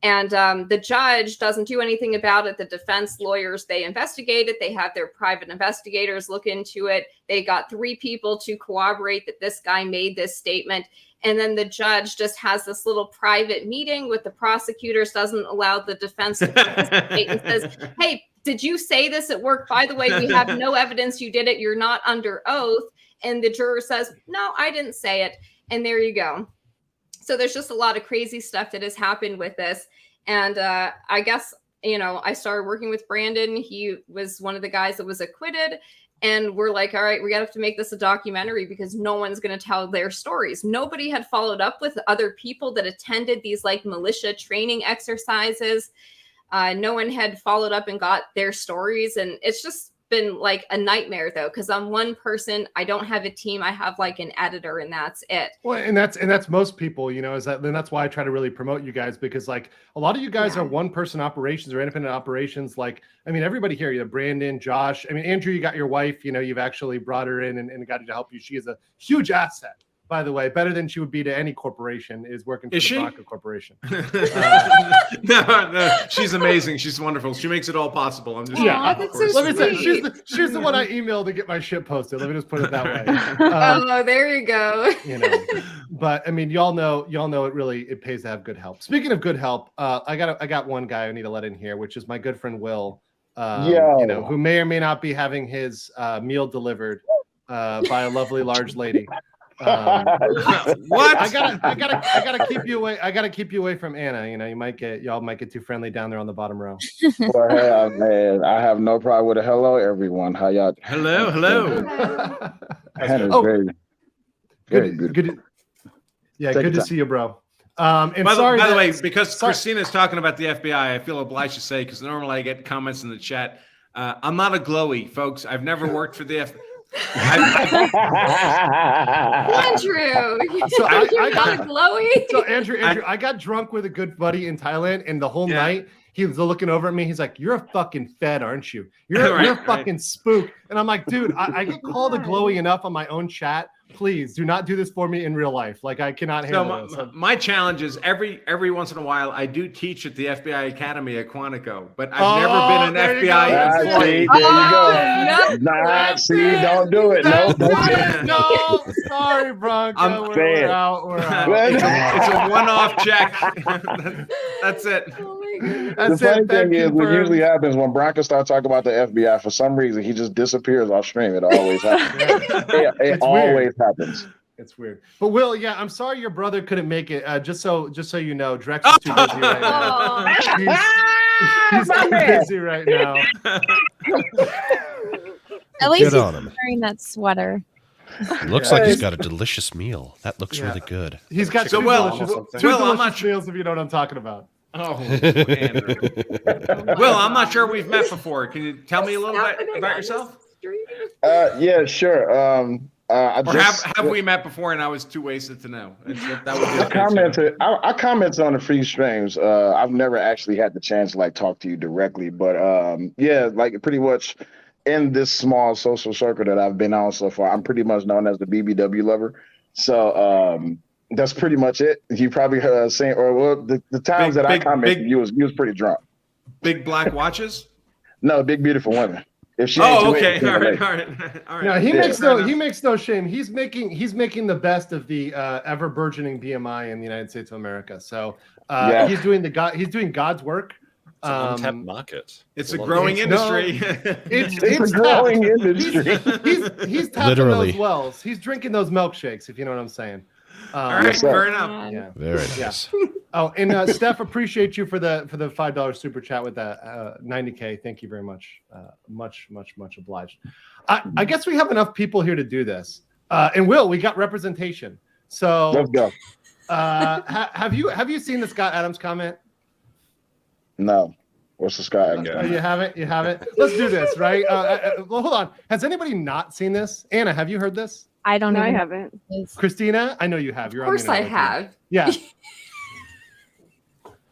And the judge doesn't do anything about it. The defense lawyers, they investigate it. They have their private investigators look into it. They got 3 people to corroborate that this guy made this statement. And then the judge just has this little private meeting with the prosecutors, doesn't allow the defense to participate, and says, "Hey, did you say this at work? By the way, we have no evidence you did it. You're not under oath." And the juror says, "No, I didn't say it." And there you go. So there's just a lot of crazy stuff that has happened with this. And I guess, I started working with Brandon. He was one of the guys that was acquitted. And we're like, all right, we got to have to make this a documentary because no one's going to tell their stories. Nobody had followed up with other people that attended these like militia training exercises. No one had followed up and got their stories. And it's just been like a nightmare though, because I'm one person. I don't have a team. I have like an editor, and that's it. Well, and that's most people, and that's why I try to really promote you guys, because like a lot of you guys are 1-person operations or independent operations. Like, I mean, everybody here, Brandon, Josh, I mean, Andrew, you got your wife, you've actually brought her in and got her to help you. She is a huge asset, by the way, better than she would be to any corporation, is working for the Manga Corporation. No, she's amazing. She's wonderful. She makes it all possible. I'm just let me say, she's the one I emailed to get my shit posted. Let me just put it that way. Oh, there you go. But I mean, y'all know it pays to have good help. Speaking of good help, I got one guy I need to let in here, which is my good friend Will, who may or may not be having his meal delivered by a lovely large lady. What? I gotta keep you away. I gotta keep you away from Anna. Y'all might get too friendly down there on the bottom row. Well, hey, man, I have no problem with it. Hello, everyone. How y'all? Hello. Anna's very good. Good to see you, bro. And by sorry, the way, because Christina's talking about the FBI, I feel obliged to say, because normally I get comments in the chat. I'm not a glowy, folks. I've never worked for the FBI. Andrew, so I got a glowy. So Andrew, I got drunk with a good buddy in Thailand, and the whole night he was looking over at me. He's like, "You're a fucking fed, aren't you? You're a fucking spook." And I'm like, "Dude, I get called a glowy enough on my own chat. Please do not do this for me in real life. Like, I cannot handle this." My challenge is every once in a while I do teach at the FBI Academy at Quantico, but I've never been an FBI employee. See, don't do it. No, sorry, Bronco. We're out. It's a one-off check. That's it. The funny thing is, what usually happens when Bronco starts talking about the FBI, for some reason he just disappears off stream. It always happens. It always happens. It's weird. But Will, I'm sorry your brother couldn't make it. Just so you know, Drex is too busy right now. He's too busy right now. At least he's wearing that sweater. Looks like he's got a delicious meal. That looks really good. He's got two delicious meals, if you know what I'm talking about. Oh, Andrew. Will, I'm not sure we've met before. Can you tell me a little bit about yourself? Yeah, sure. Have we met before and I was too wasted to know? I commented on the free streams. I've never actually had the chance to talk to you directly, but pretty much in this small social circle that I've been on so far, I'm pretty much known as the BBW lover. So that's pretty much it. You probably heard saying, the times I commented, you was pretty drunk. Big black watches? No, big beautiful women. If she okay, all right. No, he makes no shame. He's making the best of the ever burgeoning BMI in the United States of America. So he's doing God's work. It's an untapped market. It's a growing industry. It's a growing industry. He's tapping those wells. He's drinking those milkshakes, if you know what I'm saying. All right, fair enough. Yeah. Very nice. Oh, and Steph, appreciate you for the $5 super chat with that 90K. Thank you very much. Much obliged. I guess we have enough people here to do this. And Will, we got representation. So Let's go. Have you seen the Scott Adams comment? No. What's the Scott? Oh, you haven't? You haven't? Let's do this, right? Well, hold on. Has anybody not seen this? Anna, have you heard this? I don't No, know. I haven't. Christina, I know you have. You're Of course on the I internet with me. have. Yeah.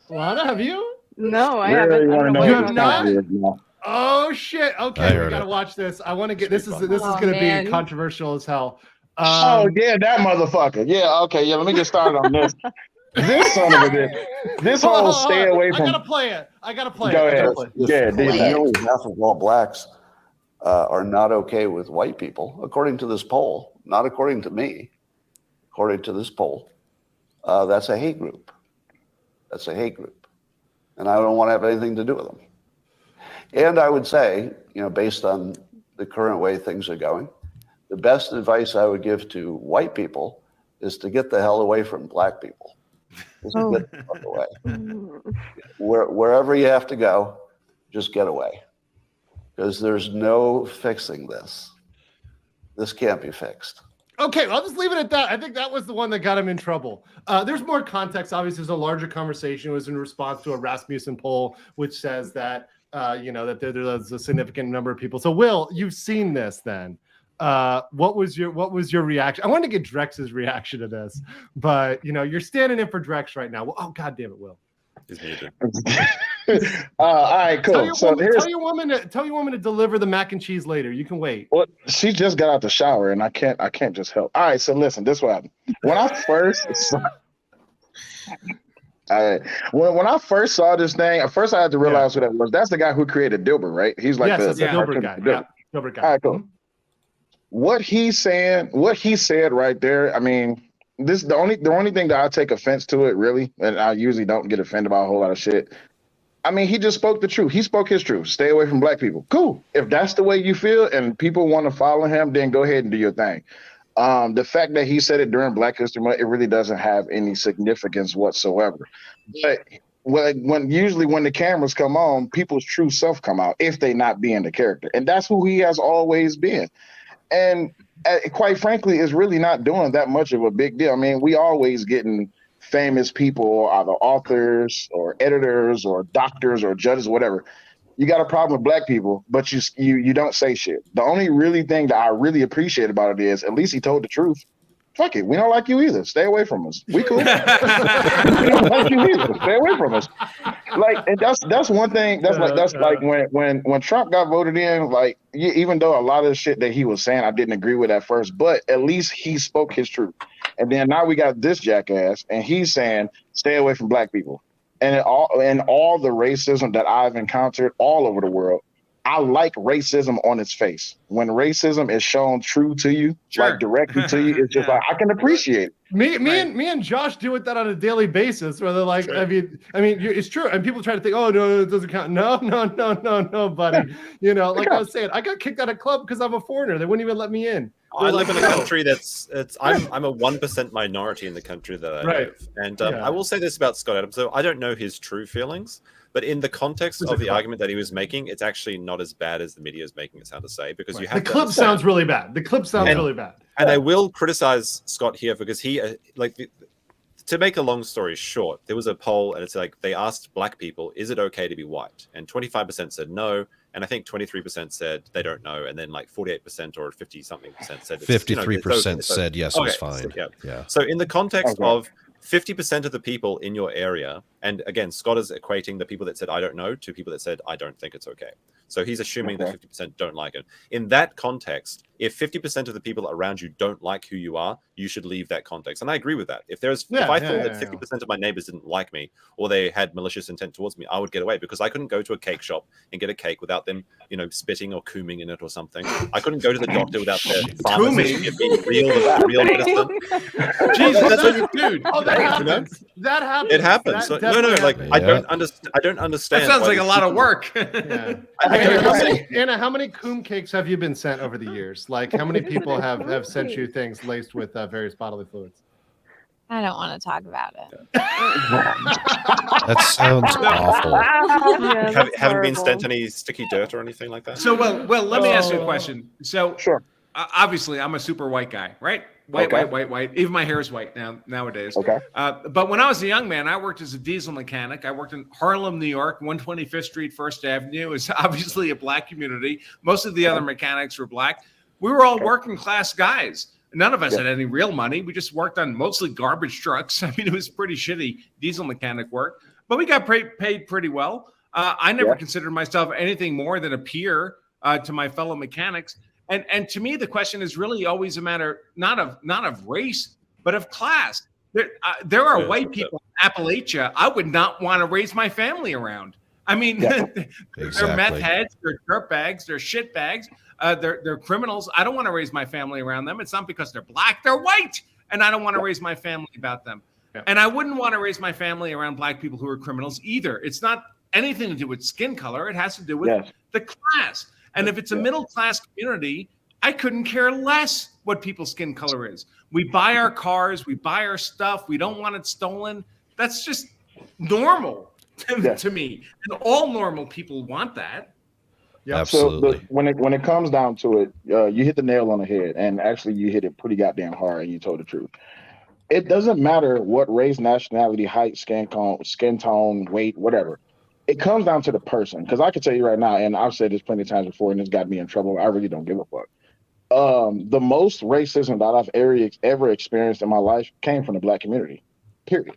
Lana, have you? No, I Really haven't. I wanna don't know know what You you're have talking about. not? Oh shit! I Okay, we heard gotta it. watch this. I want to get this is Oh, gonna man. be controversial as hell. Oh yeah, that motherfucker. Yeah, okay, yeah. Let me get started on this. This son of a bitch. This Hold on, whole hold stay on. away I from. gotta play it. I gotta play Go it. I ahead. gotta play it. Yeah, do that. Nearly half of all blacks are not okay with white people, according to this poll. Not according to me. According to this poll, that's a hate group. That's a hate group, and I don't want to have anything to do with them. And I would say, based on the current way things are going, the best advice I would give to white people is to get the hell away from black people. Just get the fuck away. Wherever you have to go, just get away. Because there's no fixing this. This can't be fixed. Okay, I'll just leave it at that. I think that was the one that got him in trouble. There's more context. Obviously, there's a larger conversation. It was in response to a Rasmussen poll, which says that that there's a significant number of people. So, Will, you've seen this then. What was your reaction? I wanted to get Drex's reaction to this, but you're standing in for Drex right now. Oh, God damn it, Will. All right, cool. Tell your woman to deliver the mac and cheese later. You can wait. Well, she just got out the shower, and I can't just help. All right, so listen, this is what happened. When I first when I first saw this thing, at first I had to realize who that was. That's the guy who created Dilbert, right? He's like that's the Dilbert guy. Yeah, Dilbert guy. All right, cool. What he said right there. I mean, the only thing that I take offense to it, really, and I usually don't get offended by a whole lot of shit. I mean, he just spoke the truth. He spoke his truth. Stay away from black people. Cool. If that's the way you feel and people want to follow him, then go ahead and do your thing. The fact that he said it during Black History Month, it really doesn't have any significance whatsoever. But when the cameras come on, people's true self come out if they not being the character. And that's who he has always been. And quite frankly, is really not doing that much of a big deal. I mean, we always getting famous people, either authors or editors or doctors or judges, whatever. You got a problem with black people, but you don't say shit. The only really thing that I really appreciate about it is at least he told the truth. Fuck it, we don't like you either. Stay away from us. We cool. We don't like you either. Stay away from us. Like, and that's one thing. That's like when Trump got voted in. Like, even though a lot of the shit that he was saying I didn't agree with at first, but at least he spoke his truth. And then now we got this jackass, and he's saying stay away from black people. And all the racism that I've encountered all over the world, I like racism on its face. When racism is shown true to you, like directly to you, it's just like I can appreciate it. Me and Josh deal with that on a daily basis. Where they're like, I mean, it's true, and people try to think, oh no, it doesn't count. No, buddy. Like I was saying, I got kicked out of club because I'm a foreigner. They wouldn't even let me in. I live in a country I'm a 1% minority in the country that I live. And I will say this about Scott Adams. So I don't know his true feelings, but in the context of the argument that he was making, it's actually not as bad as the media is making it sound to say, because you have the clip sounds really bad. The clip sounds really bad. And I will criticize Scott here because he to make a long story short, there was a poll and it's like they asked black people, is it okay to be white? And 25% said no. And I think 23% said they don't know. And then like 48% or 50-something percent said 53% said yes, it was fine. So, yeah. So in the context of 50% of the people in your area, and again, Scott is equating the people that said I don't know to people that said I don't think it's okay. So he's assuming that 50% don't like it. In that context, if 50% of the people around you don't like who you are, you should leave that context. And I agree with that. If I thought that 50% of my neighbors didn't like me or they had malicious intent towards me, I would get away, because I couldn't go to a cake shop and get a cake without them, spitting or cooming in it or something. I couldn't go to the doctor without their pharmacist give me real medicine. Jesus, that's what you do. Oh, that happens. That happens. It happens. That I don't understand. That sounds like a lot of work. Anna, how many coom cakes have you been sent over the years? Like, how many people have sent you things laced with various bodily fluids? I don't want to talk about it. That sounds awful. Yeah, that's Haven't been horrible. sent any sticky dirt or anything like that? So, well, let me ask you a question. So, Sure. Obviously, I'm a super white guy, right? White. Even my hair is white nowadays. Okay. But when I was a young man, I worked as a diesel mechanic. I worked in Harlem, New York, 125th Street, First Avenue. It's obviously a black community. Most of the other mechanics were black. We were all working class guys. None of us had any real money. We just worked on mostly garbage trucks. I mean, it was pretty shitty diesel mechanic work, but we got paid pretty well. I never considered myself anything more than a peer to my fellow mechanics. And to me, the question is really always a matter not of race, but of class. There are white people in Appalachia I would not want to raise my family around. I mean, they're meth heads, they're dirtbags, they're shitbags, they're criminals. I don't want to raise my family around them. It's not because they're black, they're white, and I don't want to raise my family about them. And I wouldn't want to raise my family around black people who are criminals either. It's not anything to do with skin color. It has to do with the class. And if it's a middle class community, I couldn't care less what people's skin color is. We buy our cars, we buy our stuff, we don't want it stolen. That's just normal to me. And all normal people want that. Yeah, absolutely. So when it comes down to it, you hit the nail on the head, and actually you hit it pretty goddamn hard, and you told the truth. It doesn't matter what race, nationality, height, skin tone, weight, whatever. It comes down to the person, because I can tell you right now, and I've said this plenty of times before, and it's got me in trouble. I really don't give a fuck. The most racism that I've ever experienced in my life came from the black community. Period.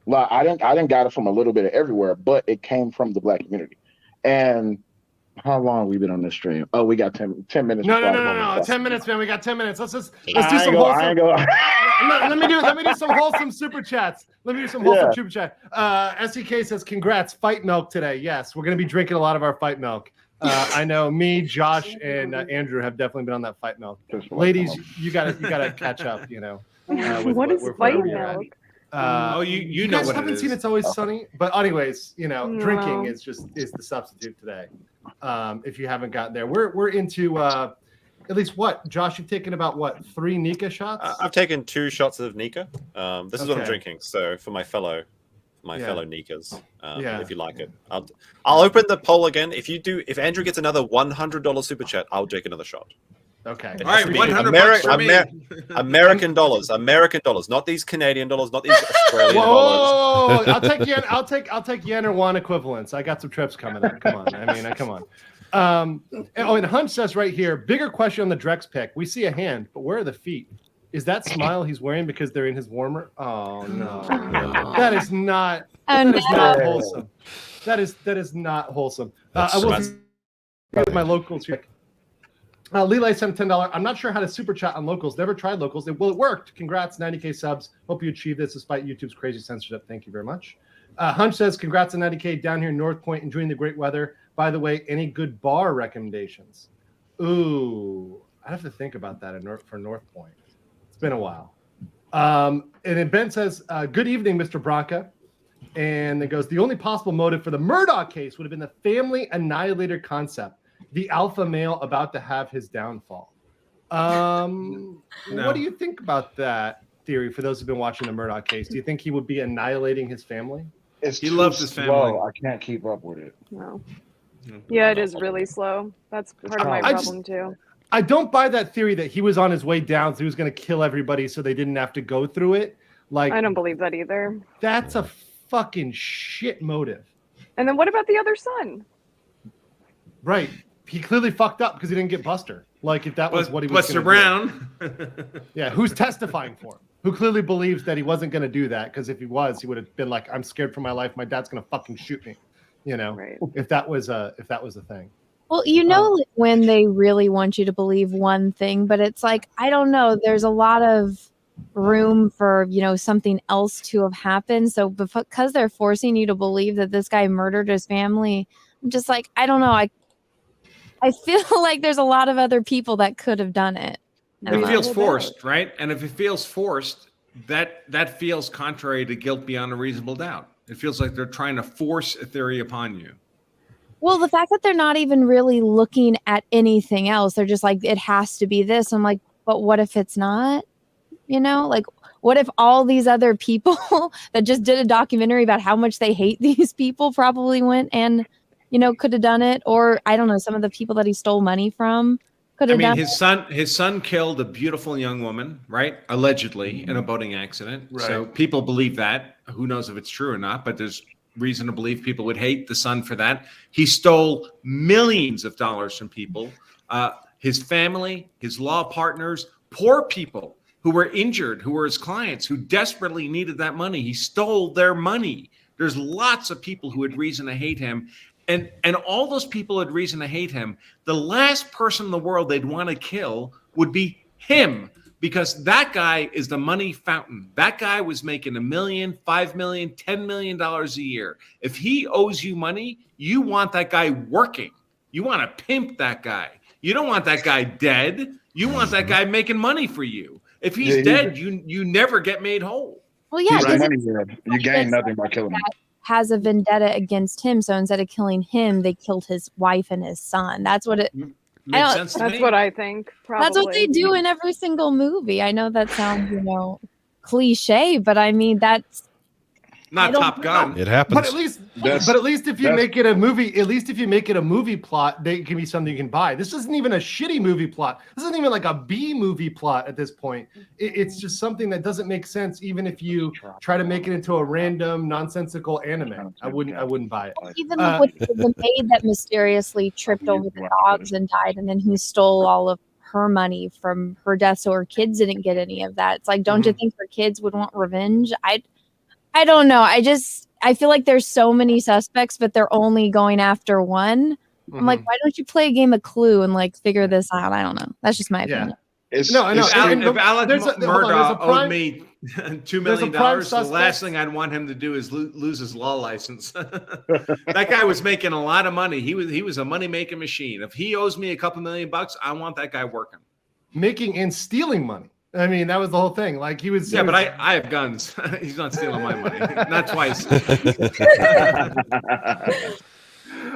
Like I didn't got it from a little bit of everywhere, but it came from the black community. And how long have we been on this stream? Oh, we got 10 minutes. No. 10 minutes, man. We got 10 minutes. Let's do some wholesome. Let me do some wholesome super chats. Let me do some wholesome super chat. SEK says, congrats, fight milk today. Yes, we're gonna be drinking a lot of our fight milk. I know me, Josh, and Andrew have definitely been on that fight milk. Ladies, you gotta catch up. You know. What is fight milk? You know guys what haven't it is. seen It's Always Sunny, but anyways, drinking is the substitute today. If you haven't gotten there, we're into at least what, Josh, you've taken about 3 Nika shots? I've taken 2 shots of Nika. This is what I'm drinking. So for my fellow Nikas, if you like it, I'll open the poll again. If Andrew gets another $100 super chat, I'll take another shot. Okay. All right, $100 American dollars, not these Canadian dollars, not these Australian dollars. I'll take yen or won equivalents. I got some trips coming up. Come on. I mean, come on. And Hunt says right here, bigger question on the Drex pick. We see a hand, but where are the feet? Is that smile he's wearing because they're in his warmer? Oh no. That is not wholesome. That is not wholesome. I will with my locals here. Leli sent $10. I'm not sure how to super chat on locals. Never tried locals. It worked. Congrats, 90K subs. Hope you achieve this despite YouTube's crazy censorship. Thank you very much. Hunch says, congrats on 90K down here in North Point, enjoying the great weather. By the way, any good bar recommendations? Ooh, I have to think about that for North Point. It's been a while. And then Ben says, good evening, Mr. Bronca. And it goes, the only possible motive for the Murdoch case would have been the family annihilator concept. The alpha male about to have his downfall. What do you think about that theory for those who've been watching the Murdoch case? Do you think he would be annihilating his family? He loves his family. I can't keep up with it. No. Yeah, it is really slow. That's part of my problem too. I don't buy that theory that he was on his way down, so he was going to kill everybody so they didn't have to go through it. Like, I don't believe that either. That's a fucking shit motive. And then what about the other son? Right. He clearly fucked up because he didn't get Buster. Like, if that was what he was Buster Brown. Yeah, who's testifying for him? Who clearly believes that he wasn't going to do that, because if he was, he would have been like, I'm scared for my life. My dad's going to fucking shoot me. You know, right. if that was a thing. Well, when they really want you to believe one thing, but it's like, I don't know, there's a lot of room for, something else to have happened. So because they're forcing you to believe that this guy murdered his family, I'm just like, I don't know. I feel like there's a lot of other people that could have done it. It feels forced, right? And if it feels forced, that feels contrary to guilt beyond a reasonable doubt. It feels like they're trying to force a theory upon you. Well, the fact that they're not even really looking at anything else, they're just like, it has to be this. I'm like, but what if it's not? You know, like what if all these other people that just did a documentary about how much they hate these people probably went and, you know, could have done it? Or I don't know, some of the people that he stole money from could have done it. His son killed a beautiful young woman, right? Allegedly in a boating accident. Right. So people believe that. Who knows if it's true or not, but there's reason to believe people would hate the son for that. He stole millions of dollars from people, his family, his law partners, poor people who were injured, who were his clients, who desperately needed that money. He stole their money. There's lots of people who had reason to hate him. And all those people had reason to hate him. The last person in the world they'd want to kill would be him, because that guy is the money fountain. That guy was making $1 million, $5 million, $10 million a year. If he owes you money, you want that guy working. You want to pimp that guy. You don't want that guy dead. You want that guy making money for you. If he's dead, you never get made whole. Well, yeah, you gain nothing by killing him. Has a vendetta against him, so instead of killing him, they killed his wife and his son. That's what it makes sense to me. That's what I think. Probably. That's what they do in every single movie. I know that sounds, you know, cliche, but I mean that's not Top Gun. It happens. But at least if you make it a movie, plot, they can be something you can buy. This isn't even a shitty movie plot. This isn't even like a B movie plot at this point. It's just something that doesn't make sense, even if you try to make it into a random, nonsensical anime. I wouldn't buy it. Even with the maid that mysteriously tripped over the dogs and died, and then he stole all of her money from her death, so her kids didn't get any of that. It's like, don't you think her kids would want revenge? I don't know. I feel like there's so many suspects, but they're only going after one. I'm like, why don't you play a game of Clue and like figure this out? I don't know. That's just my opinion. If Alex Murdaugh owed me $2 million, the last thing I'd want him to do is lose his law license. That guy was making a lot of money. He was a money making machine. If he owes me a couple $1 million, I want that guy working, making and stealing money. I mean, that was the whole thing. Like he was. Yeah, but I have guns. He's not stealing my money. Not twice.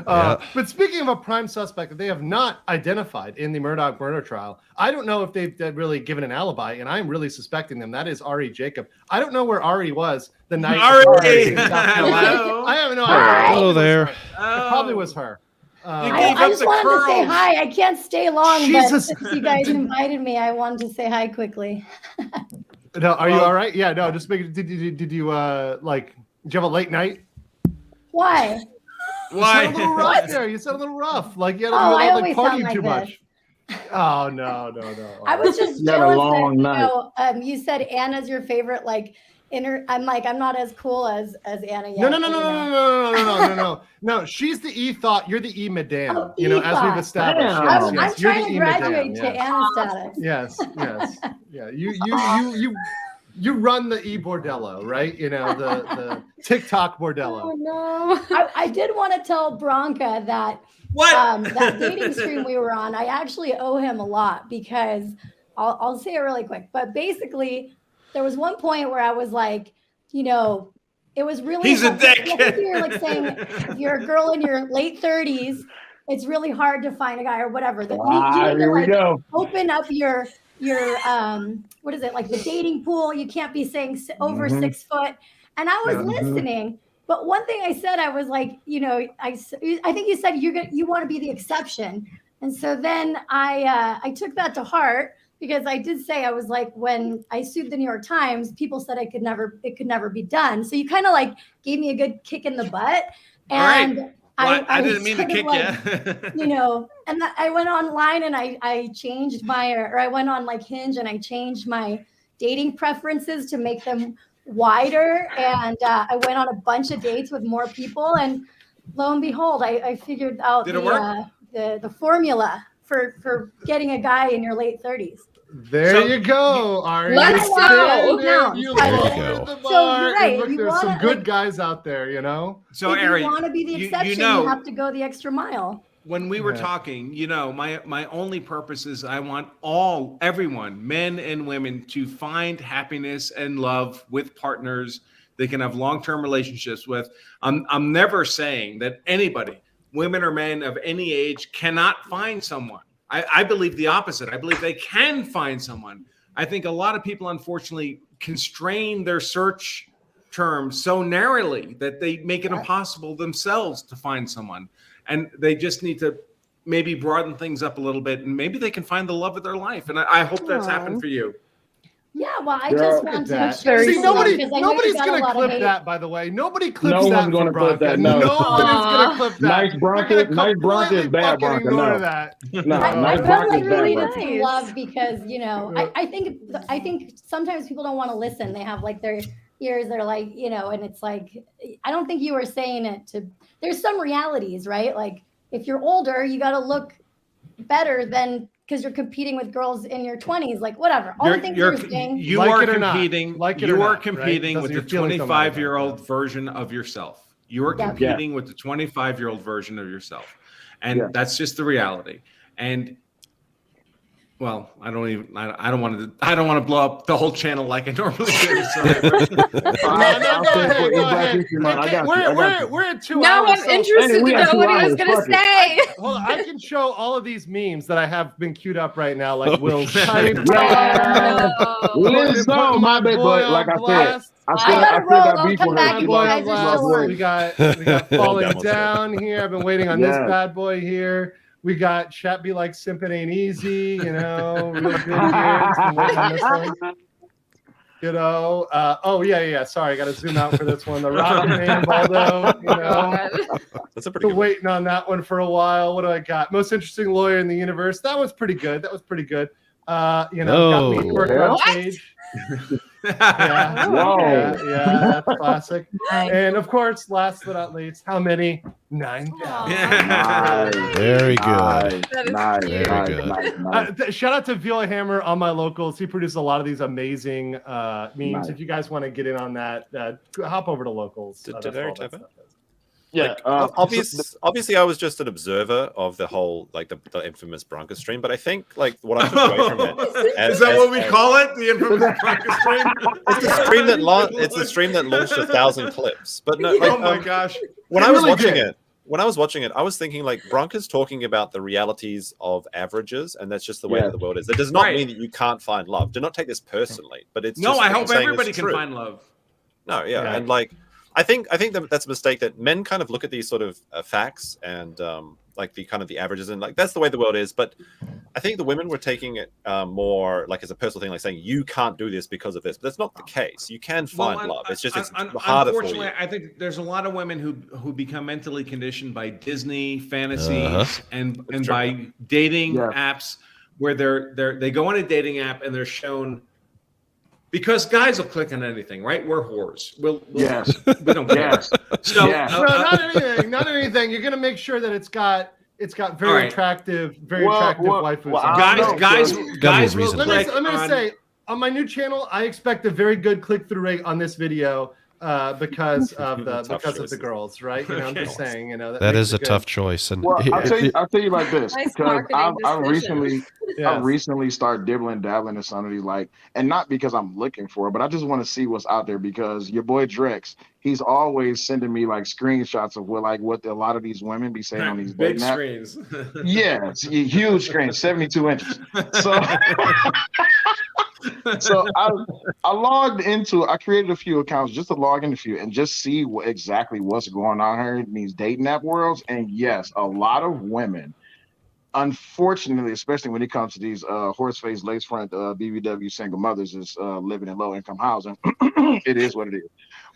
But speaking of a prime suspect that they have not identified in the Murdaugh murder trial, I don't know if they've really given an alibi, and I'm really suspecking them. That is Ari Jacob. I don't know where Ari was the night. Ari! Hello. I have no idea. Hello there. It probably was her. I just wanted to say hi. I can't stay long, Jesus. but since you guys invited me, I wanted to say hi quickly. No, are you all right? Yeah, no, just make it. Did you did you have a late night? Why? Why? You sound a little rough there. You sound a little rough. Like you had to party too much. Oh no. I was just jealous that, you said Anna's your favorite, I'm not as cool as Anna yet. No. She's the E thought. You're the E madame. Oh, as we've established. I'm Yes. trying to E graduate madame, to Anna status. Yes. Yeah. You run the E bordello, right? The TikTok bordello. Oh no. I did want to tell Bronca that that dating stream we were on, I actually owe him a lot, because I'll say it really quick. But basically, there was one point where I was like, it was really. He's a dick. I think you were saying if you're a girl in your late 30s, it's really hard to find a guy or whatever. That you need to open up your what is it, like the dating pool? You can't be saying over 6 foot. And I was listening, but one thing I said, I was like, I think you said you want to be the exception, and so then I took that to heart. Because I did say, I was like, when I sued the New York Times, people said it could never be done. So you kind of gave me a good kick in the butt. And I didn't mean to kick you. And I went online and I changed I went on Hinge and I changed my dating preferences to make them wider. And I went on a bunch of dates with more people. And lo and behold, I figured out the formula for getting a guy in your late 30s. There you go, Ari. Let's go. You're right. There's some good guys out there, So, if Ari, you want to be the exception, you have to go the extra mile. When we were talking, my only purpose is I want everyone, men and women, to find happiness and love with partners they can have long-term relationships with. I'm never saying that anybody, women or men of any age, cannot find someone. I believe the opposite. I believe they can find someone, I think a lot of people, unfortunately, constrain their search terms so narrowly that they make it impossible themselves to find someone. And they just need to maybe broaden things up a little bit, and maybe they can find the love of their life. And I hope that's happened for you. Yeah, well, I just want to make sure. See, nobody's going to clip that, by the way. Nobody clips that. No one's going to clip that. No. Nobody's going to clip that. Nice Bronca is bad Bronca. No. That. No, nice Bronca is really bad nice. Love because, you know, I think sometimes people don't want to listen. They have like their ears, they're like, you know, and it's like, I don't think you were saying it to, there's some realities, right? Like if you're older, you got to look better than, because you're competing with girls in your 20s, like whatever. All the things you're saying. You are competing. You are competing with the 25-year-old version of yourself. You are competing with the 25-year-old version of yourself, and that's just the reality. And well, I don't want to blow up the whole channel like I normally do. Sorry. Go ahead. We're at 2 hours. Now I'm interested to know what he was going to say. Hold on, I can show all of these memes that I have been queued up right now, like Will's type. No, my bad, but like I said, I still got beef with her. We got Falling Down here. I've been waiting on this bad boy here. We got Chat Be Like Simpin' Ain't Easy, you know, really good here. Been waiting on this one. You know, oh yeah. Sorry, I got to zoom out for this one. The Robin Man Baldo, you know. That's a pretty good waiting on that one for a while. What do I got? Most interesting lawyer in the universe. That was pretty good. You know, got me working on stage. Yeah, that's classic. Nice. And of course, last but not least, how many? 9,000. Very good. Very good. Shout out to Vila Hammer on my locals. He produces a lot of these amazing memes. Nice. If you guys want to get in on that, hop over to locals. Yeah, obviously, I was just an observer of the whole, like the infamous Bronca stream. But I think, like, what I took away from it is that what we call it, the infamous Bronca stream? It's the stream that launched 1,000 clips. But no, like, oh my gosh! When I was watching it, I was thinking like Bronca's talking about the realities of averages, and that's just the way that the world is. That does not mean that you can't find love. Do not take this personally, but it's no. Just I hope everybody can find love. No, and like. I think that's a mistake that men kind of look at these sort of facts and like the kind of the averages, and like that's the way the world is. But I think the women were taking it more like as a personal thing, like saying you can't do this because of this. But that's not the case. You can find love. It's just it's harder for you. Unfortunately, I think there's a lot of women who become mentally conditioned by Disney fantasies and by dating apps where they go on a dating app and they're shown. Because guys will click on anything, right? We're whores. We don't care. So not anything. You're gonna make sure that it's got very attractive waifus. Guys will click. I'm gonna say on my new channel, I expect a very good click-through rate on this video because of the girls, right? You know, I'm just saying, you know, that is a tough choice. And I'll tell you like this, because I recently started dabbling in some of these, like, and not because I'm looking for it, but I just want to see what's out there, because your boy Drex, he's always sending me like screenshots of what a lot of these women be saying on these big screens. It's huge screens, 72 inches. So I created a few accounts just to log in a few and just see exactly what's going on here in these dating app worlds. And yes, a lot of women, unfortunately, especially when it comes to these horse-faced, lace-front BBW single mothers is living in low-income housing. It is what it is.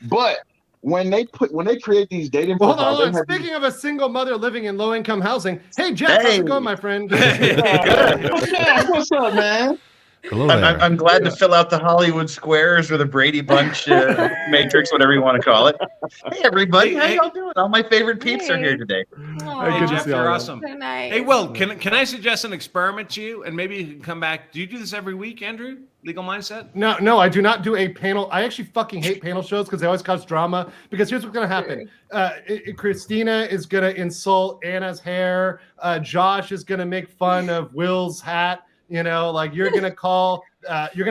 But when they create these dating profiles, hold on. Speaking of a single mother living in low-income housing, hey Jeff, how's it going, my friend? What's up, man? Hello I'm glad to fill out the Hollywood squares or the Brady Bunch matrix, whatever you want to call it. Hey, everybody. How y'all doing? All my favorite peeps are here today. Hey, Jeff, you're awesome. So nice. Hey, Will, can I suggest an experiment to you? And maybe you can come back. Do you do this every week, Andrew? Legal Mindset? No, I do not do a panel. I actually fucking hate panel shows because they always cause drama. Because here's what's going to happen. Christina is going to insult Anna's hair. Josh is going to make fun of Will's hat. You know, like you're gonna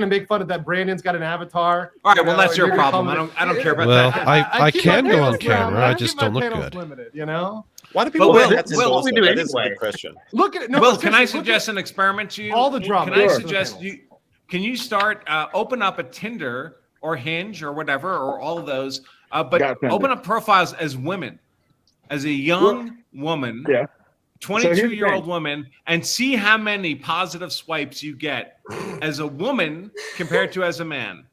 make fun of that Brandon's got an avatar. All right, well that's your problem. I don't care about that. I can go on camera. I just don't look good. Limited, you know. Why do people wear hats? What we do That is a anyway? good question. Look at it. No, Will, can I suggest an experiment to you? All the drama. Can I suggest you? can you start open up a Tinder or Hinge or whatever, or all of those, but open up profiles as women, as a young woman, 22-year-old woman, and see how many positive swipes you get as a woman compared to as a man.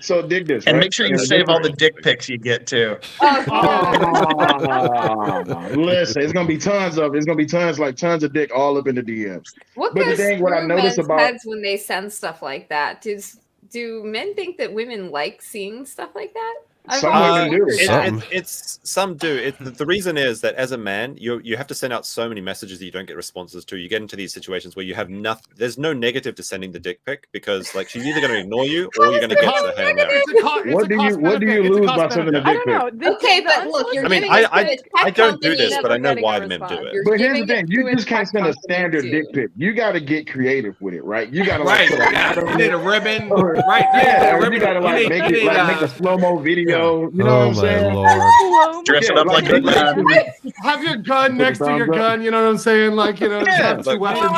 So dig this, and right? make sure you save all the dick pics you get too. Listen, it's gonna be tons of tons of dick all up in the DMs. What But the goes thing, what I through noticed men's about heads when they send stuff like that? Do men think that women like seeing stuff like that? Some women do. It's some do. The reason is that as a man, you have to send out so many messages that you don't get responses to. You get into these situations where you have nothing. There's no negative to sending the dick pic because like she's either going to ignore you or you're going to get the hell no. What do you lose by sending a dick pic? Okay, but look, you're giving I don't do this, but I know why men do it. But here's the thing: you just can't send a standard dick pic. You got to get creative with it, right? You got to you need a ribbon, right? Yeah, you got to like make a slow mo video. You know. Lord. Dress it up like a gun. Have your gun next to your gun. You know what I'm saying? Like, you know, just have two weapons.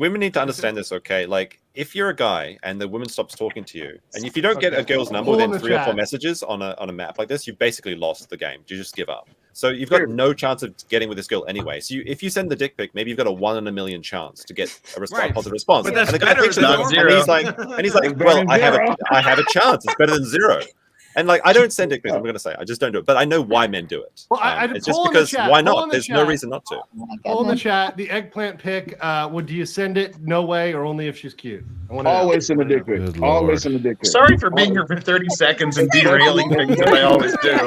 Women need to understand this, okay? Like, if you're a guy and the woman stops talking to you, and if you don't get a girl's number within 3 or 4 messages on a map like this, you've basically lost the game. You just give up. So you've got no chance of getting with this girl anyway. So if you send the dick pic, maybe you've got a 1 in a million chance to get a positive response. But that's and the guy thinks better than zero. And he's like, well, I have a chance. It's better than 0. And like, I don't send dick pics. I'm going to say, I just don't do it. But I know why men do it. Well, it's just because why not? There's no reason not to. Poll in the chat. The eggplant pic. Do you send it? No way, or only if she's cute? Always send a dick pic. Always send a dick pic. Sorry for being here for 30 seconds and derailing things that I always do.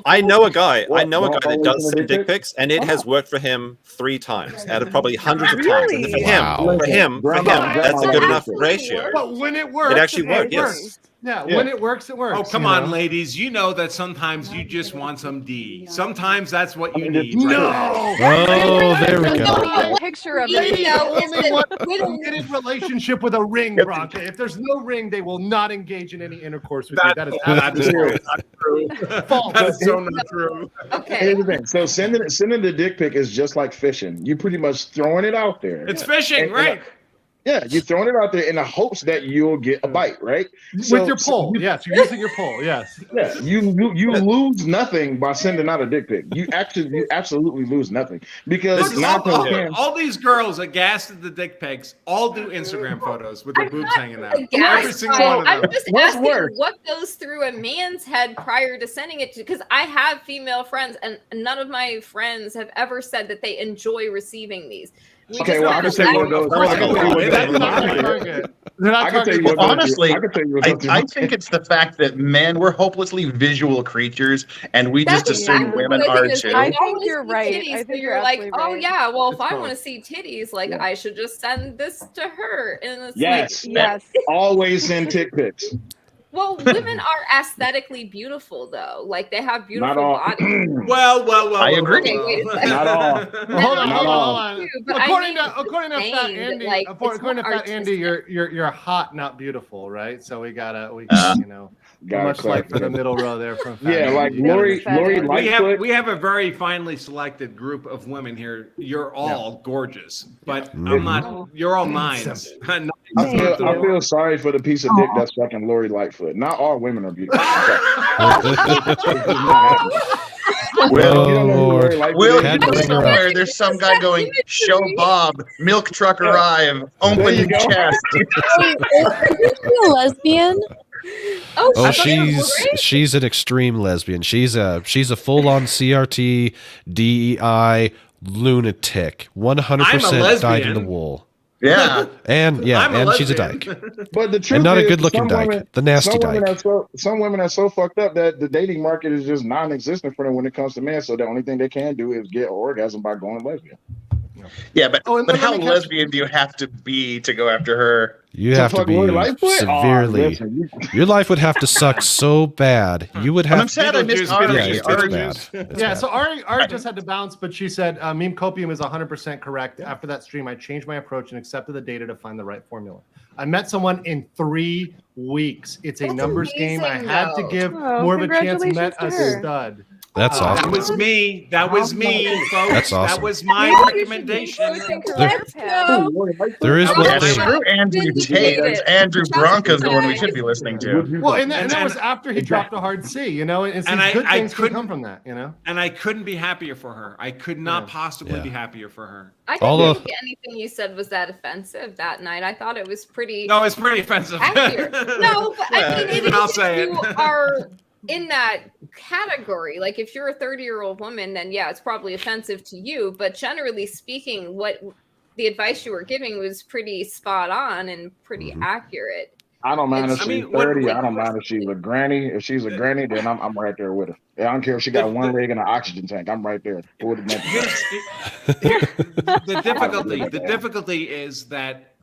I know a guy that does send dick pics, and it has worked for him 3 times out of probably hundreds of times. And for him, that's a good enough ratio. But when it works, it actually works. Yes. Yeah, when it works, it works. Oh, come on, ladies. You know that sometimes you just want some D. Sometimes that's what you need. No. Oh, there we go. A picture of it. Committed relationship with a ring, Bronca. If there's no ring, they will not engage in any intercourse with you. That is absolutely not true. false. That's so not true. Okay. Here's the thing. So sending the dick pic is just like fishing. You pretty much throwing it out there. It's fishing, right? Yeah, you're throwing it out there in the hopes that you'll get a bite, right? With your pole, yes. You're using your pole, yes. Yeah, you lose nothing by sending out a dick pic. You absolutely lose nothing because all these girls aghast at the dick pics all do Instagram photos with their boobs hanging out. Every single one of them. I'm just asking what goes through a man's head prior to sending it to, because I have female friends and none of my friends have ever said that they enjoy receiving these. Okay, well, I can tell you what goes. Honestly, I think it's the fact that men, we're hopelessly visual creatures, and we just assume women are too. I think you're right. I think you're like, oh yeah, well, if I want to see titties, like I should just send this to her. And it's yes, yes. Always send dick pics. Well, women are aesthetically beautiful, though. Like they have beautiful bodies. Well. I agree. Okay, wait a second. Not all. Hold on. According to Fat Andy, you're hot, not beautiful, right? So we gotta much like for the middle row there from Fat Andy. Like Lori Lightfoot. We have a very finely selected group of women here. You're all gorgeous, but I'm not. You're all nines. I feel sorry for the piece of dick that's fucking Lori Lightfoot. Not all women are beautiful. Will, you know somewhere there's some guy going, show Bob, milk truck arrive, open chest. Are you a lesbian? Oh, she's an extreme lesbian. She's a full-on CRT, DEI lunatic. 100% dyed in the wool. Yeah, and she's a dyke, but the truth and not is, a good-looking dyke, the nasty dyke. Some women are so fucked up that the dating market is just non-existent for them when it comes to men. So the only thing they can do is get orgasm by going lesbian. Yeah, but how lesbian do you have to be to go after her? You have to be severely. Your life would have to suck so bad. You would have. I'm sad I missed Ari. Yeah, so Ari just had to bounce, but she said meme copium is 100% correct. After that stream, I changed my approach and accepted the data to find the right formula. I met someone in 3 weeks. It's a numbers game. I had to give more of a chance. Met a stud. That's awesome. That was me. That was me, folks. That's awesome. That was my recommendation. There is Yeah, one thing. screw Andrew Tate. It's Andrew Bronco's the one we should be listening to. Well, and that was after he dropped a hard C, you know, and good things could come from that, you know. And I couldn't be happier for her. I could not possibly be happier for her. I didn't think anything you said was that offensive that night. I thought it was pretty. No, it's pretty offensive. No, but I mean, even I'll say you are in that category. Like, if you're a 30-year-old woman, then yeah, it's probably offensive to you. But generally speaking, what the advice you were giving was pretty spot on and pretty accurate. I don't mind if she's 30. I don't mind if she's a granny. If she's a granny, then I'm right there with her. I don't care if she got one leg in an oxygen tank. I'm right there. The difficulty is that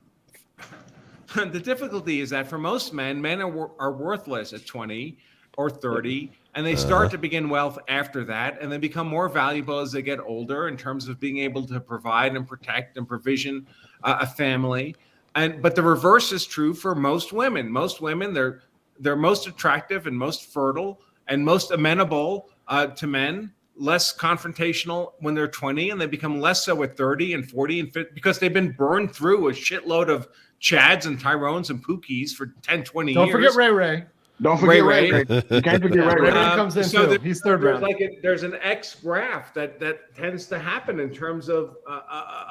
for most men are worthless at 20 or 30, and they start to begin wealth after that, and they become more valuable as they get older in terms of being able to provide and protect and provision a family. But the reverse is true for most women. Most women, they're most attractive and most fertile and most amenable to men, less confrontational when they're 20, and they become less so at 30 and 40 and 50 because they've been burned through a shitload of Chads and Tyrones and Pookies for 10, 20 years. Don't forget Ray. Don't forget Ray. You can't forget Ray. Ray comes in too. He's third round. There's an X graph that tends to happen in terms of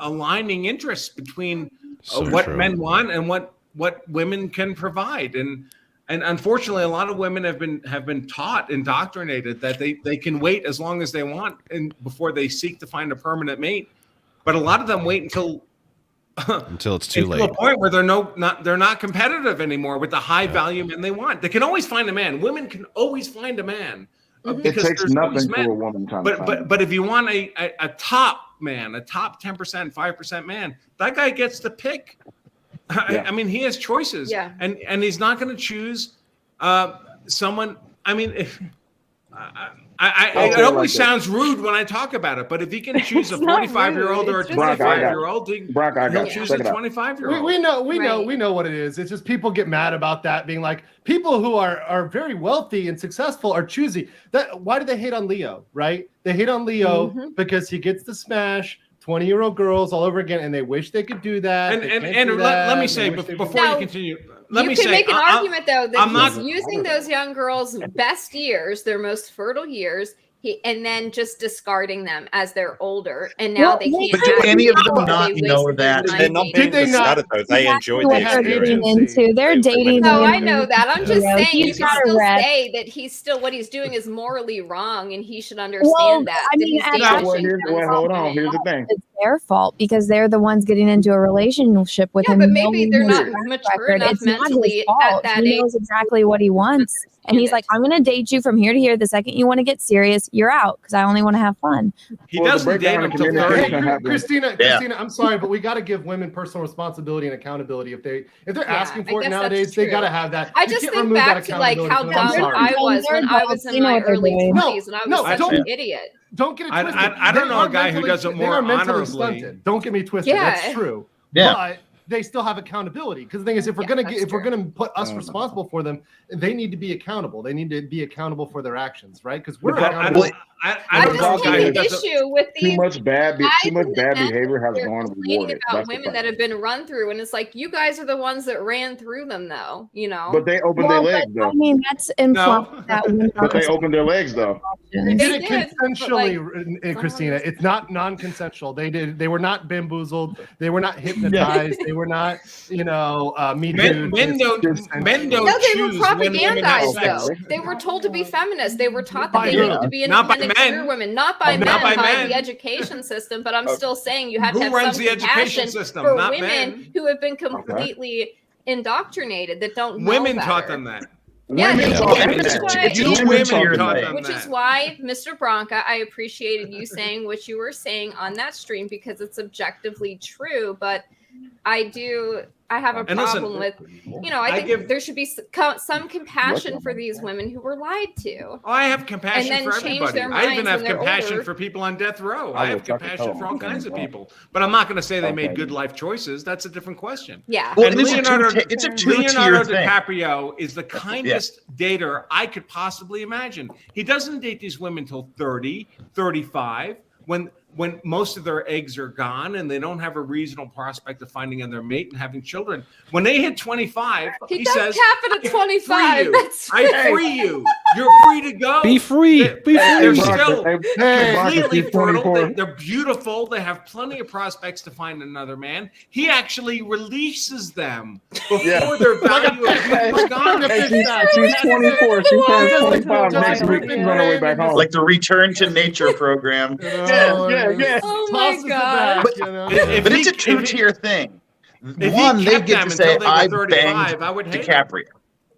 aligning interests between what men want and what women can provide. And unfortunately, a lot of women have been taught, indoctrinated that they can wait as long as they want and before they seek to find a permanent mate. But a lot of them wait until it's too late. To a point where they're not competitive anymore with the high value men they want. They can always find a man. Women can always find a man. It takes nothing for a woman to but if you want a top man, a top 10%, 5% man, that guy gets to pick. I mean, he has choices, and he's not going to choose someone. I mean, it always sounds rude when I talk about it, but if he can choose a 45-year-old or a 25-year-old, he'll choose a 25-year-old. We know what it is. It's just people get mad about that, being like, people who are very wealthy and successful are choosy. Why do they hate on Leo, right? They hate on Leo because he gets to smash 20-year-old girls all over again, and they wish they could do that. And let me say, before you continue, you can make an argument, though, that he's using those young girls' best years, their most fertile years, and then just discarding them as they're older, and now they can't. But do any of them not know that? They're not being discarded, though. They enjoyed the experience. They're dating. No, I know that. I'm just saying you can still say that he's still what he's doing is morally wrong, and he should understand that. I mean, hold on. Here's the thing. It's their fault because they're the ones getting into a relationship with him. But maybe they're not mature enough mentally at that age. He knows exactly what he wants. And he's like, I'm going to date you from here to here. The second you want to get serious, you're out because I only want to have fun. He doesn't date him till 30. Christina, I'm sorry, but we got to give women personal responsibility and accountability. If they're asking for it nowadays, they got to have that. I just think back to like how dumb I was when I was in my early 20s and I was such an idiot. Don't get it twisted. I don't know a guy who does it more honorably. Don't get me twisted. That's true. But they still have accountability because the thing is, if we're gonna put us responsible for them, they need to be accountable. They need to be accountable for their actions, right? Because we're accountable. I just take an issue with too much bad behavior has gone rewarded. About women that have been run through, and it's like you guys are the ones that ran through them, though. You know. But they opened their legs, though. I mean, that's implied that but they opened their legs, though. They did it consensually, Christina. It's not non-consensual. They were not bamboozled. They were not hypnotized. They were not, me too. Men don't No, they were choose propagandized, though. They were told to be feminists. They were taught that they needed to be independent career women, not by men, by the education system. But I'm still saying you have to have some compassion for women who have been completely indoctrinated that don't know women better. Taught them that. Yeah, women taught them that. Which is why, Mr. Bronca, I appreciated you saying what you were saying on that stream because it's objectively true. But I have a And listen, problem with, I think there should be some compassion for these women who were lied to. Oh, I have compassion And then for change everybody. their I even minds have when they're compassion older. for people on death row. I I have will fucking compassion tell for all them. kinds of people. But I'm not going to say they made Okay. good life choices. That's a different question. Yeah. Well, And it's Leonardo a two-tier Leonardo thing. DiCaprio is the kindest dater I could possibly imagine. He doesn't date these women till 30, 35, when most of their eggs are gone and they don't have a reasonable prospect of finding another mate and having children. When they hit 25, He he does says, cap it at 25. That's I free you. You're free to go. Be free. Be They're free. still completely she's fertile. 24. They're beautiful. They have plenty of prospects to find another man. He actually releases them before their value of youth is gone. Hey, she's 24. She turns 25 next week. She's on her way back home. Like the Return to Nature program. Yeah. Oh my god. But it's a two-tier thing. If One, he they kept get them to say, until they were I 35, banged I would hate DiCaprio.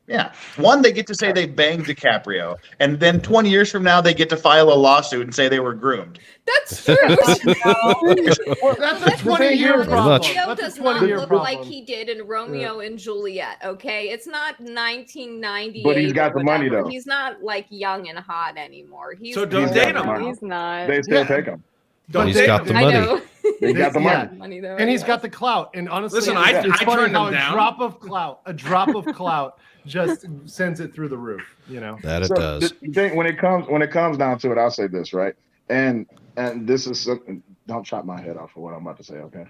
Yeah. One, they get to say they banged DiCaprio. And then 20 years from now, they get to file a lawsuit and say they were groomed. That's true. Well, that's a 20-year Pretty problem. much. Leo That's a does not 20-year look problem. like he did in Romeo and Juliet, okay? It's not 1998. But he's got or the money, whatever. though. He's not like young and hot anymore. He's So don't He's date got the him. money. He's not. They still take him. Don't He's date got him. the I money. know. They got the money. Money though, And he's anyways. got the clout. And honestly, Listen, it's I funny turned how him down. a drop of clout just sends it through the roof. That it So does. the thing, when it comes down to it, I'll say this, right? And this is something. Don't chop my head off for what I'm about to say, okay?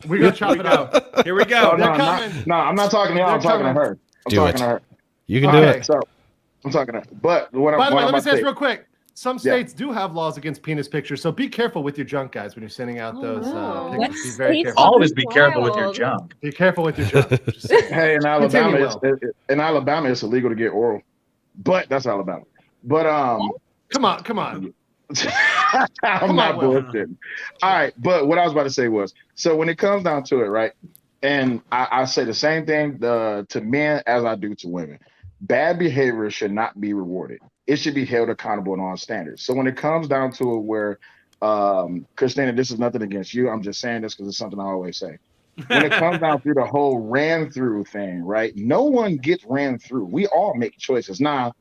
We're gonna chop it out. Here we go. Oh, no, They're I'm not, coming. no, I'm not talking to y'all. I'm They're talking to coming. her. I'm Do talking it. to her. You can do Okay, it. so I'm talking to her. But what By the way, I'm let me about say to this say, real quick. Some states do have laws against penis pictures, so be careful with your junk, guys, when you're sending out those pictures. Be very careful. Always be careful with your junk. Be careful with your junk. Just saying. hey, in Continue, Alabama, it's illegal to get oral, but that's Alabama. But come on. I'm not bullshitting. All right, but what I was about to say was, so when it comes down to it, right, and I say the same thing to men as I do to women. Bad behavior should not be rewarded. It should be held accountable in all standards. So when it comes down to it where, Christina, this is nothing against you. I'm just saying this because it's something I always say. When it comes down to the whole ran through thing, right? No one gets ran through. We all make choices. Now,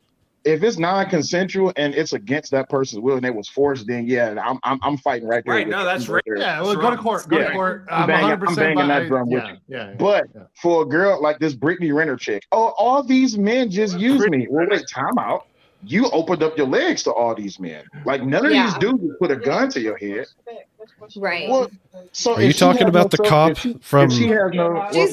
if it's non-consensual and it's against that person's will and it was forced, then yeah, I'm fighting right there. Right, with no, you. that's right. Yeah, well, go to court. Go to court. I'm I'm banging 100% that drum with you. Yeah. But for a girl like this Brittany Renner chick, oh, all these men just use me. Well, wait, time out. You opened up your legs to all these men. Like none of these dudes would put a gun to your head. Right. Well, so Are you talking about the cop from? She's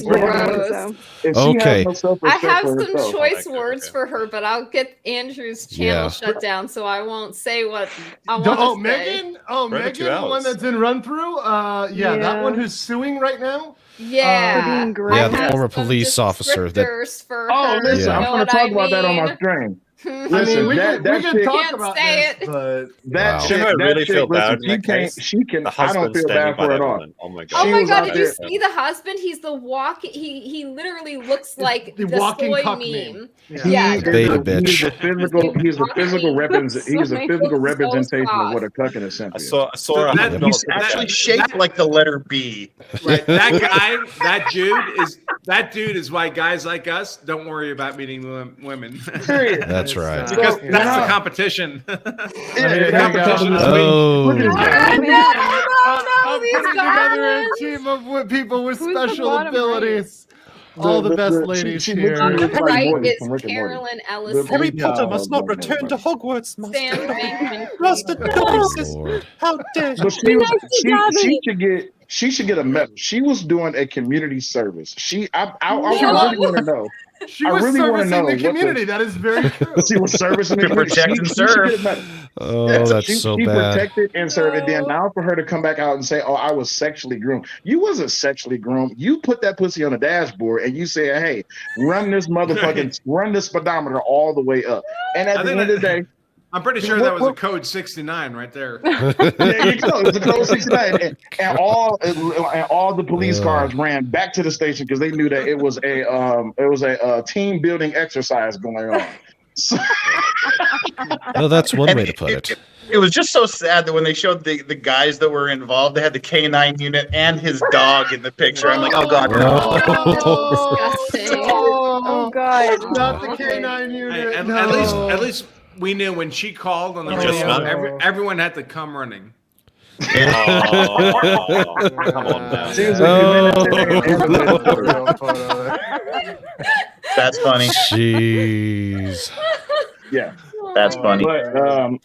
gross. Okay. I have some choice words for her, but I'll get Andrew's channel shut down, so I won't say what I want to say. Megan? Oh, For over Megan, 2 the hours. one that's in run through? That one who's suing right now? Yeah. Yeah, the former police officer. That. For Oh, her, listen, you know I'm going what to talk I about that on my mean? stream. Listen, we that can chick, talk Can't about say this, it. but that Wow. chick, I really feel bad in that case. She can. The I don't husband feel standing bad by for that it at all. woman. Oh my Oh god. my was god, out did you there. see the husband? He's the he literally looks like the the walking soy cuck meme. meme. Yeah. Beta bitch. He's a physical representation of what a cucking is I simply. saw that- $100 He's actually shaped like the letter B. Right. That guy, that dude is why guys like us don't worry about meeting women. That's right. Because Yeah. that's the competition. Here you go. Oh. Look at this guy. I'm putting together a team of people with Who's the special bottom abilities. All the best ladies she here. literally looks like Right Morty is from Rick and Morty. Carolyn Ellison. Harry Potter must not return to Hogwarts. Sam Bankman. Master Lord. How dare But she should get a medal. She was doing a community service. I really want to know. She I was really wanna servicing know the what the- community. That is very true. She was servicing the To community. protect and She should serve. get a medal. Oh, Yeah, that's she so bad. protected and served. And then now for her to come back out and say, "Oh, I was sexually groomed." You wasn't sexually groomed. You put that pussy on the dashboard and you said, "Hey, run this run this speedometer all the way up." And at I the think end of the day, I'm pretty sure that was a code 69 right there. there you go. It's a code 69, and all the police cars ran back to the station because they knew that it was a team building exercise going on. So, Well, that's one way to put it. It was just so sad that when they showed the guys that were involved, they had the K9 unit and his dog in the picture. I'm like, oh god, no. Oh God! Not the K9 unit. And no. at least we knew when she called on the just radio, not- everyone had to come running. Oh, come on now. Seems That's funny. Jeez. Yeah, that's funny. But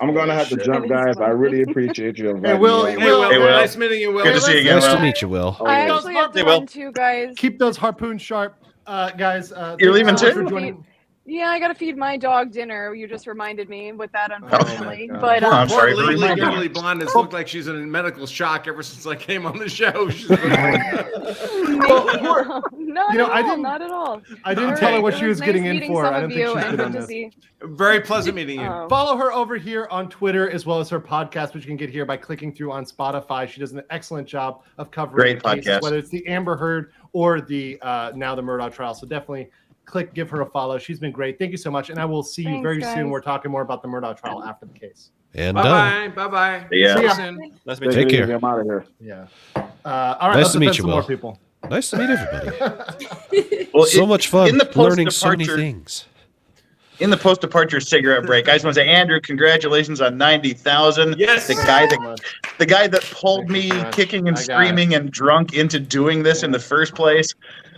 I'm gonna have to jump, guys. I really appreciate you. Hey, Will. Hey, Will. Hey, Will. Nice meeting you, Will. Good to see you again, Nice Will. to meet you, Will. I actually have to Hey, Will. run too, guys. Keep those harpoons sharp, guys. You're leaving thanks so much too? for joining. Yeah, I gotta feed my dog dinner. You just reminded me with that, unfortunately. God. But I'm sorry for Legally, reminding you. legally blonde has looked like she's in medical shock ever since I came on the show. She's been not You know, at I all, didn't- not at all. I didn't All tell her right, what it she was nice getting in meeting for. some I of don't think you, she's and been on good to this. see. very pleasant meeting you. Follow her over here on Twitter as well as her podcast, which you can get here by clicking through on Spotify. She does an excellent job of covering Great the cases, podcast. whether it's the Amber Heard or the now the Murdoch trial. So definitely give her a follow. She's been great. Thank you so much, and I will see you Thanks, very guys. soon. We're talking more about the Murdoch trial after the case. And Bye done. bye. Bye bye. Yeah. See you ya. soon. Nice to meet you. Take care. I'm out of here. Yeah. All right. Nice let's to meet offend you, some more Will. people. Nice to meet everybody. Well, So much fun in the learning so many post-departure- things. In the post-departure cigarette break, I just want to say, Andrew, congratulations on 90,000. Yes. The guy that pulled me so much. kicking and I got screaming and drunk into doing this in the first place.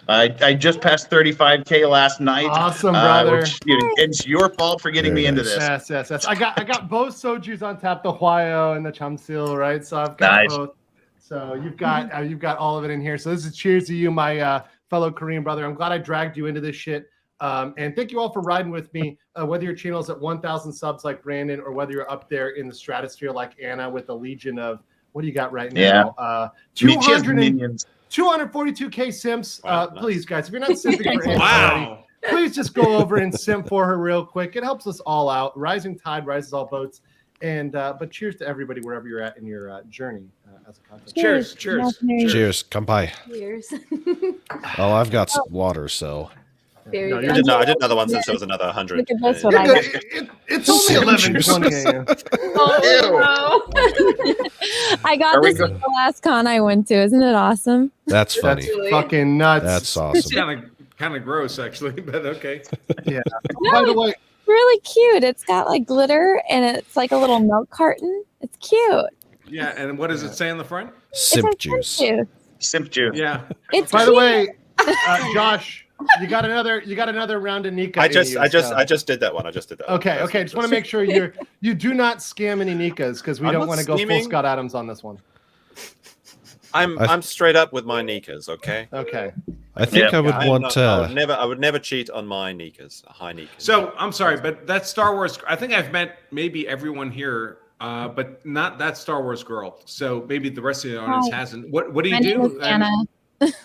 I just passed 35K last night. Awesome, brother. Which, it's your fault for getting me into this. Yes. I got both soju's on tap, the Huayo and the Chamsil, right? So I've got Nice. both. So you've got all of it in here. So this is cheers to you, my fellow Korean brother. I'm glad I dragged you into this shit. And thank you all for riding with me. Whether your channel is at 1,000 subs like Brandon, or whether you're up there in the stratosphere like Anna with a legion of what do you got right now? She has 200 minions. 242K simps. Wow, nice. Please, guys, if you're not simping for Anna, Wow. please just go over and simp for her real quick. It helps us all out. Rising tide rises all boats. And but cheers to everybody wherever you're at in your journey as a content. Cheers. Cheers. Cheers. Kampai. Years. Oh, I've got some water, so. Very No, good. I did another one since there was another 100. Look at this one. You're I good. got. It's only 11:20 a.m. Oh, I got Are we this go- at the last con I went to. Isn't it awesome? That's funny. That's fucking nuts. That's It's awesome. kind of gross, actually, but okay. Yeah. No, By the way, really cute. It's got like glitter and it's like a little milk carton. It's cute. Yeah, and what does it say on the front? Simp it's juice. Juice. Simp juice. Yeah. It's by the cute. way, Josh, you got another round of Nika. I in just you, I just so- I just did that one. I just did that. one. Okay. Just want to make sure you do not scam any Nikas because we I'm don't not want to go full scheming. Scott Adams on this one. I'm straight up with my Nikas. Okay. Okay. I think I would want. I would never cheat on my Nikas. High Nikas. So I'm sorry, but that Star Wars. I think I've met maybe everyone here, but not that Star Wars girl. So maybe the rest of the audience Hi. hasn't. What do you My name do? is Anna.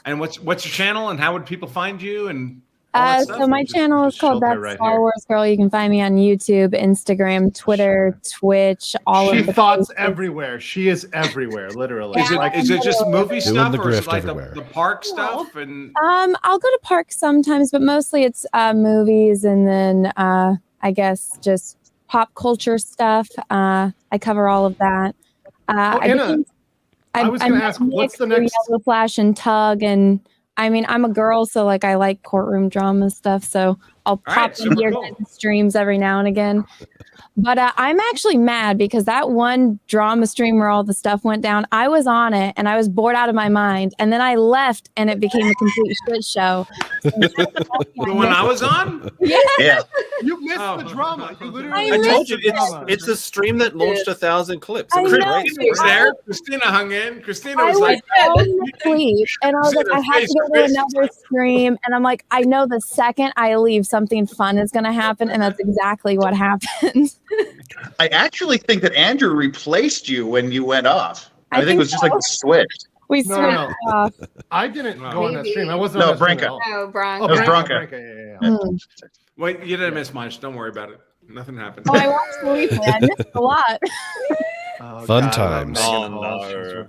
And what's your channel? And how would people find you? And all that stuff? So my channel is called shoulder That right Star here. Wars Girl. You can find me on YouTube, Instagram, Twitter, Twitch, all She of the thoughts places. everywhere. She is everywhere, literally. Is it, Like, is it just movie Doing stuff, the or is it grift like everywhere. the park stuff? And I'll go to parks sometimes, but mostly it's movies and then I guess just pop culture stuff. I cover all of that. Anna, I was gonna ask, what's the next- Yellow Flash and Tug, and I mean I'm a girl, so like I like courtroom drama stuff. So I'll All pop right, into super your cool. guys' streams every now and again. But I'm actually mad because that one drama stream where all the stuff went down, I was on it and I was bored out of my mind. And then I left and it became a complete shit show. the one I was on? Yeah. You missed Oh. the drama. You literally I I missed told you it. it's a stream that launched 1,000 clips. It I was know. great. Christina was there. Christina hung in. Christina I was was like, falling asleep and I was like, I have to go to Face. another stream. And I'm like, I know the second I leave, something fun is going to happen. And that's exactly what happened. I actually think that Andrew replaced you when you went off. I think it was just so. like a switch. We No, switched no. off. I didn't Wow. go on that Maybe. stream. I wasn't No, on that stream at Branka. all. Oh, Bronco. Oh, It was Branka. Branka. Yeah. Mm. wait, you didn't miss much. Don't worry about it. Nothing happened. Oh, I watched the replay. I missed a lot. Fun times. Oh.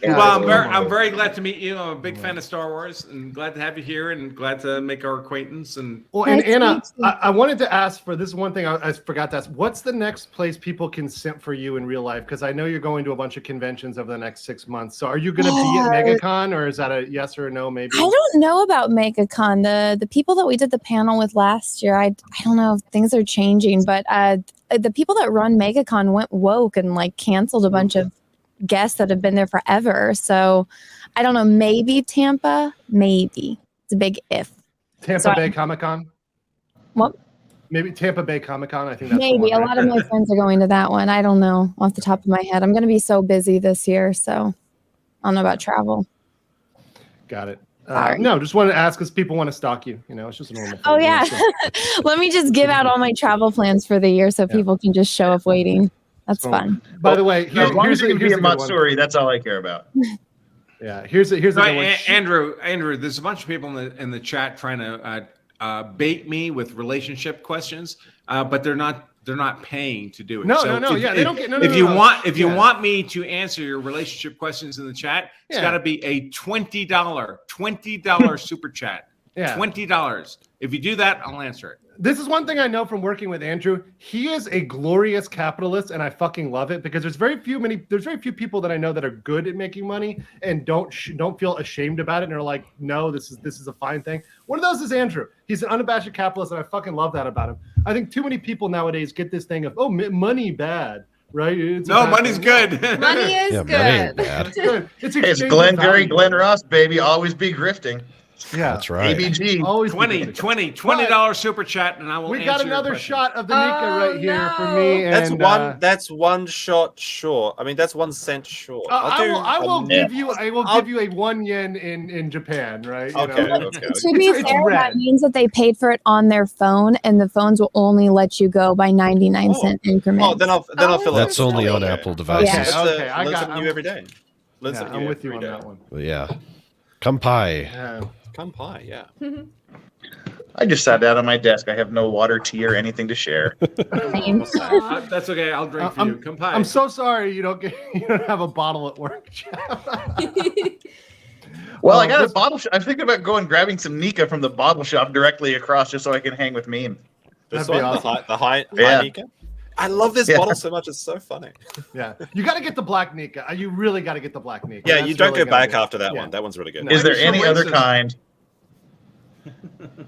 Well, I'm very glad to meet you. I'm a big fan of Star Wars, and glad to have you here, and glad to make our acquaintance. And well, and Anna, I wanted to ask for this one thing I forgot to ask. What's the next place people can simp for you in real life? Because I know you're going to a bunch of conventions over the next 6 months. So are you going to be at MegaCon, or is that a yes or a no? Maybe I don't know about MegaCon. The people that we did the panel with last year, I don't know if things are changing, but the people that run MegaCon went woke and like canceled a bunch of guests that have been there forever. So I don't know, maybe Tampa, maybe. It's a big if. Tampa Bay Comic-Con? What? Maybe Tampa Bay Comic-Con. I think that's Maybe. A lot of my friends are going to that one. I don't know off the top of my head. I'm going to be so busy this year, so I don't know about travel. Got it. No, just wanted to ask because people want to stalk you. You know, it's just a normal thing. Oh, yeah. Let me just give out all my travel plans for the year so people can just show up waiting. That's fun. By the way, as long as you can be a Matsuri, that's all I care about. Yeah, here's a good one. Andrew, there's a bunch of people in the chat trying to bait me with relationship questions, but they're not paying to do it. No. Yeah, they don't get. If you want me to answer your relationship questions in the chat, it's got to be a $20 super chat. Yeah. $20. If you do that, I'll answer it. This is one thing I know from working with Andrew. He is a glorious capitalist, and I fucking love it because there's very few people that I know that are good at making money and don't feel ashamed about it and are like, no, this is a fine thing. One of those is Andrew. He's an unabashed capitalist, and I fucking love that about him. I think too many people nowadays get this thing of money bad. Right? Money's good. Money is good. It's good. It's Glenn Ross, baby. Always be grifting. Yeah, that's right. ABG. Always $20 super chat, and I will. We got another shot of the Nika right here for me. And, that's one shot short. I mean, that's 1 cent short. I will give you a 1 yen in Japan, right? Okay. To be fair, that means that they paid for it on their phone, and the phones will only let you go by 99-cent increments. Oh, then I'll fill it. That's only on Apple devices. Yeah. Okay, I got you every day. I'm with you on that one. But yeah, Kampai. Kampai, yeah. I just sat down on my desk. I have no water, tea, or anything to share. That's okay. I'll drink for you. Kampai. I'm so sorry you don't have a bottle at work, Well, I got a bottle shop. I'm thinking about grabbing some Nika from the bottle shop directly across just so I can hang with Meme. This one, awesome. the high Nika? I love this bottle so much. It's so funny. Yeah. You got to get the black Nika. You really got to get the black Nika. Yeah, you don't go back after that one. That one's really good. Is there any other kind?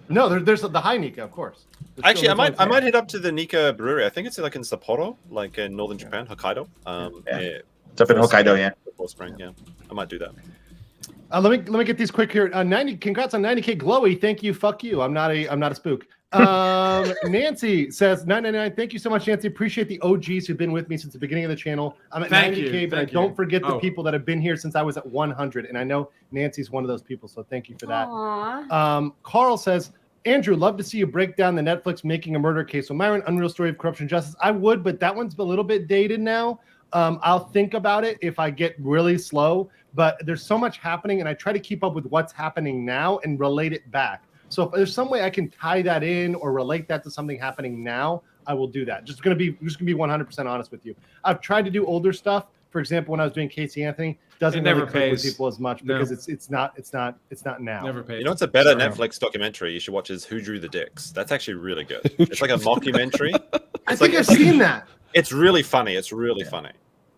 No, there's the high Nika, of course. Actually, I might head up to the Nika brewery. I think it's like in Sapporo, like in northern Japan, Hokkaido. It's up in Hokkaido, yeah. Spring, yeah. I might do that. Let me get these quick here. 90. Congrats on 90K, Glowy. Thank you. Fuck you. I'm not a spook. Nancy says 999. Thank you so much, Nancy. Appreciate the OGs who've been with me since the beginning of the channel. I'm at 90K, but I don't forget the people that have been here since I was at 100, and I know Nancy's one of those people. So thank you for that. Carl says, Andrew, love to see you break down the Netflix Making a Murder case. So Myron, Unreal Story of Corruption and Justice. I would, but that one's a little bit dated now. I'll think about it if I get really slow, but there's so much happening, and I try to keep up with what's happening now and relate it back. So if there's some way I can tie that in or relate that to something happening now, I will do that. Just gonna be 100% honest with you. I've tried to do older stuff. For example, when I was doing Casey Anthony, doesn't never really click with pays. people as much because it's not now. Never paid. You know what's a better Netflix documentary you should watch is Who Drew the Dicks. That's actually really good. It's like a mockumentary. I think I've seen that. It's really funny. It's really funny.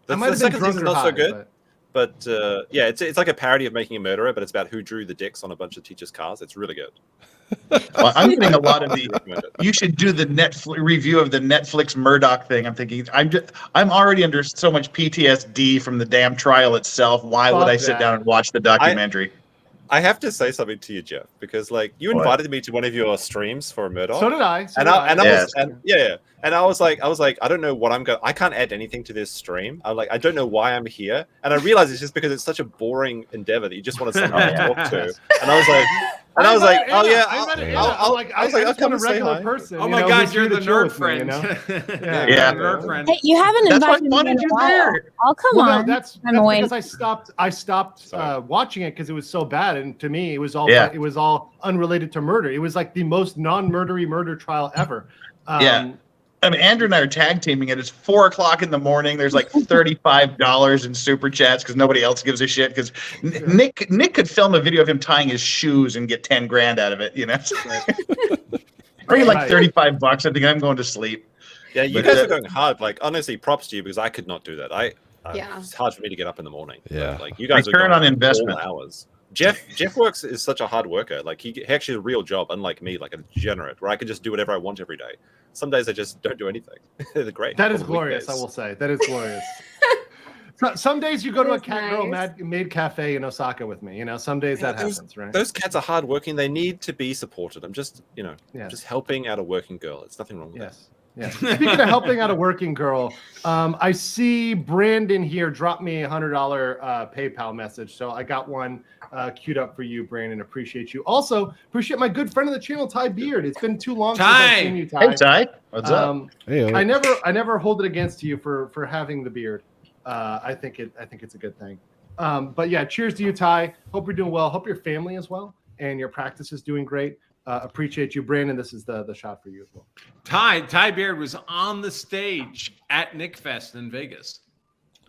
The second season's not so good. But yeah, it's like a parody of Making a Murderer, but it's about who drew the dicks on a bunch of teachers' cars. It's really good. Well, I'm getting a lot of the. You should do the Netflix review of the Netflix Murdoch thing. I'm thinking I'm already under so much PTSD from the damn trial itself. Why would I sit down and watch the documentary? I have to say something to you, Jeff, because like you invited me to one of your streams for Murdoch. So did I. And I was like, I don't know what I can't add anything to this stream. I'm like, I don't know why I'm here. And I realized it's just because it's such a boring endeavor that you just want to someone to talk to. And I was like, oh yeah, I just want a regular person. Oh my God, you're the nerd friend. Yeah, nerd friend. Hey, you haven't invited me in a while. I'll come on. That's because I stopped watching it because it was so bad, and to me, it was all unrelated to murder. It was like the most non-murdery murder trial ever. I mean, Andrew and I are tag teaming it. It's 4:00 in the morning. There's like $35 in super chats because nobody else gives a shit. Because Nick could film a video of him tying his shoes and get 10 grand out of it. You know, bring like $35. I think I'm going to sleep. Yeah, you guys are going hard. Like, honestly, props to you because I could not do that. It's hard for me to get up in the morning. Yeah, but, like you guys return are on investment all hours. Jeff works is such a hard worker. Like he actually has a real job, unlike me, like a degenerate, where I can just do whatever I want every day. Some days I just don't do anything. They're great. That is glorious, I will say. That is glorious. Some days you go to a cat girl maid cafe in Osaka with me. You know, some days that happens, right? Those cats are hardworking. They need to be supported. I'm just, just helping out a working girl. It's nothing wrong with that. Yeah. Speaking of helping out a working girl, I see Brandon here drop me $100 PayPal message. So I got one queued up for you, Brandon. Appreciate you. Also, appreciate my good friend of the channel, Ty Beard. It's been too long since I've seen you, Ty. Hey, Ty. What's up? Hey, I never hold it against you for having the beard. I think it's a good thing. But yeah, cheers to you, Ty. Hope you're doing well. Hope your family is well and your practice is doing great. Appreciate you, Brandon. This is the shot for you as well. Ty Beard was on the stage at Nick Fest in Vegas.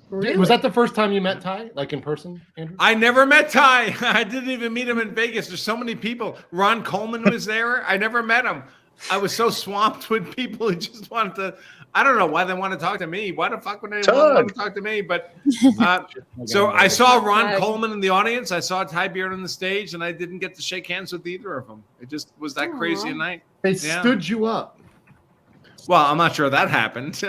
Really? Was that the first time you met Ty, like in person, Andrew? I never met Ty. I didn't even meet him in Vegas. There's so many people. Ron Coleman was there. I never met him. I was so swamped with people who just wanted to. I don't know why they want to talk to me. Why the fuck would anyone want to talk to me? But so I saw Ron Coleman in the audience. I saw Ty Beard on the stage, and I didn't get to shake hands with either of them. It just was that crazy a night. They stood you up. Well, I'm not sure that happened.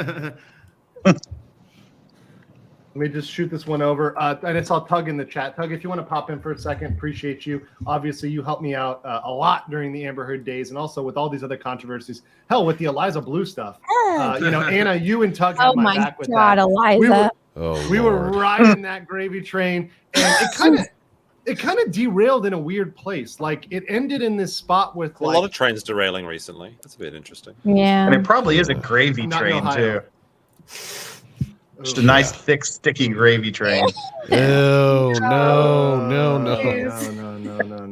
Let me just shoot this one over. And I saw Tug in the chat. Tug, if you want to pop in for a second, appreciate you. Obviously, you helped me out a lot during the Amber Heard days and also with all these other controversies. Hell, with the Eliza Blue stuff. Anna, you and Tug had my back with that. Eliza. We were riding that gravy train, and it kind of derailed in a weird place. Like, it ended in this spot with a lot of trains derailing recently. That's a bit interesting. Yeah. And it probably is a gravy train, too. Just a nice, thick, sticky gravy train. No.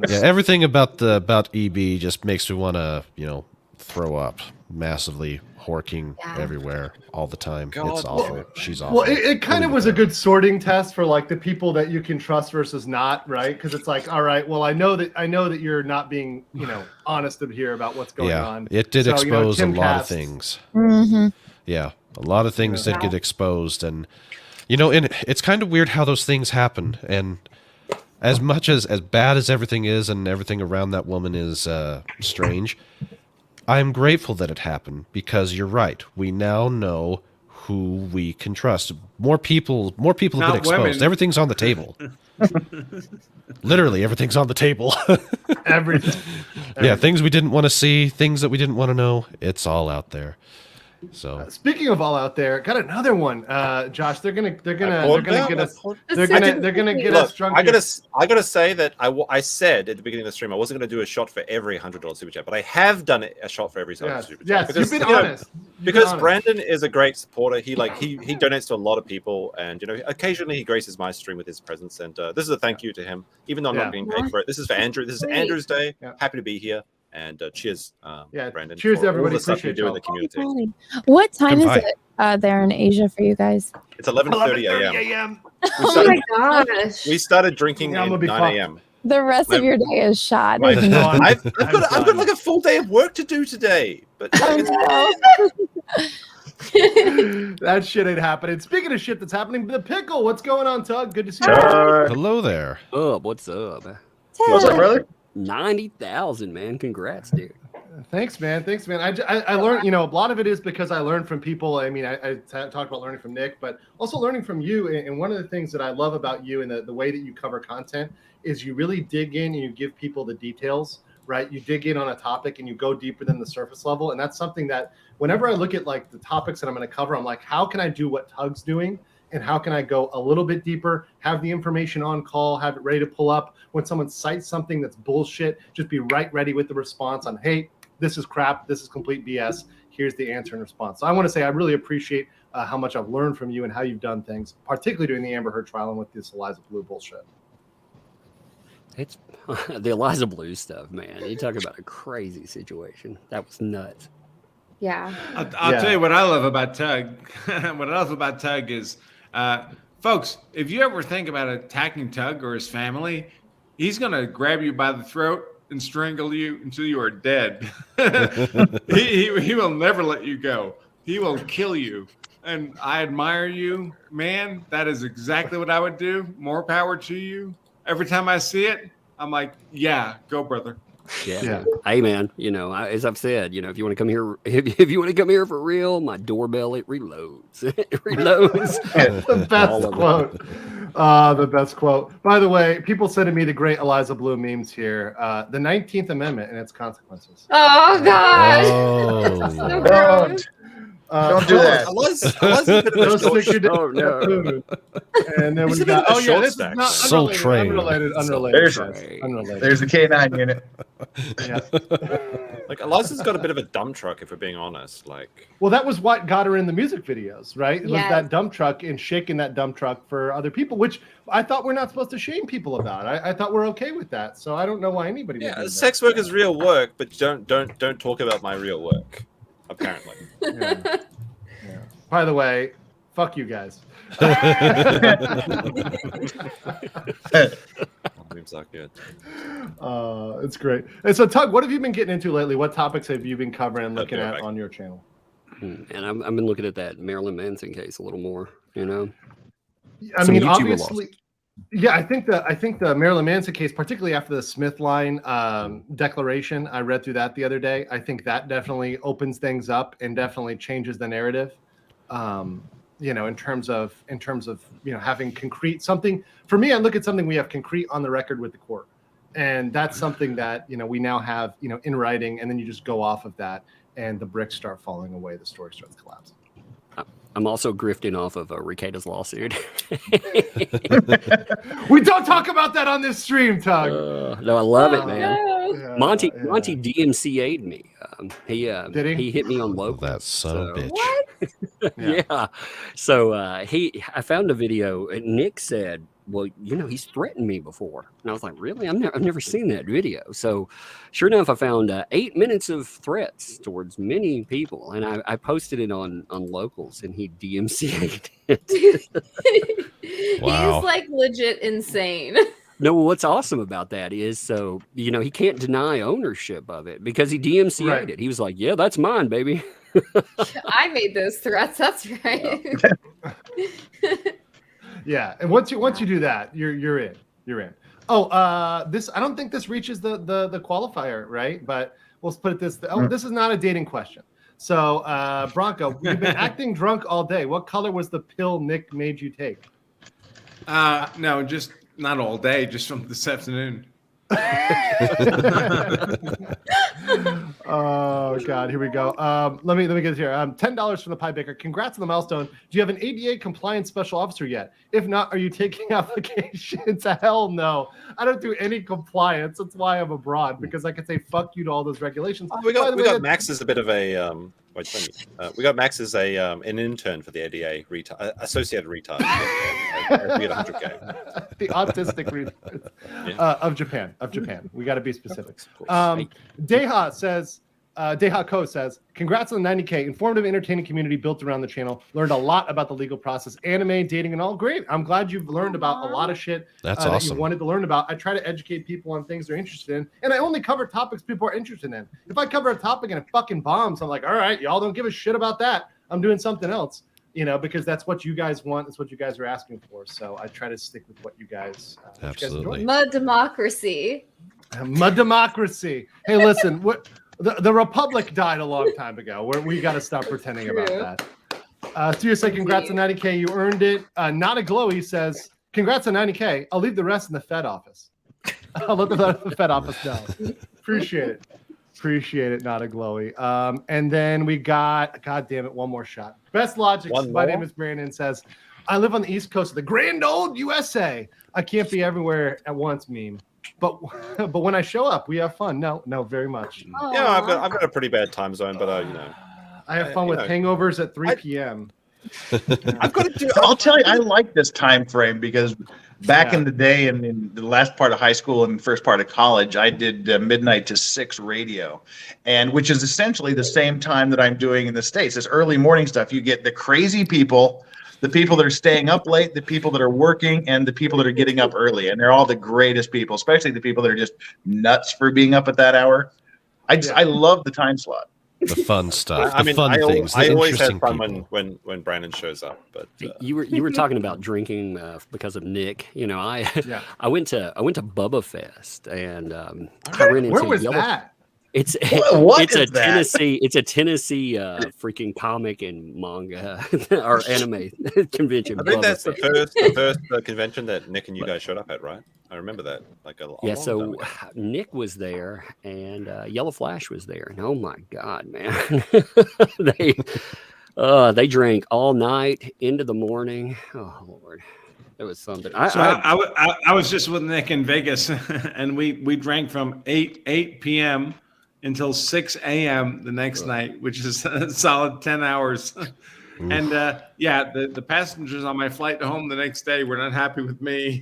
Yeah, everything about EB just makes me want to, throw up massively, horking everywhere all the time. It's awful. She's awful. Well, it kind of was a good sorting test for like the people that you can trust versus not, right? Because it's like, all right, well, I know that you're not being, honest here about what's going on. It did expose a lot of things. Mm-hmm. Yeah, a lot of things that get exposed, and and it's kind of weird how those things happen. And as much as bad as everything is, and everything around that woman is strange, I'm grateful that it happened because you're right. We now know who we can trust. More people get exposed. Women. Everything's on the table. Literally, everything's on the table. Everything. Yeah, things we didn't want to see, things that we didn't want to know. It's all out there. So speaking of all out there, got another one, Josh. They're gonna get us. They're gonna get us drunk. I gotta say that I said at the beginning of the stream I wasn't gonna do a shot for every $100 super chat, but I have done a shot for every $100 super chat. Yes, because, you've been honest. Because Brandon is a great supporter. He donates to a lot of people, and occasionally he graces my stream with his presence. And this is a thank you to him, even though I'm not being paid for it. This is for Andrew. This is Andrew's day. Happy to be here. And cheers, Brandon. Cheers, everybody. All the stuff you do in the community. What time is it there in Asia for you guys? It's 11:30 a.m. Oh my gosh. We started drinking at 9 a.m. The rest of your day is shot. I've got like a full day of work to do today. But that shit ain't happening. Speaking of shit that's happening, the pickle. What's going on, Tug? Good to see you. Hello there. What's up? What's up, brother? 90,000, man. Congrats, dude. Thanks, man. I learned, a lot of it is because I learned from people. I mean, I talked about learning from Nick, but also learning from you. And one of the things that I love about you and the way that you cover content is you really dig in and you give people the details, right? You dig in on a topic and you go deeper than the surface level. And that's something that whenever I look at like the topics that I'm going to cover, I'm like, how can I do what Tug's doing? And how can I go a little bit deeper, have the information on call, have it ready to pull up when someone cites something that's bullshit, just be right ready with the response on, hey, this is crap, this is complete BS, here's the answer and response. So I want to say I really appreciate how much I've learned from you and how you've done things, particularly during the Amber Heard trial and with this Eliza Blue bullshit. It's the Eliza Blue stuff, man. You talk about a crazy situation. That was nuts. Yeah. I'll tell you what I love about Tug. What I love about Tug is, folks, if you ever think about attacking Tug or his family, he's going to grab you by the throat and strangle you until you are dead. he will never let you go. He will kill you. And I admire you, man. That is exactly what I would do. More power to you. Every time I see it, I'm like, yeah, go, brother. Yeah. Hey, man. As I've said, if you want to come here, if you want to come here for real, my doorbell it reloads. It reloads. The best quote. The best quote. By the way, people sending me the great Eliza Blue memes here. The 19th Amendment and its consequences. Oh gosh. Oh. So gross. Don't do that. Oh no! And then we got. Oh yeah, this is not Soul Train. Unrelated. There's Unrelated. the K9 unit. Yeah. Like Eliza's got a bit of a dump truck, if we're being honest. Like, well, that was what got her in the music videos, right? It was Yes. that dump truck and shaking that dump truck for other people, which I thought we're not supposed to shame people about. I thought we're okay with that. So I don't know why anybody. would do that. sex work is real work, but don't talk about my real work. Apparently. Yeah. By the way, fuck you guys. Memes are good. It's great. And so, Tug, what have you been getting into lately? What topics have you been covering and looking at on your channel? And I've been looking at that Marilyn Manson case a little more. I Some mean, YouTuber obviously, yeah. I think the Marilyn Manson case, particularly after the Smith line declaration, I read through that the other day. I think that definitely opens things up and definitely changes the narrative. In terms of having concrete something. For me, I look at something we have concrete on the record with the court, and that's something that we now have in writing, and then you just go off of that, and the bricks start falling away, the story starts collapsing. I'm also grifting off of Ricada's lawsuit. We don't talk about that on this stream, Tug. No, I love it, man. Yeah, Monty DMCA'd me. Did he? He hit me on local. That son of a bitch. What? Yeah. So I found a video. And Nick said, "Well, he's threatened me before," and I was like, "Really? I've never seen that video." So, sure enough, I found 8 minutes of threats towards many people, and I posted it on Locals, and he DMCA'd it. Wow. He's like legit insane. No, what's awesome about that is, so he can't deny ownership of it because he DMCA'd Right. it. He was like, "Yeah, that's mine, baby." I made those threats. That's right. Yeah, and once you do that, you're in. You're in. Oh, this I don't think this reaches the qualifier, right? But we'll put it this. This is not a dating question. So, Bronco, you've been acting drunk all day. What color was the pill Nick made you take? No, just not all day, just from this afternoon. Oh God, here we go. Let me get this here. $10 from the Pie Baker. Congrats on the milestone. Do you have an ADA compliant special officer yet? If not, are you taking applications? Hell no. I don't do any compliance. That's why I'm abroad, because I can say fuck you to all those regulations. We got Max as a bit of a we got Max as an intern for the ADA associated retard. We had 100K. The autistic retard of Japan. We got to be specific. Deha Ko says, congrats on the 90K. Informative, entertaining community built around the channel. Learned a lot about the legal process, anime, dating, and all. Great. I'm glad you've learned about a lot of shit That's that awesome. you wanted to learn about. I try to educate people on things they're interested in, and I only cover topics people are interested in. If I cover a topic and it fucking bombs, I'm like, all right, y'all don't give a shit about that. I'm doing something else, because that's what you guys want. It's what you guys are asking for. So I try to stick with what you guys Absolutely. Mud democracy. Mud democracy. Hey, listen, the Republic died a long time ago. We got to stop pretending about that. Studio say congrats on 90K. You earned it. Not a glowy says congrats on 90K. I'll leave the rest in the Fed office. I'll let the Fed office know. Appreciate it. Not a glowy. And then we got, God damn it, one more shot. Best Logic. My name is Brandon. Says I live on the East Coast of the grand old USA. I can't be everywhere at once. Meme. But when I show up, we have fun. No, very much. Yeah, I've got a pretty bad time zone, but I have fun with hangovers at 3 p.m. I've got to do. I'll tell you, I like this time frame because Back in the day, and in the last part of high school and first part of college, I did midnight to 6 radio, and which is essentially the same time that I'm doing in the States. This early morning stuff. You get the crazy people, the people that are staying up late, the people that are working, and the people that are getting up early, and they're all the greatest people, especially the people that are just nuts for being up at that hour. I love the time slot. The fun stuff, I the mean, fun things, the I always interesting have fun people. when Brandon shows up. But you were talking about drinking because of Nick. You know, I went to Bubba Fest, and I ran into Where was Yellow. that? It's What it's a is that? Tennessee freaking comic and manga or anime convention. I think Bubba that's the Fest. first convention that Nick and you guys showed up at, right? I remember that. Like a long time So ago. Nick was there, and Yellow Flash was there, and oh my god, man, they drank all night into the morning. Oh Lord. It was something. I was just with Nick in Vegas, and we drank from 8 p.m. until 6 a.m. the next night, which is a solid 10 hours. And the passengers on my flight home the next day were not happy with me.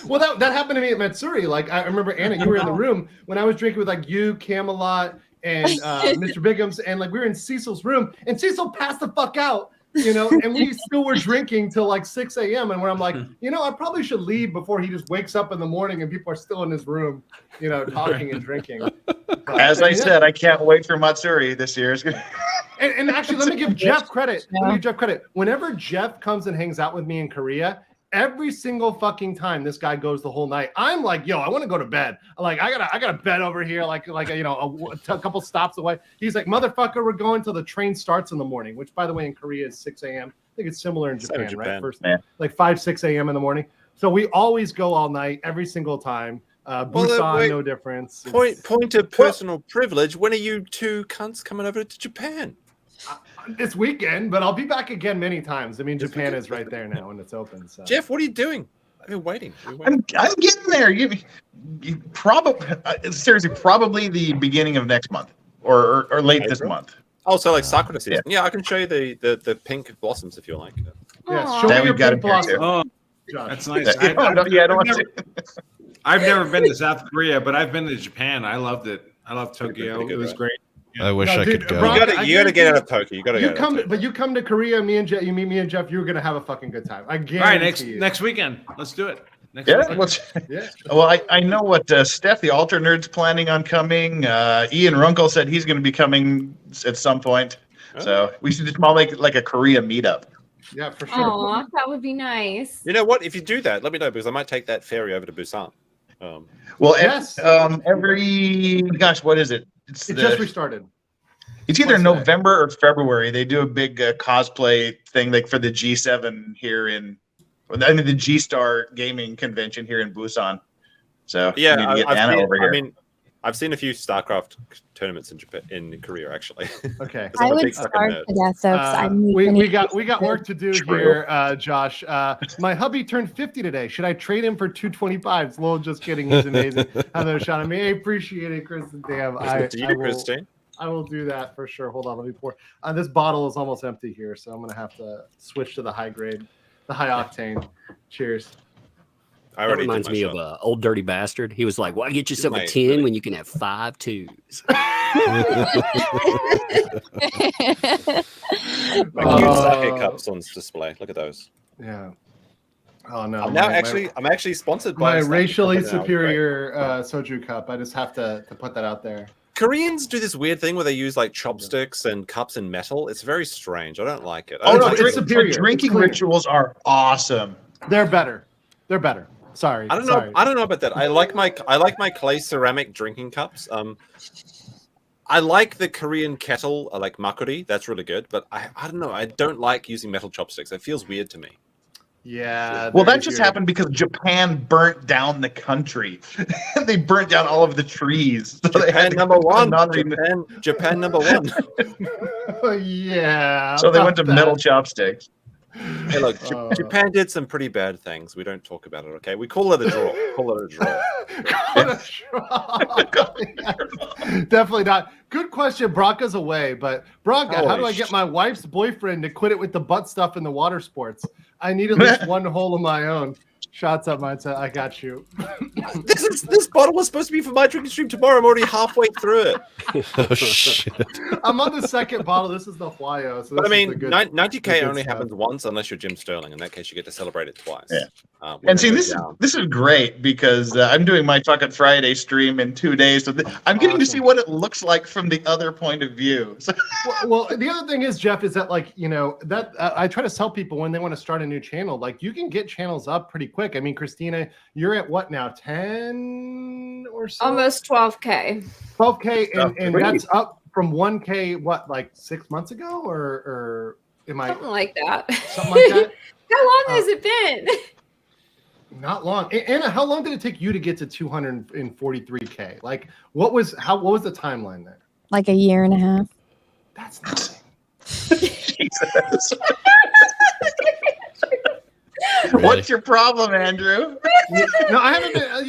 Well, that happened to me at Matsuri. Like, I remember, Anna, you were in the room when I was drinking with like you, Camelot, and Mr. Bigums, and like we were in Cecil's room, and Cecil passed the fuck out. You know, and we still were drinking till like 6 a.m. And when I'm like, you know, I probably should leave before he just wakes up in the morning and people are still in his room, you know, talking and drinking. As I said, I can't wait for Matsuri this year. And actually, let me give Jeff credit. Whenever Jeff comes and hangs out with me in Korea, every single fucking time this guy goes the whole night, I'm like, yo, I want to go to bed. Like, I got a bed over here, like you know, a couple stops away. He's like, motherfucker, we're going till the train starts in the morning, which by the way in Korea is 6 a.m. I think it's similar in Japan, right? First, like 5, 6 a.m. in the morning. So we always go all night, every single time. Busan, no difference. Point of personal privilege. When are you two cunts coming over to Japan? This weekend, but I'll be back again many times. I mean, Japan is right there now and it's open. So. Jeff, what are you doing? I've been waiting. I'm getting there. You probably seriously, probably the beginning of next month or late this month. Oh, so like sakura season. Yeah, I can show you the pink blossoms if you like. Yeah, show me your pink blossom. Oh, that's nice. I've never been to South Korea, but I've been to Japan. I loved it. I loved Tokyo. It was great. I wish I could go. Brock, you gotta get out of Tokyo. You come to Korea. You meet me and Jeff. You're gonna have a fucking good time. I guarantee. All right, next weekend. Let's do it. Well, I know what Steph, the Alter Nerd's planning on coming. Ian Runkle said he's going to be coming at some point. So we should just make like a Korea meetup. Yeah, for sure. Aw, that would be nice. You know what? If you do that, let me know because I might take that ferry over to Busan. Well, yes. What is it? It just restarted. It's either November or February. They do a big cosplay thing, like for the G7 here the G-Star gaming convention here in Busan. So yeah, we need to get Anna over here. I mean, I've seen a few StarCraft tournaments in Japan, in Korea, actually. Okay, I would starve to death though. We got work to do here, Josh. My hubby turned 50 today. Should I trade him for 225? Lowell, just kidding. He's amazing. Another shot at me. I appreciate it, Kristen. Damn, Christine. I will do that for sure. Hold on, let me pour. This bottle is almost empty here, so I'm gonna have to switch to the high grade, the high octane. Cheers. That reminds me of Old Dirty Bastard. He was like, "Why get yourself a 10 when you can have 5 2s?" My cute sake cups on display. Look at those. Yeah. Oh no. I'm actually sponsored by my racially superior soju cup. I just have to put that out there. Koreans do this weird thing where they use like chopsticks and cups in metal. It's very strange. I don't like it. Drinking rituals are awesome. They're better. Sorry. I don't know about that. I like my clay ceramic drinking cups. I like the Korean kettle, like makuri. That's really good. But I don't know. I don't like using metal chopsticks. It feels weird to me. Yeah. Well, that just happened because Japan burnt down the country. They burnt down all of the trees. So Japan number one. Japan number one. Yeah. So they went to metal chopsticks. Hey, look, Japan did some pretty bad things. We don't talk about it, okay? We call it a draw. Call it a draw. Definitely not. Good question. Bronca's away, but Bronca, how do I get my wife's boyfriend to quit it with the butt stuff in the water sports? I need at least one hole of my own. Shots up, mindset. I got you. This bottle was supposed to be for my drinking stream tomorrow. I'm already halfway through it. Oh shit! I'm on the second bottle. This is the Huayo. So but I this is mean, the good, 90K only happens once unless you're Jim Sterling. In that case, you get to celebrate it twice. Yeah. And see, this is great because I'm doing my fucking Friday stream in 2 days, so I'm getting to see what it looks like from the other point of view. So well, the other thing is, Jeff, is that like that I try to tell people when they want to start a new channel, like you can get channels up pretty quick. I mean, Christina, you're at what now? 10 or so? Almost 12K. 12K, and that's up from 1K. What, like 6 months ago, or am I something like that? Something like that. How long has it been? Not long. Anna, how long did it take you to get to 243K? Like, what was the timeline there? Like a year and a half. That's nothing. Jesus. What's your problem, Andrew? No, I haven't been a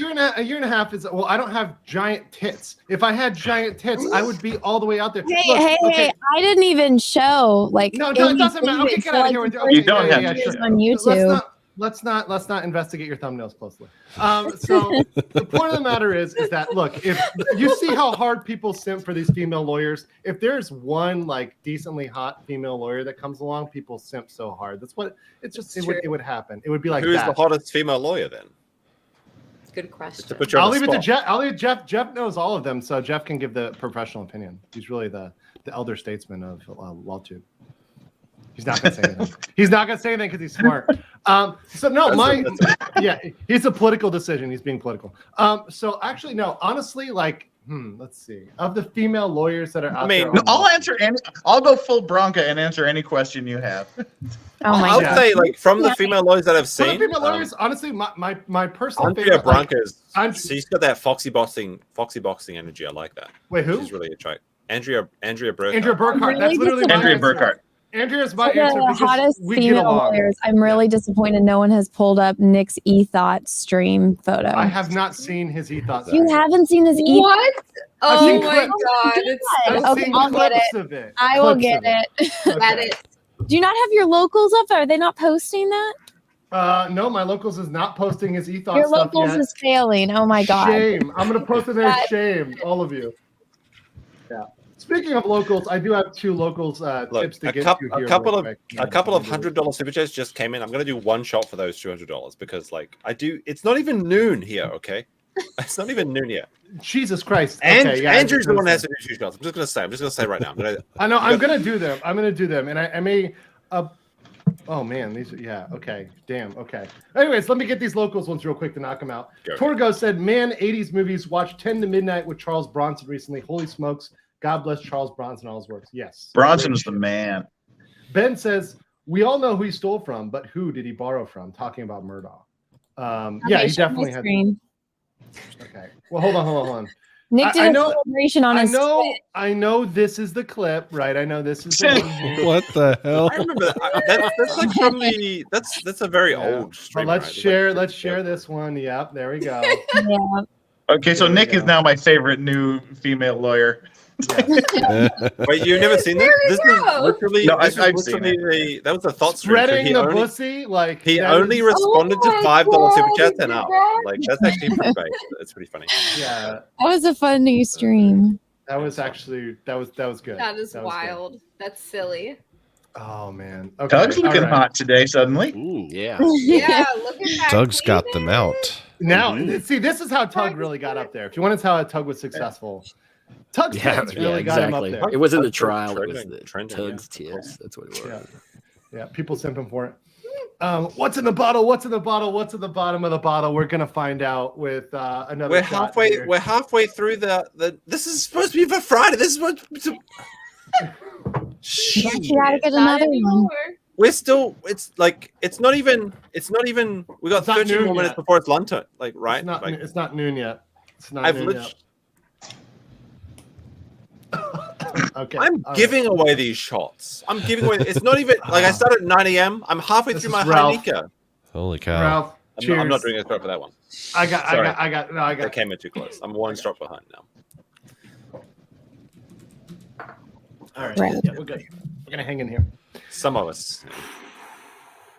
year and a half is I don't have giant tits. If I had giant tits, I would be all the way out there. Hey, I didn't even show like no, it doesn't matter. Okay, get out of here. You don't have videos on YouTube. Let's not investigate your thumbnails closely. So the point of the matter is that look, if you see how hard people simp for these female lawyers, if there's one like decently hot female lawyer that comes along, people simp so hard. That's what it would happen. It would be like who's that. the hottest female lawyer then? Good question. I'll leave it to Jeff. I'll leave Jeff. Jeff knows all of them, so Jeff can give the professional opinion. He's really the elder statesman of LawTube. He's not gonna say anything. He's not gonna say anything because he's smart. So no, he's a political decision. He's being political. So actually, no, honestly, like, let's see. Of the female lawyers that are out there, I'll go full Bronca and answer any question you have. I would say, like, from the female lawyers that I've seen, from the female lawyers, honestly, my personal Andrea favorite, Bronca like, she's got that foxy boxing energy. I like that. Wait, who? She's really attractive. Andrea Burkhart. Andrea Burkhart. That's literally my Andrea answer. Burkhart. Andrea's my The answer because hottest we get female along. lawyers. I'm really disappointed no one has pulled up Nick's ETH stream photo. I have not seen his ethos. You haven't seen his ETH? What? I've Oh seen my clips. god! It's so Okay, I'll get it. I will get it. Get it. Do you not have your locals up? Are they not posting that? No, my locals is not posting his ethos Your stuff locals yet. is failing. Oh my god. Shame. I'm gonna post it there. Shame, all of you. Yeah. Speaking of locals, I do have two locals tips to get you here. A couple of $100 super chats just came in. I'm gonna do one shot for those $200 because, like, it's not even noon here. Okay, it's not even noon yet. Jesus Christ. And Okay, yeah, Andrew's the one that has to do two shots. I'm just gonna say right now. I know. I'm gonna do them. And I may. Oh man, these. Yeah. Okay. Damn. Okay. Anyways, let me get these locals ones real quick to knock them out. Torgo said, "Man, 80s movies. Watched 10 to Midnight with Charles Bronson recently. Holy smokes! God bless Charles Bronson and all his works." Yes. Bronson is the man. Ben says, "We all know who he stole from, but who did he borrow from?" Talking about Murdoch. Yeah, he definitely had. Okay. Well, hold on. Nick did a celebration on his. I know this is the clip, right? I know this is the What the hell? I remember that. That's like from the. That's a very old stream. Let's share this one. Yep, there we go. Yeah. Okay, so Nick is now my favorite new female lawyer. Wait, you've never seen this? This is literally. No, I've seen that was a thought stream. Spreading the pussy, like he only responded to $5 super chats and up. Like that's actually pretty big. It's pretty funny. Yeah, that was a fun new stream. That was actually that was good. That is wild. That's silly. Oh man, okay. Doug's looking hot today. Suddenly, yeah. Yeah, look at that. Doug's got them out. Now, see, this is how Tug really got up there. If you want to tell how Tug was successful. Tug's tits really got him up there. It wasn't the trial; it was the Tug's tits. That's what it was. Yeah, people simping for it. What's in the bottle? What's in the bottle? What's in the bottom of the bottle? We're gonna find out with another. We're halfway through the. This is supposed to be for Friday. This is what. You gotta get another one. We're still. It's not even. We got 13 more minutes before it's lunchtime. Like right. It's not noon yet. It's not noon yet. Okay. I'm all giving away these shots. I'm giving away. It's not even like I started at 9 a.m. I'm halfway This through is my Ralph. Hanika. Holy cow. Ralph, I'm cheers. not doing a shot for that one. I got. They came in too close. I'm one stroke behind now. All right. Right. Yeah, we're good. We're gonna hang in here. Some of us.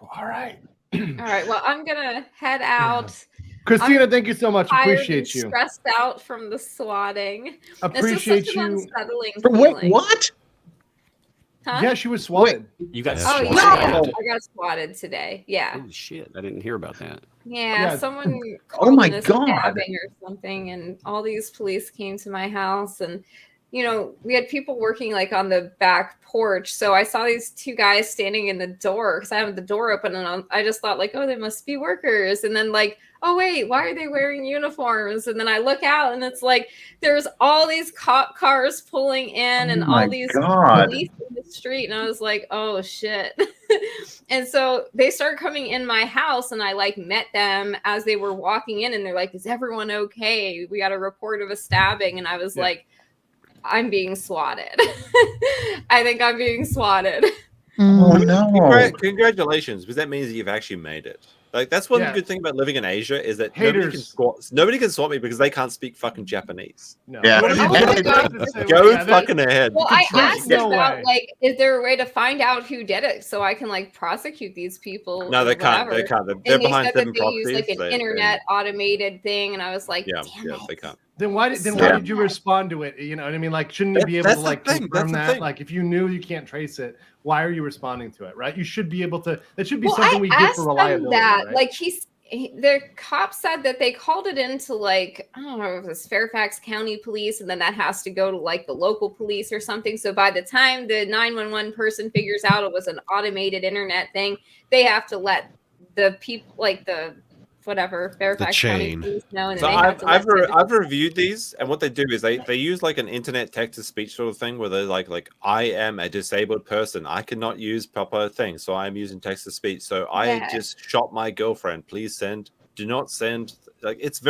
All right. All right. Well, I'm gonna head out. Christina, thank you so much. Tired Appreciate and you. Stressed out from the swatting. Appreciate it's just such an you. unsettling Wait, feeling. what? Huh? Yeah, she was swatted. You got Oh swatted? yeah, I got swatted today. Yeah. Holy shit! I didn't hear about that. Yeah, someone Oh called my in a God. stabbing or something, and all these police came to my house, and we had people working like on the back porch. So I saw these two guys standing in the door because I have the door open, and I just thought like, oh, they must be workers. And then like, oh wait, why are they wearing uniforms? And then I look out, and it's like there's all these cop cars pulling in, and all these police in the street, and I was like, oh shit. And so they started coming in my house, and I like met them as they were walking in, and they're like, is everyone okay? We got a report of a stabbing. And I was like, I'm being swatted. I think I'm being swatted. Oh no! Congratulations, because that means that you've actually made it. Like that's one good thing about living in Asia is that nobody can swat me because they can't speak fucking Japanese. No. Yeah. Go fucking ahead. Well, I asked about like, is there a way to find out who did it so I can like prosecute these people? No, they can't. Whatever. They can't. And They're they behind said that seven they use like an proxies. internet automated thing, and I was like, Yeah, damn it. they can't. Then why did you respond to it? You know what I mean? Like, shouldn't you be able to like confirm that? Like, if you knew you can't trace it, why are you responding to it? Right? You should be able to. That should be something we get for reliability. That right? like the cop said that they called it into like, I don't know if it was Fairfax County Police, and then that has to go to like the local police or something. So by the time the 911 person figures out it was an automated internet thing, they have to let the people like the whatever Fairfax County Police know. And so I've reviewed these, and what they do is they use like an internet text to speech sort of thing where they're like I am a disabled person, I cannot use proper things, so I'm using text to speech. So I just shot my girlfriend. Please do not send. Like it's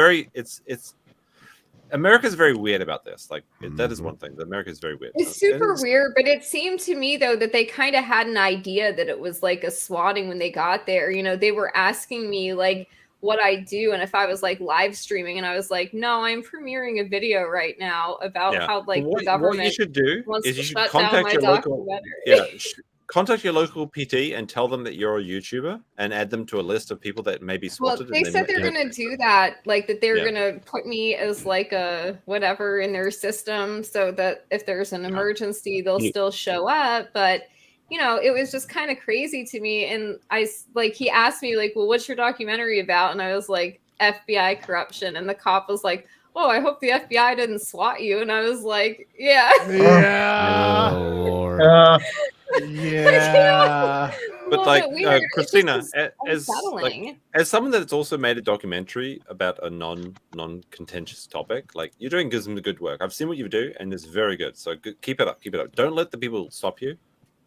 America's very weird about this. Like that is one thing. America is very weird. It's super weird, but it seemed to me though that they kind of had an idea that it was like a swatting when they got there. They were asking me like what I do and if I was like live streaming, and I was like, no, I'm premiering a video right now about how like the government what you should do wants is to you should shut down contact my your local documentary. contact your local PT and tell them that you're a YouTuber and add them to a list of people that may be Well, swatted. they said they're going to do that, like that they're going to put me as like a whatever in their system so that if there's an emergency, they'll still show up. But, it was just kind of crazy to me. And he asked me like, well, what's your documentary about? And I was like, FBI corruption. And the cop was like, oh, I hope the FBI didn't swat you. And I was like, yeah. Yeah. Oh, Lord. Yeah. But like Christina, as unsettling. as someone that's also made a documentary about a non-contentious topic, like you're doing some good work. I've seen what you do, and it's very good. So keep it up, keep it up. Don't let the people stop you.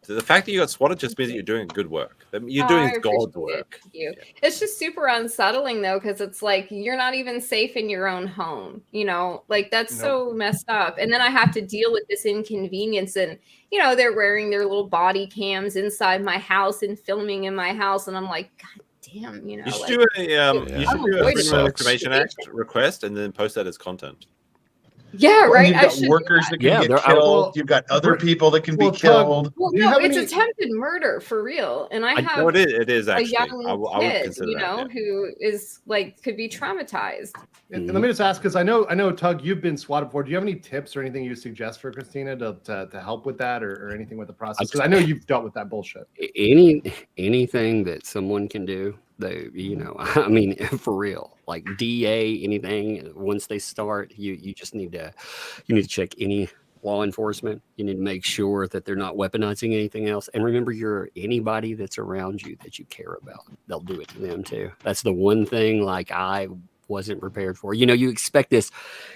The fact that you got swatted just means that you're doing good work. You're doing God's work. Thank you. It's just super unsettling though, because it's like you're not even safe in your own home. Like that's so messed up. And then I have to deal with this inconvenience, and they're wearing their little body cams inside my house and filming in my house, and I'm like, God damn, You should do a Freedom of Information Act request and then post that as content. Yeah, right. You've got workers that can get killed. You've got other people that can be killed. Well, no, it's attempted murder for real, and I have it is actually a young I would kid, consider that, who is like could be traumatized. And let me just ask, because I know, Tug, you've been swatted before. Do you have any tips or anything you suggest for Christina to help with that, or anything with the process? Because I know you've dealt with that bullshit. Anything that someone can do, I mean, for real, like DA, anything. Once they start, you just need to check any law enforcement. You need to make sure that they're not weaponizing anything else. And remember, anybody that's around you that you care about, they'll do it to them too. That's the one thing like I wasn't prepared for. You expect this,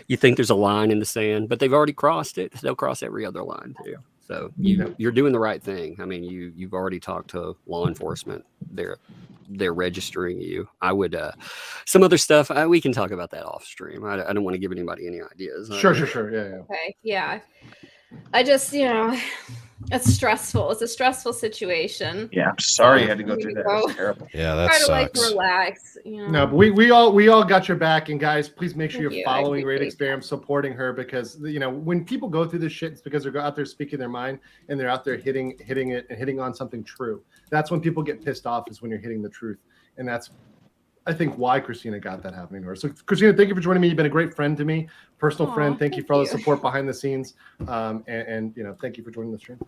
you think there's a line in the sand, but they've already crossed it. They'll cross every other line too. So you're doing the right thing. I mean, you've already talked to law enforcement. They're registering you. I would some other stuff we can talk about that off stream. I don't want to give anybody any ideas. Sure. Yeah. Okay. Yeah. I just, it's stressful. It's a stressful situation. Yeah, I'm sorry you had to go through that. That's terrible. Yeah, that Try to sucks. relax. No, but we all got your back, and guys, please make sure Thank you're you. I following Rate appreciate Experiment, supporting her, because when people go through this shit, it's because they're out there speaking their mind and they're out there hitting it and hitting on something true. That's when people get pissed off, is when you're hitting the truth, and that's, I think, why Christina got that happening to her. So, Christina, thank you for joining me. You've been a great friend to me, personal friend. Thank you for all the support behind the scenes, and thank you for joining the stream.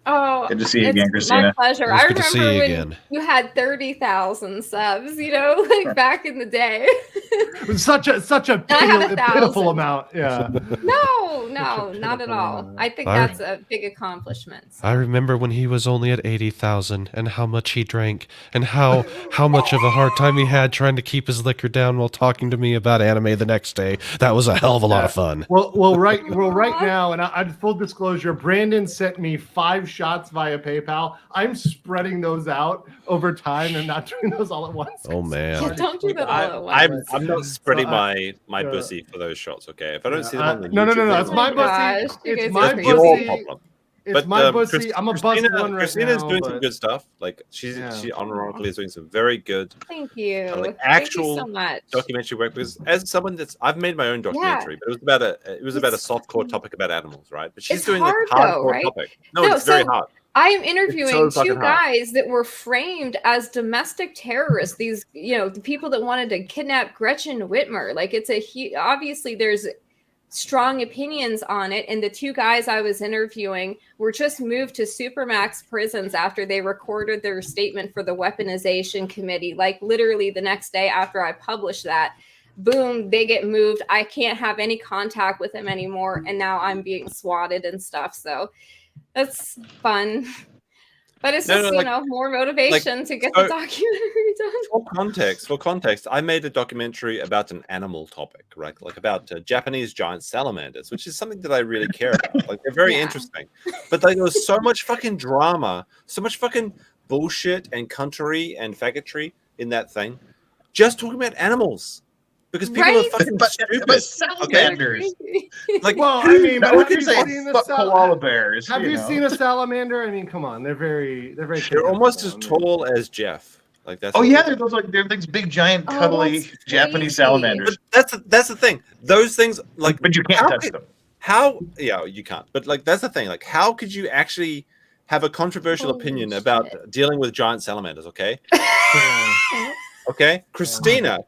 Oh, good to see you again, it's Christina. my pleasure. I Good to see remember you when again. you had 30,000 subs, like back in the day. It was such a I had 1,000. pitiful amount. Yeah. No, not at all. I think that's a big accomplishment. I remember when he was only at 80,000 and how much he drank and how much of a hard time he had trying to keep his liquor down while talking to me about anime the next day. That was a hell of a lot of fun. Well, right now, and I full disclosure, Brandon sent me 5 shots via PayPal. I'm spreading those out over time and not doing those all at once. Oh man. Don't do that all at once. I'm not spreading my pussy for those shots, okay? If I don't see them on the No, YouTube, it's my gosh, pussy. you It's guys my are your pussy. problem. It's my pussy. I'm a bust one right Christina's now. doing but- some good stuff. Like she unironically is doing some very good Thank you. like Thank actual you so much. documentary work. Because as someone I've made my own documentary, but it was about a softcore topic about animals, right? But she's It's doing hard, a hardcore though, right? topic. No, it's very hard. I am interviewing so fucking two hard. guys that were framed as domestic terrorists. These, the people that wanted to kidnap Gretchen Whitmer. Like, it's obviously there's strong opinions on it. And the two guys I was interviewing were just moved to supermax prisons after they recorded their statement for the weaponization committee. Like, literally the next day after I published that, boom, they get moved. I can't have any contact with them anymore. And now I'm being swatted and stuff. So that's fun. But it's just, more motivation to get the documentary done. For context, I made a documentary about an animal topic, right? Like about Japanese giant salamanders, which is something that I really care about. Like, they're very interesting. But there was so much fucking drama, so much fucking bullshit and country and faggotry in that thing. Just talking about animals. Because people are fucking stupid. But salamanders. Like, well, I mean, but we have can you say seen the fuck koala bears. Have you seen a salamander? I mean, come on, they're almost as tall as Jeff. Like that's. Oh yeah, they're these big, giant, cuddly Japanese salamanders. But that's the thing. Those things, like, but you can't touch them. Yeah, you can't. But like, that's the thing. Like, how could you actually have a controversial opinion about dealing with giant salamanders? Okay. Okay, Christina,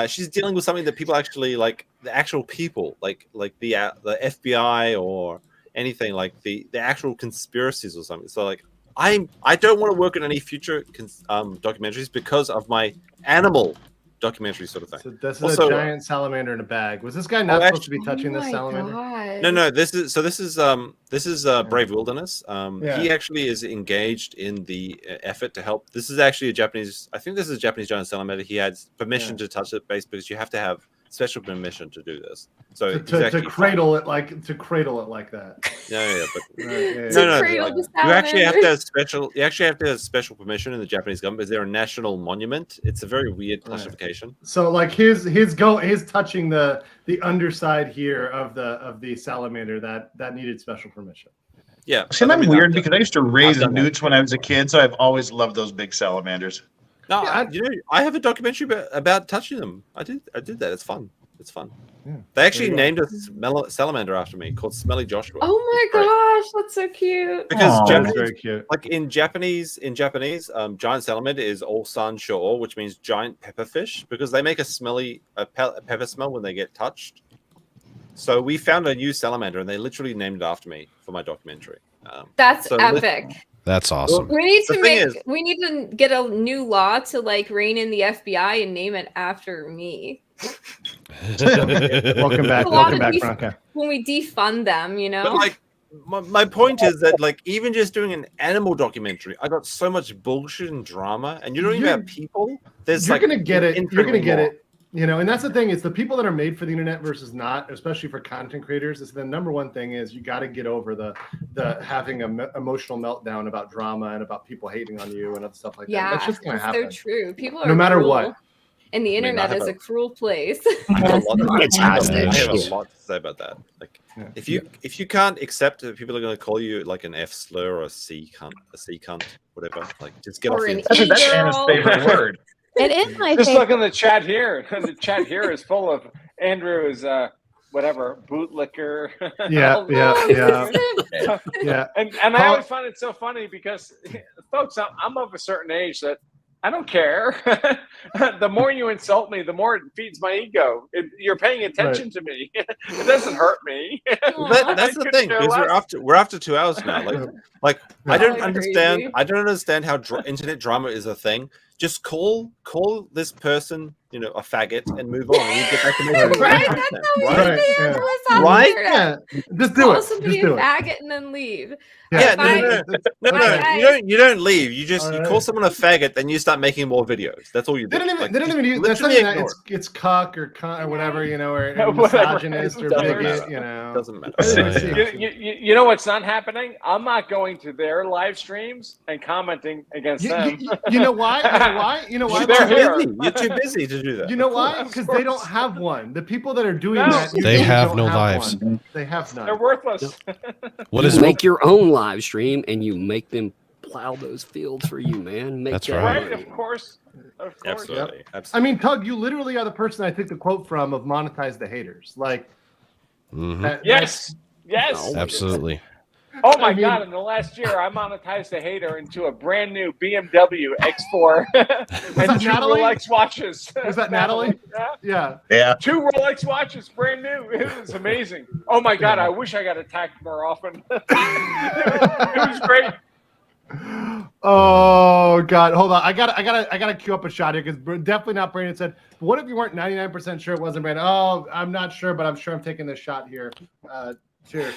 she's dealing with something that people actually like, the actual people, like the FBI or anything, like the actual conspiracies or something. So like, I don't want to work on any future documentaries because of my animal documentary sort of thing. So this is also, a giant salamander in a bag. Was this guy not supposed to be touching this salamander? No. This is Brave Wilderness. He actually is engaged in the effort to help. This is actually a Japanese. I think this is a Japanese giant salamander. He had permission to touch it, because you have to have special permission to do this. So to cradle it like that. Yeah, but no. You actually have to have special. You actually have to have special permission in the Japanese government because they're a national monument. It's a very weird classification. So like his touching the underside here of the salamander that needed special permission. Yeah. See, I'm weird because I used to raise newts when I was a kid, so I've always loved those big salamanders. No, I have a documentary about touching them. I did that. It's fun. Yeah. They actually named a salamander after me called Smelly Joshua. Oh my gosh, that's so cute. Because that's very cute. Like in Japanese, giant salamander is Osan Sho'o, which means giant pepperfish, because they make a pepper smell when they get touched. So we found a new salamander, and they literally named it after me for my documentary. That's epic. That's awesome. We need to get a new law to like rein in the FBI and name it after me. Welcome back, Franca. When we defund them, But like, my point is that like, even just doing an animal documentary, I got so much bullshit and drama, and you're doing about people. You're gonna get it. You're gonna get it. And that's the thing. It's the people that are made for the internet versus not, especially for content creators. Is the number one thing is you got to get over the having an emotional meltdown about drama and about people hating on you and other stuff like that. That's just gonna happen. They're true. People are no matter cruel, what. And the internet is a cruel place. I have a lot to say about that. Like, If you can't accept that people are going to call you like an F slur or a C cunt, whatever, like just get off the internet. That's Anna's favorite word. It is my Just look favorite. in the chat here. The chat here is full of Andrew's whatever bootlicker. Yeah. And I always find it so funny because, folks, I'm of a certain age that I don't care. The more you insult me, the more it feeds my ego. You're paying attention to me. It doesn't hurt me. That's the thing. Because we're after 2 hours now. Like I don't understand. Crazy. I don't understand how internet drama is a thing. Just call this person, a faggot, and move on. And you get back to making Right? That's how we Right, do yeah. it. Right? Yeah. Just do Call it. somebody Just do a it. faggot and then leave. Yeah, If no. You don't leave. You call someone a faggot, then you start making more videos. That's all you do. They don't even use that's literally something that ignore it's cuck or cunt or whatever, or Whatever. misogynist or Doesn't bigot, matter. Doesn't matter. You know what's not happening? I'm not going to their live streams and commenting against them. You know why? You know why? They're here. You're too busy to do that. You know why? Because they don't have one. The people that are doing No. that, They usually have don't no lives. one. They have none. They're worthless. What You is make your own live stream and you make them plow those fields for you, man. Make That's that right. Right, of course. Of course. Absolutely. I mean, Tug, you literally are the person I took the quote from of monetize the haters. Like, Yes. Yes. Absolutely. Oh my God! In the last year, I monetized a hater into a brand new BMW X4 and 2 Natalie? Rolex watches. Was that Natalie? Yeah. Yeah. 2 Rolex watches, brand new. It was amazing. Oh my God! I wish I got attacked more often. It was great. Oh God, hold on. I gotta queue up a shot here because definitely not Brandon said. What if you weren't 99% sure it wasn't Brandon? Oh, I'm not sure, but I'm sure I'm taking this shot here. Cheers.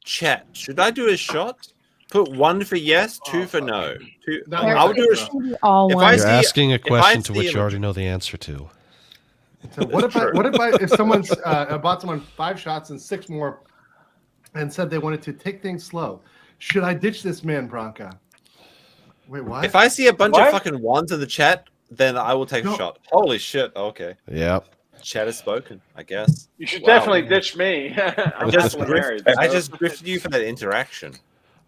Chat. Should I do a shot? Put 1 for yes, 2 for no. I'll do a shot. All If one. I You're see- asking a if I question to see which an- you already know the answer to. So what if someone's bought someone 5 shots and 6 more, and said they wanted to take things slow? Should I ditch this man, Bronca? Wait, what? If I see a bunch What? of fucking ones in the chat, then I will take a shot. Holy shit. Okay. Yep. Chat has spoken, I guess. You should Wow. definitely ditch me. I'm happily married. I so. just grifted you for that interaction.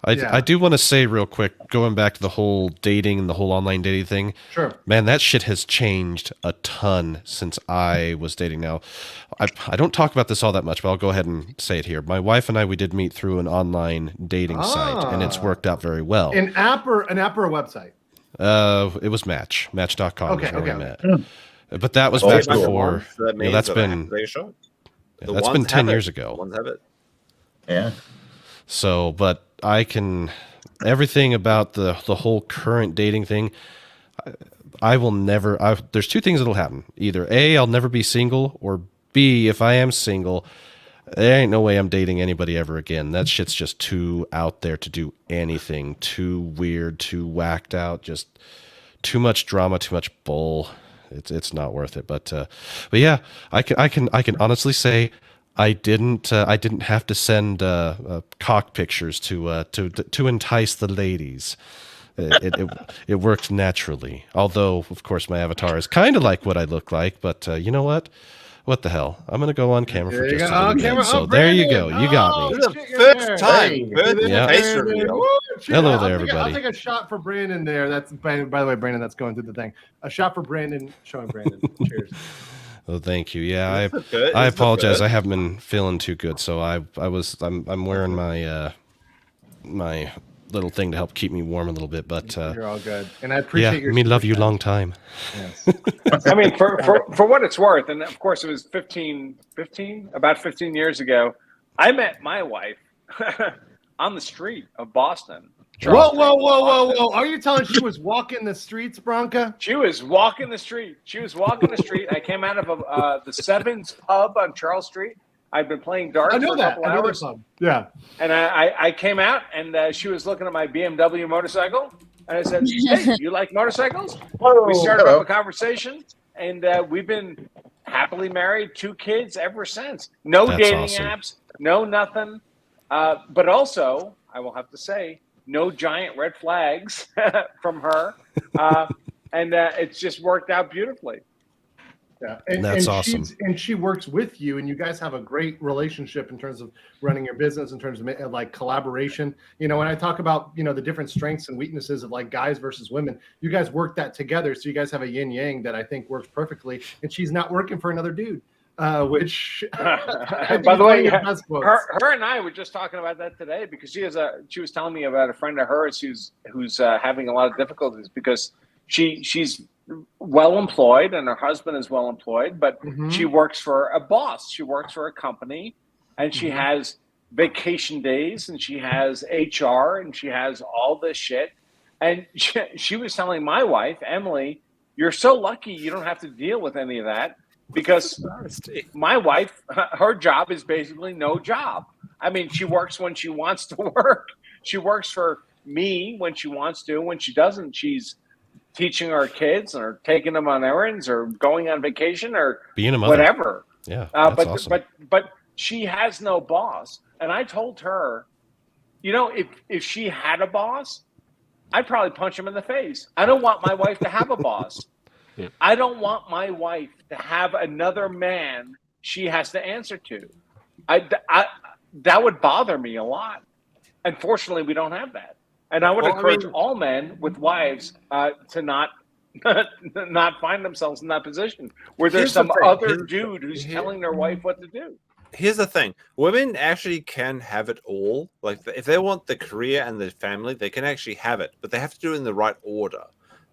I do want to say real quick, going back to the whole dating and the whole online dating thing. Sure. Man, that shit has changed a ton since I was dating. Now, I don't talk about this all that much, but I'll go ahead and say it here. My wife and I, we did meet through an online dating site, and it's worked out very well. An app or a website? It was Match.com. Okay, is where we okay. met. But that was Oh, back cool. before. So that means That's that I have been to take a shot. The that's ones been 10 have years it. ago. The ones have it. Yeah. So, but I can everything about the whole current dating thing. I will never. There's 2 things that'll happen. Either A, I'll never be single, or B, if I am single, there ain't no way I'm dating anybody ever again. That shit's just too out there to do anything. Too weird, too whacked out, just too much drama, too much bull. It's not worth it. But yeah, I can honestly say I didn't have to send cock pictures to entice the ladies. It worked naturally. Although, of course, my avatar is kind of like what I look like. But you know what? What the hell? I'm gonna go on camera for just a little bit. So there you go. You got me. First time. Yeah. Hello there, I'll everybody. take a shot for Brandon there. That's by the way, Brandon. That's going through the thing. A shot for Brandon, showing Brandon. Cheers. Oh, thank you. Yeah, good. I It's not apologize. good. I haven't been feeling too good, so I'm wearing my my little thing to help keep me warm a little bit. But You're all good, and I appreciate your. me love you long time. Yes. I mean, for what it's worth, and of course it was about 15 years ago, I met my wife on the street of Boston. Whoa! Are you telling she was walking the streets, Bronca? She was walking the street. I came out of the Sevens pub on Charles Street. I'd been playing darts I know for a that. couple I know hours. that pub. Yeah. And I came out, and she was looking at my BMW motorcycle. And I said, "Hey, you like motorcycles?" We started up a conversation, and we've been happily married, 2 kids ever since. No That's dating awesome. apps, no nothing. But also, I will have to say, no giant red flags from her. And it's just worked out beautifully. Yeah, That's awesome. And she works with you, and you guys have a great relationship in terms of running your business, in terms of like collaboration. You know, when I talk about, you know, the different strengths and weaknesses of like guys versus women, you guys work that together. So you guys have a yin yang that I think works perfectly. And she's not working for another dude, which by the way, her and I were just talking about that today, because she was telling me about a friend of hers who's having a lot of difficulties because she's well employed and her husband is well employed, but she works for a boss. She works for a company, and she has vacation days, and she has HR, and she has all this shit. And she was telling my wife, Emily, you're so lucky you don't have to deal with any of that, because my wife, her job is basically no job. I mean, she works when she wants to work. She works for me when she wants to. When she doesn't, she's teaching our kids or taking them on errands or going on vacation or being a mother. Whatever. Yeah, but awesome. but she has no boss. And I told her, you know, if she had a boss, I'd probably punch him in the face. I don't want my wife to have a boss. Yeah. I don't want my wife to have another man she has to answer to. That would bother me a lot. Unfortunately, we don't have that. And I would encourage all men with wives to not find themselves in that position where there's some other dude who's telling their wife what to do. Here's the thing: women actually can have it all. Like, if they want the career and the family, they can actually have it, but they have to do it in the right order.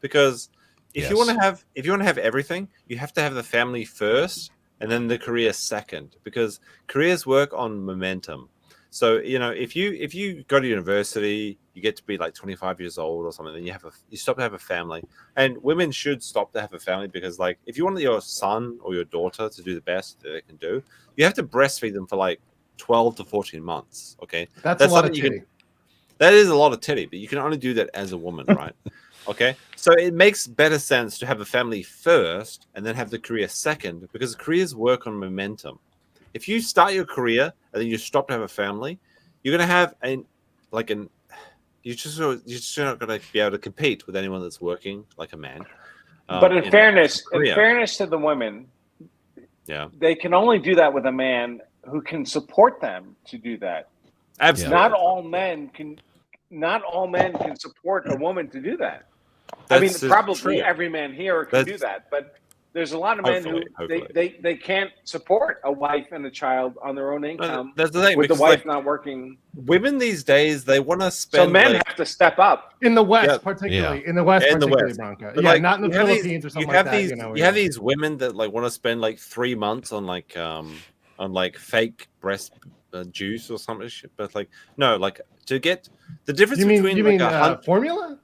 Because if you want to have everything, you have to have the family first and then the career second. Because careers work on momentum. So, you know, if you go to university, you get to be like 25 years old or something, then you stop to have a family. And women should stop to have a family, because, like, if you want your son or your daughter to do the best that they can do, you have to breastfeed them for like 12 to 14 months. Okay, that's a lot of titty. That is a lot of titty, but you can only do that as a woman, right? Okay, so it makes better sense to have a family first and then have the career second, because careers work on momentum. If you start your career and then you stop to have a family, you're going to have you're just not going to be able to compete with anyone that's working like a man. But in fairness to the women, yeah, they can only do that with a man who can support them to do that. Absolutely. Not all men can support a woman to do that. That's probably true. Every man here can do that, but there's a lot of men who they can't support a wife and a child on their own income. That's the thing, with the because, wife like, not working. Women these days, they want to spend. So men have to step up in the West, particularly in the West, Bronco. But, yeah, like, not in the Philippines or something like that. You have these women that like want to spend like 3 months on like fake breast juice or something. But like, no, like, to get the difference between formula.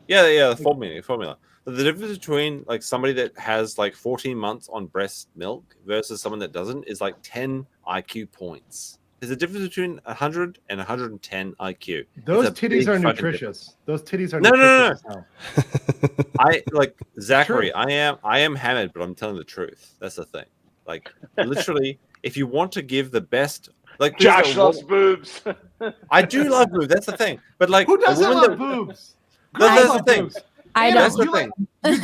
Yeah, the formula. The difference between like somebody that has like 14 months on breast milk versus someone that doesn't is like 10 IQ points. There's a difference between 100 and 110 IQ. Those titties are nutritious. Those titties are nutritious. No. I like Zachary. I am hammered, but I'm telling the truth. That's the thing. Like, literally, if you want to give the best, like, Josh loves boobs. I do love boobs. That's the thing. But like, who doesn't love boobs? That's the thing. I That's don't. the thing.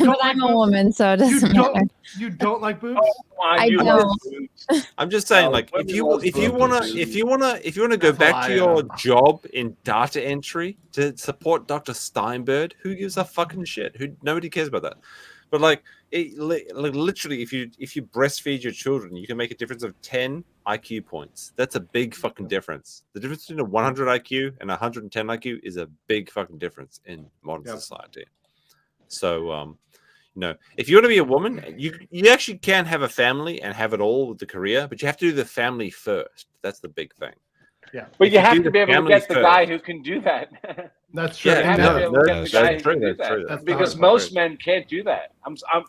But I'm a woman, so it doesn't matter. You don't like boobs? I don't. I'm just saying, like, if you wanna go back to your job in data entry to support Dr. Steinberg, who gives a fucking shit? Nobody cares about that. But like, literally, if you breastfeed your children, you can make a difference of 10 IQ points. That's a big fucking difference. The difference between a 100 IQ and 110 IQ is a big fucking difference in modern society. So, if you want to be a woman, you actually can have a family and have it all with the career, but you have to do the family first. That's the big thing. Yeah, but you have to be able to get the guy who can do that. That's true. Because most men can't do that.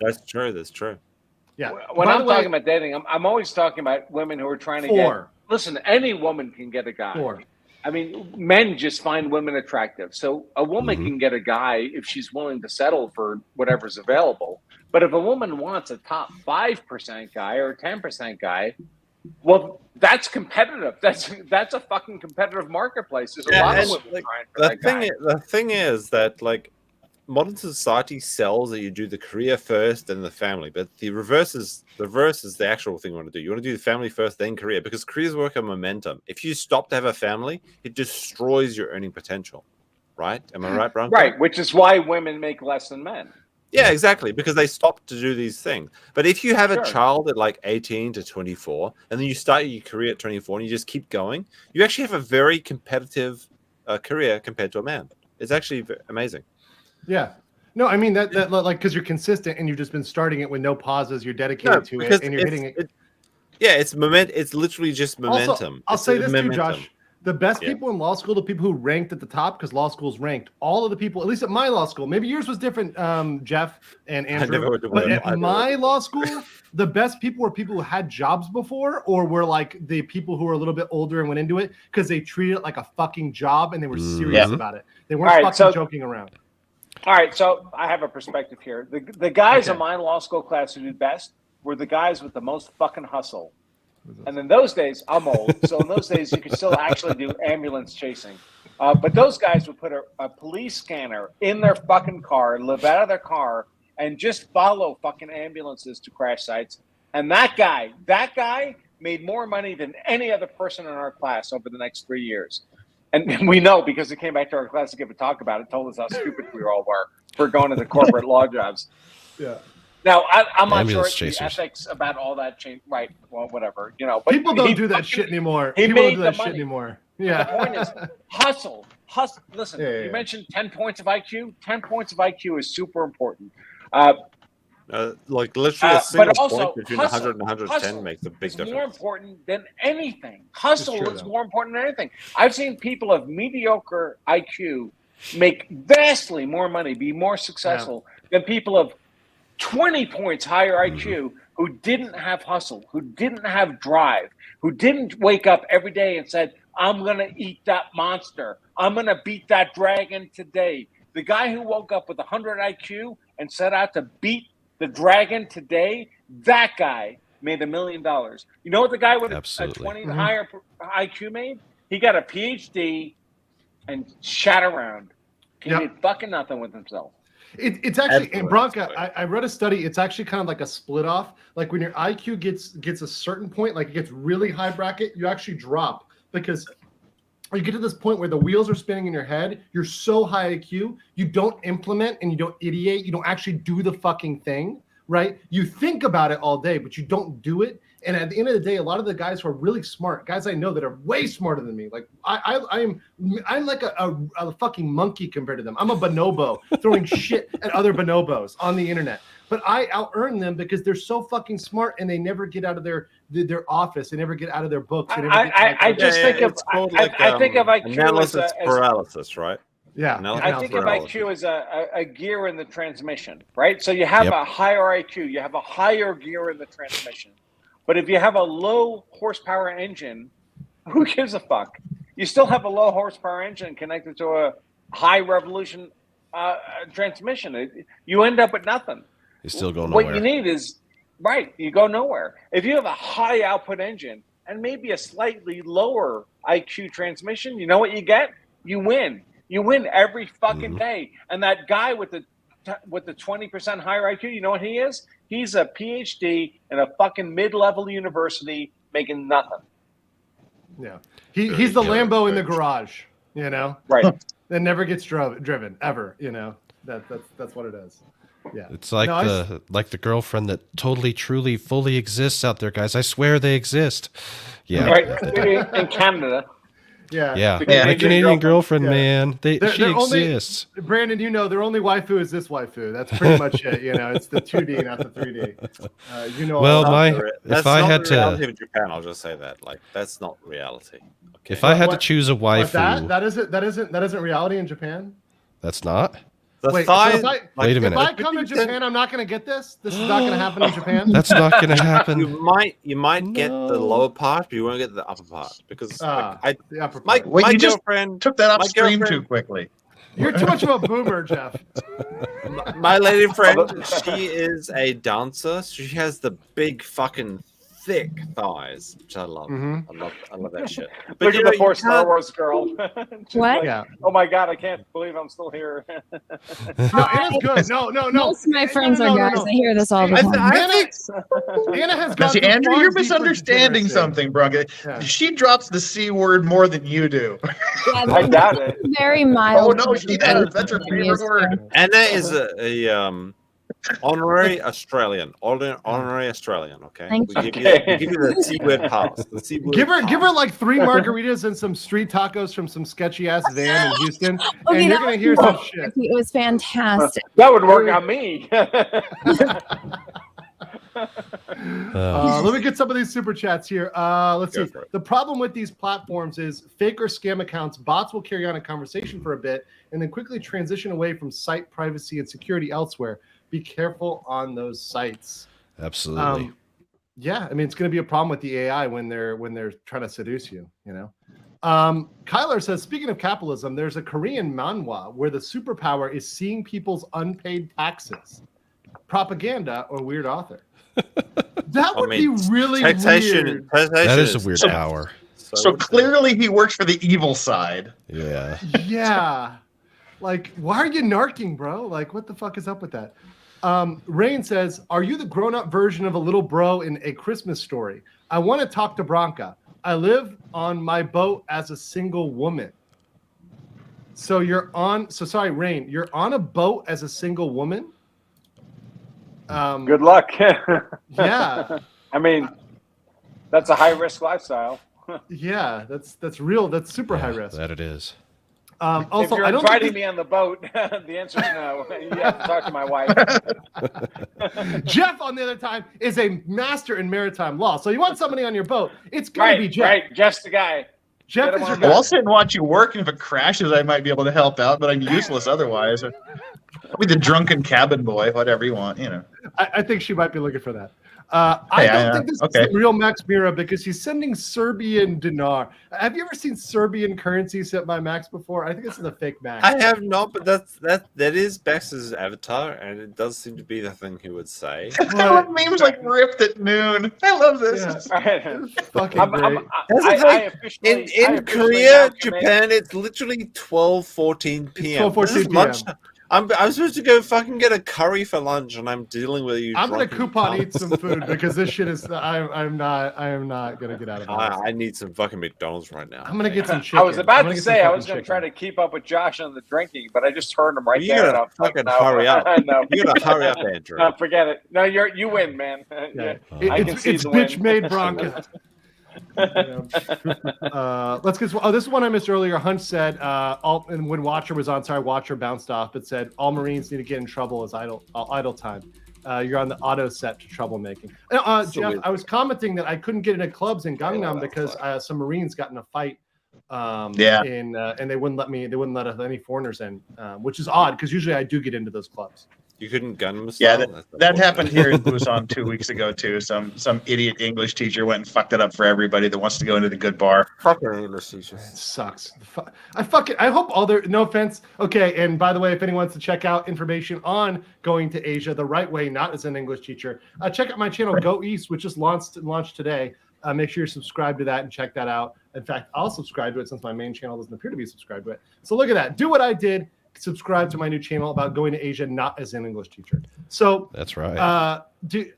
That's true. That's true. Yeah. When I'm talking about dating, I'm always talking about women who are trying to get. Listen, any woman can get a guy. I mean, men just find women attractive. So a woman can get a guy if she's willing to settle for whatever's available. But if a woman wants a top 5% guy or a 10% guy, well, that's competitive. That's a fucking competitive marketplace. There's a lot of women trying for that guy. The thing is that, like, modern society sells that you do the career first, then the family. But the reverse is the actual thing you want to do. You want to do the family first, then career, because careers work on momentum. If you stop to have a family, it destroys your earning potential. Right? Am I right, Bronco? Right, which is why women make less than men. Yeah, exactly, because they stop to do these things. But if you have Sure. a child at like 18 to 24, and then you start your career at 24 and you just keep going, you actually have a very competitive career compared to a man. It's actually amazing. Yeah. No, I mean that like because you're consistent and you've just been starting it with no pauses. You're dedicated to it, and you're hitting it. It's It's literally just momentum. Also, I'll say this too, Josh. The best Yeah. people in law school, the people who ranked at the top, because law school's ranked, all of the people, at least at my law school, maybe yours was different, Jeff and Andrew, but at my law school, the best people were people who had jobs before, or were like the people who were a little bit older and went into it because they treated it like a fucking job and they were serious about it. They weren't fucking joking around. All right, so I have a perspective here. The guys in my law school class who did best were the guys with the most fucking hustle. And in those days, I'm old, so in those days you could still actually do ambulance chasing. But those guys would put a police scanner in their fucking car, live out of their car, and just follow fucking ambulances to crash sites. And that guy made more money than any other person in our class over the next 3 years. And we know because he came back to our class to give a talk about it, told us how stupid we all were for going into corporate law jobs. Yeah. Now, I'm not Ambulance sure chasers. the ethics about all that change. Right. Well, whatever. But People don't do that shit anymore. He People don't made do the that shit money. anime. But Yeah. the point is hustle. Listen, you mentioned 10 points of IQ. 10 points of IQ is super important. Like literally a single but also, point between hustle, 100 and 110 hustle makes a big is more difference. important than anything. Hustle true, is though. more important than anything. I've seen people of mediocre IQ make vastly more money, be more successful than people of 20 points higher IQ who didn't have hustle, who didn't have drive, who didn't wake up every day and said, I'm going to eat that monster. I'm going to beat that dragon today. The guy who woke up with 100 IQ and set out to beat the dragon today, that guy made $1 million. You know what the guy with a 20 higher IQ made? He got a PhD and shat around. He did fucking nothing with himself. It's actually, and Bronca, I read a study. It's actually kind of like a split off. Like when your IQ gets a certain point, like it gets really high bracket, you actually drop because you get to this point where the wheels are spinning in your head. You're so high IQ, you don't implement and you don't ideate. You don't actually do the fucking thing, right? You think about it all day, but you don't do it. And at the end of the day, a lot of the guys who are really smart, guys I know that are way smarter than me, like I'm like a fucking monkey compared to them. I'm a bonobo throwing shit at other bonobos on the internet. But I out-earn them because they're so fucking smart and they never get out of their office. They never get out of their books. They never I think of IQ analysis as paralysis, right? Yeah. I think of IQ as a gear in the transmission, right? So you have a higher IQ, you have a higher gear in the transmission. But if you have a low horsepower engine, who gives a fuck? You still have a low horsepower engine connected to a high revolution transmission. You end up with nothing. You still go nowhere. What you need is, you go nowhere. If you have a high output engine and maybe a slightly lower IQ transmission, you know what you get? You win. You win every fucking day. And that guy with the 20% higher IQ, you know what he is? He's a PhD in a fucking mid-level university making nothing. Yeah. He's the Lambo in the garage, you know? Right. That never gets driven ever, you know? That's what it is. Yeah. It's like like the girlfriend that totally, truly, fully exists out there, guys. I swear they exist. Yeah. Right. In Canada. Yeah. My Canadian girlfriend, man. She only, exists. Brandon, you know, their only waifu is this waifu. That's pretty much it. You know, it's the 2D, not the 3D. You know. Well, that's if I not had the to, reality of Japan, I'll just say that. Like, that's not reality. Okay. if I had to choose a waifu, that isn't reality in Japan. That's not. Wait, wait a minute. If I come to Japan, I'm not going to get this. This is not going to happen in Japan. That's not going to happen. You might get the lower part, but you won't get the upper part because the upper my part. Wait, you just girlfriend took that upstream too quickly. You're too much of a boomer, Jeff. My lady friend, she is a dancer. She has the big fucking thick thighs, which I love. I love that shit. But Look you at know, the poor you Star can't- Wars girl. She's What? like, Yeah. oh my god, I can't believe I'm still here. No, Anna's good. No. Most of my friends are guys. I hear this all the time. Anna has Now, gone see, too Andrew, far you're deep for misunderstanding degeneracy. something, Bronco. Yeah. She drops the C word more than you do. Yeah, I doubt it. very mild. Oh, no, she does. That's her favorite word. Anna is a honorary Australian. Honorary Australian. Okay. Thank we you. give you the C word pass. The C word Give pass. her like 3 margaritas and some street tacos from some sketchy ass van in Houston, Okay, and you're that gonna was hear some perfect. shit. It was fantastic. That would work on me. Let me get some of these super chats here. Let's Go see. for it. The problem with these platforms is fake or scam accounts. Bots will carry on a conversation for a bit and then quickly transition away from site privacy and security elsewhere. Be careful on those sites. Absolutely. Yeah, I mean it's going to be a problem with the AI when they're trying to seduce you. You know. Kyler says, speaking of capitalism, there's a Korean manhwa where the superpower is seeing people's unpaid taxes. Propaganda or weird author. That would be really weird. That is a weird power. So clearly he works for the evil side. Yeah. Yeah. Like, why are you narking, bro? Like, what the fuck is up with that? Rain says, are you the grown-up version of a little bro in A Christmas Story? I want to talk to Bronca. I live on my boat as a single woman. So sorry, Rain, you're on a boat as a single woman? Good luck. Yeah. I mean, that's a high risk lifestyle. Yeah, that's real. That's super high risk. That it is. Also, if you're I don't inviting think me on the boat, the answer is no. You have to talk to my wife. Jeff, on the other time, is a master in maritime law. So you want somebody on your boat, it's going to be Jeff. Right, Jeff's the guy. Jeff Get him is on your Well, guy. I'll sit and watch you work, and if it crashes, I might be able to help out, but I'm useless otherwise. I'll be the drunken cabin boy, whatever you want, you know. I think she might be looking for that. I don't think this is the real Max Mira because he's sending Serbian dinar. Have you ever seen Serbian currency sent by Max before? I think this is a fake Max. I have not, but that is Bax's avatar, and it does seem to be the thing he would say. I love memes like ripped at noon. I love this. Fucking great. In Korea, Japan, it's literally 12:14 p.m. 12:14 This is p.m. lunch. I'm supposed to go fucking get a curry for lunch, and I'm dealing with you. I'm gonna drunken coupon cunts. eat some food because this shit is. I am not gonna get out of it. I need some fucking McDonald's right now. I'm gonna get some chicken. I was about I'm gonna to get some say I fucking was going to chicken. try to keep up with Josh on the drinking, but I just heard him right You there. gotta and I'm like, fucking no. hurry up. I know. You gotta hurry up, Andrew. No, forget it. No, you win, man. Yeah. I can see It's the bitch win. made Bronca. Let's get. Oh, this is one I missed earlier. Hunt said, and when Watcher was on, sorry, Watcher bounced off, but said all Marines need to get in trouble as idle time. You're on the auto set to troublemaking. Jeff, I was commenting that I couldn't get into clubs in Gangnam because some Marines got in a fight. And they wouldn't let any foreigners in, which is odd because usually I do get into those clubs. You couldn't gun him. Yeah, that happened here in Busan 2 weeks ago too. Some idiot English teacher went and fucked it up for everybody that wants to go into the good bar. Fucking English teacher. It sucks. I hope all their no offense. Okay, and by the way, if anyone wants to check out information on going to Asia the right way, not as an English teacher, check out my channel Go East, which just launched today. Make sure you're subscribed to that and check that out. In fact, I'll subscribe to it since my main channel doesn't appear to be subscribed to it. So look at that. Do what I did. Subscribe to my new channel about going to Asia, not as an English teacher. So that's right.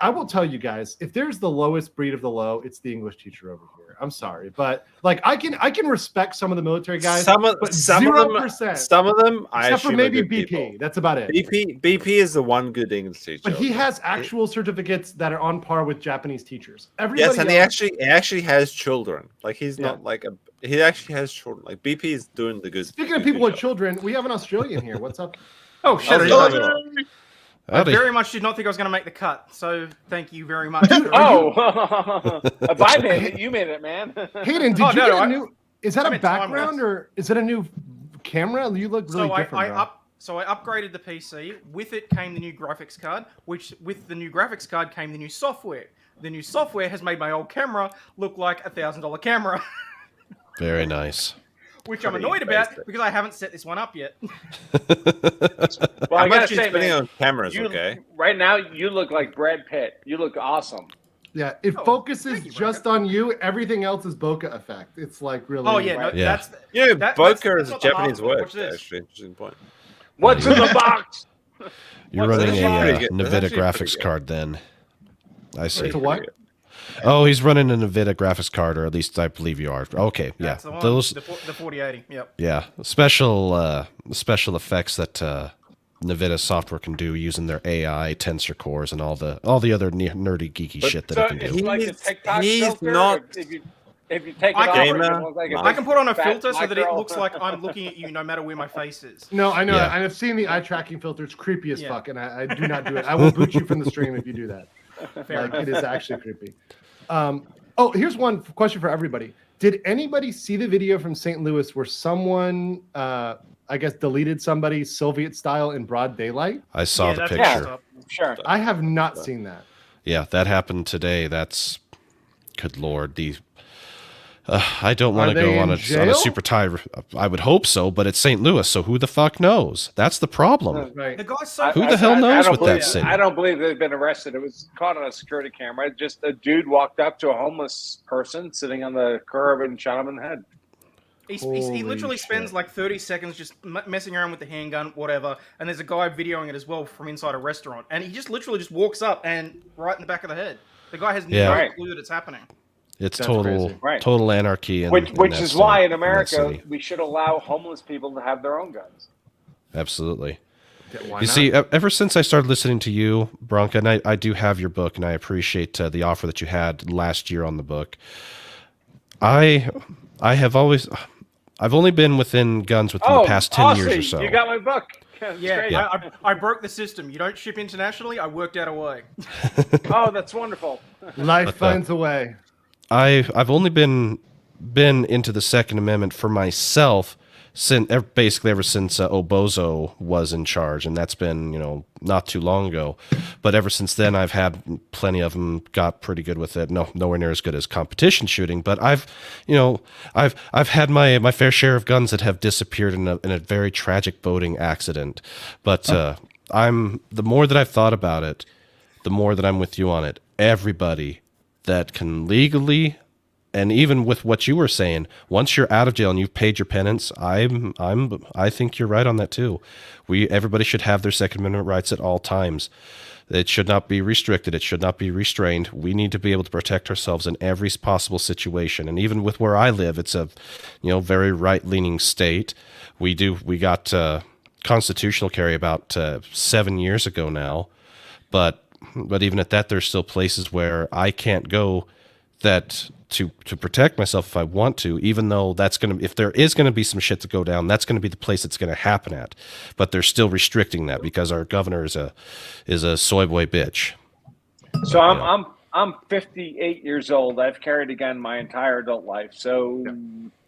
I will tell you guys, if there's the lowest breed of the low, it's the English teacher over here. I'm sorry, but like I can respect some of the military guys. Some of but them, 0%. I except for assume maybe are good BP. people. That's about it. BP is the one good English teacher. But he has actual certificates that are on par with Japanese teachers. Everybody Yes, and else, he actually has children. Like he's not like he actually has children. Like BP is doing the good. Speaking of people with children, we have an Australian here. What's up? Oh shit! I Hey. very much did not think I was going to make the cut, so thank you very much. I made it. You made it, man. Hayden, did Oh, you no, get a I- new? Is that I'm a in time background or is it a new camera? You look really different, bro. So I upgraded the PC. With it came the new graphics card, which with the new graphics card came the new software. The new software has made my old camera look like $1,000 camera, Very nice. which I'm annoyed about because I haven't set this one up yet. Well, I gotta say, spending man, on cameras, you, okay? right now you look like Brad Pitt. You look awesome. Yeah, it focuses just on you. Everything else is bokeh effect. It's like really. Oh yeah, no, that's bokeh is a not the Japanese hard one. word. Watch this. Actually, interesting point. What's in the box? You're What's running in a the box? That's NVIDIA actually pretty graphics good. card then. I see. It's a what? Oh, he's running an NVIDIA graphics card, or at least I believe you are. Okay, yeah. That's the one. Those, The 4080. Yep. yeah, special effects that NVIDIA software can do using their AI tensor cores and all the other nerdy geeky shit that So it can it's do. like the TikTok he's filter. not If you take it I off, can, it looks like a I can put on a fat filter so that it micro. looks like I'm looking at you no matter where my face is. No, I know. Yeah. And I've seen the eye tracking filter. It's creepy as Yeah. fuck, and I do not do it. I will boot you from the stream if you do that. Fair Like, enough. it is actually creepy. Oh, here's one question for everybody. Did anybody see the video from St. Louis where someone, I guess, deleted somebody Soviet style in broad daylight? I saw the that's picture. messed up. Sure. I have not seen that. Yeah, that happened today. That's good lord. I don't want Are to they go on in a jail? super tie. I would hope so, but it's St. Louis, so who the fuck knows? That's the problem. Right. The guy's so. Who the hell knows don't with that believe- city? I don't believe they've been arrested. It was caught on a security camera. Just a dude walked up to a homeless person sitting on the curb and shot him in the head. He Holy literally shit. spends like 30 seconds just messing around with the handgun, whatever. And there's a guy videoing it as well from inside a restaurant. And he just literally just walks up and right in the back of the head. The guy has Yeah. no Right. clue that it's happening. It's That's total crazy. Right. total anarchy. Which that is city, why in that America city. we should allow homeless people to have their own guns. Absolutely. Why You not? see, ever since I started listening to you, Bronca, and I do have your book, and I appreciate the offer that you had last year on the book. I've only been within guns within the past 10 years or Aussie, so. You got my book. That's Yeah, great. I broke the system. You don't ship internationally. I worked out a way. Oh, that's wonderful. Life finds a way. I've only been into the Second Amendment for myself since basically ever since Obozo was in charge, and that's been not too long ago. But ever since then, I've had plenty of them. Got pretty good with it. Nowhere near as good as competition shooting, but I've had my fair share of guns that have disappeared in a very tragic boating accident. But the more that I've thought about it, the more that I'm with you on it. Everybody that can legally, and even with what you were saying, once you're out of jail and you've paid your penance, I think you're right on that too. Everybody should have their Second Amendment rights at all times. It should not be restricted. It should not be restrained. We need to be able to protect ourselves in every possible situation. And even with where I live, it's a very right-leaning state. We got constitutional carry about 7 years ago now, but even at that, there's still places where I can't go that to protect myself if I want to, even though if there is gonna be some shit to go down, that's gonna be the place it's gonna happen at. But they're still restricting that because our governor is a soy boy bitch. So I'm 58 years old. I've carried a gun my entire adult life. So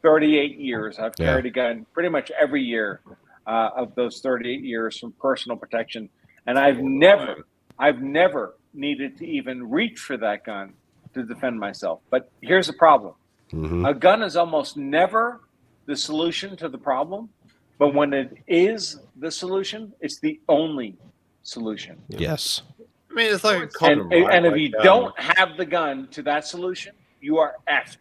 38 years I've carried a gun pretty much every year of those 38 years from personal protection. And I've never needed to even reach for that gun to defend myself. But here's the problem. Mm-hmm. A gun is almost never the solution to the problem. But when it is the solution, it's the only solution. Yes. I mean, it's like a condom, right? And if Like, you don't have the gun to that solution, you are effed.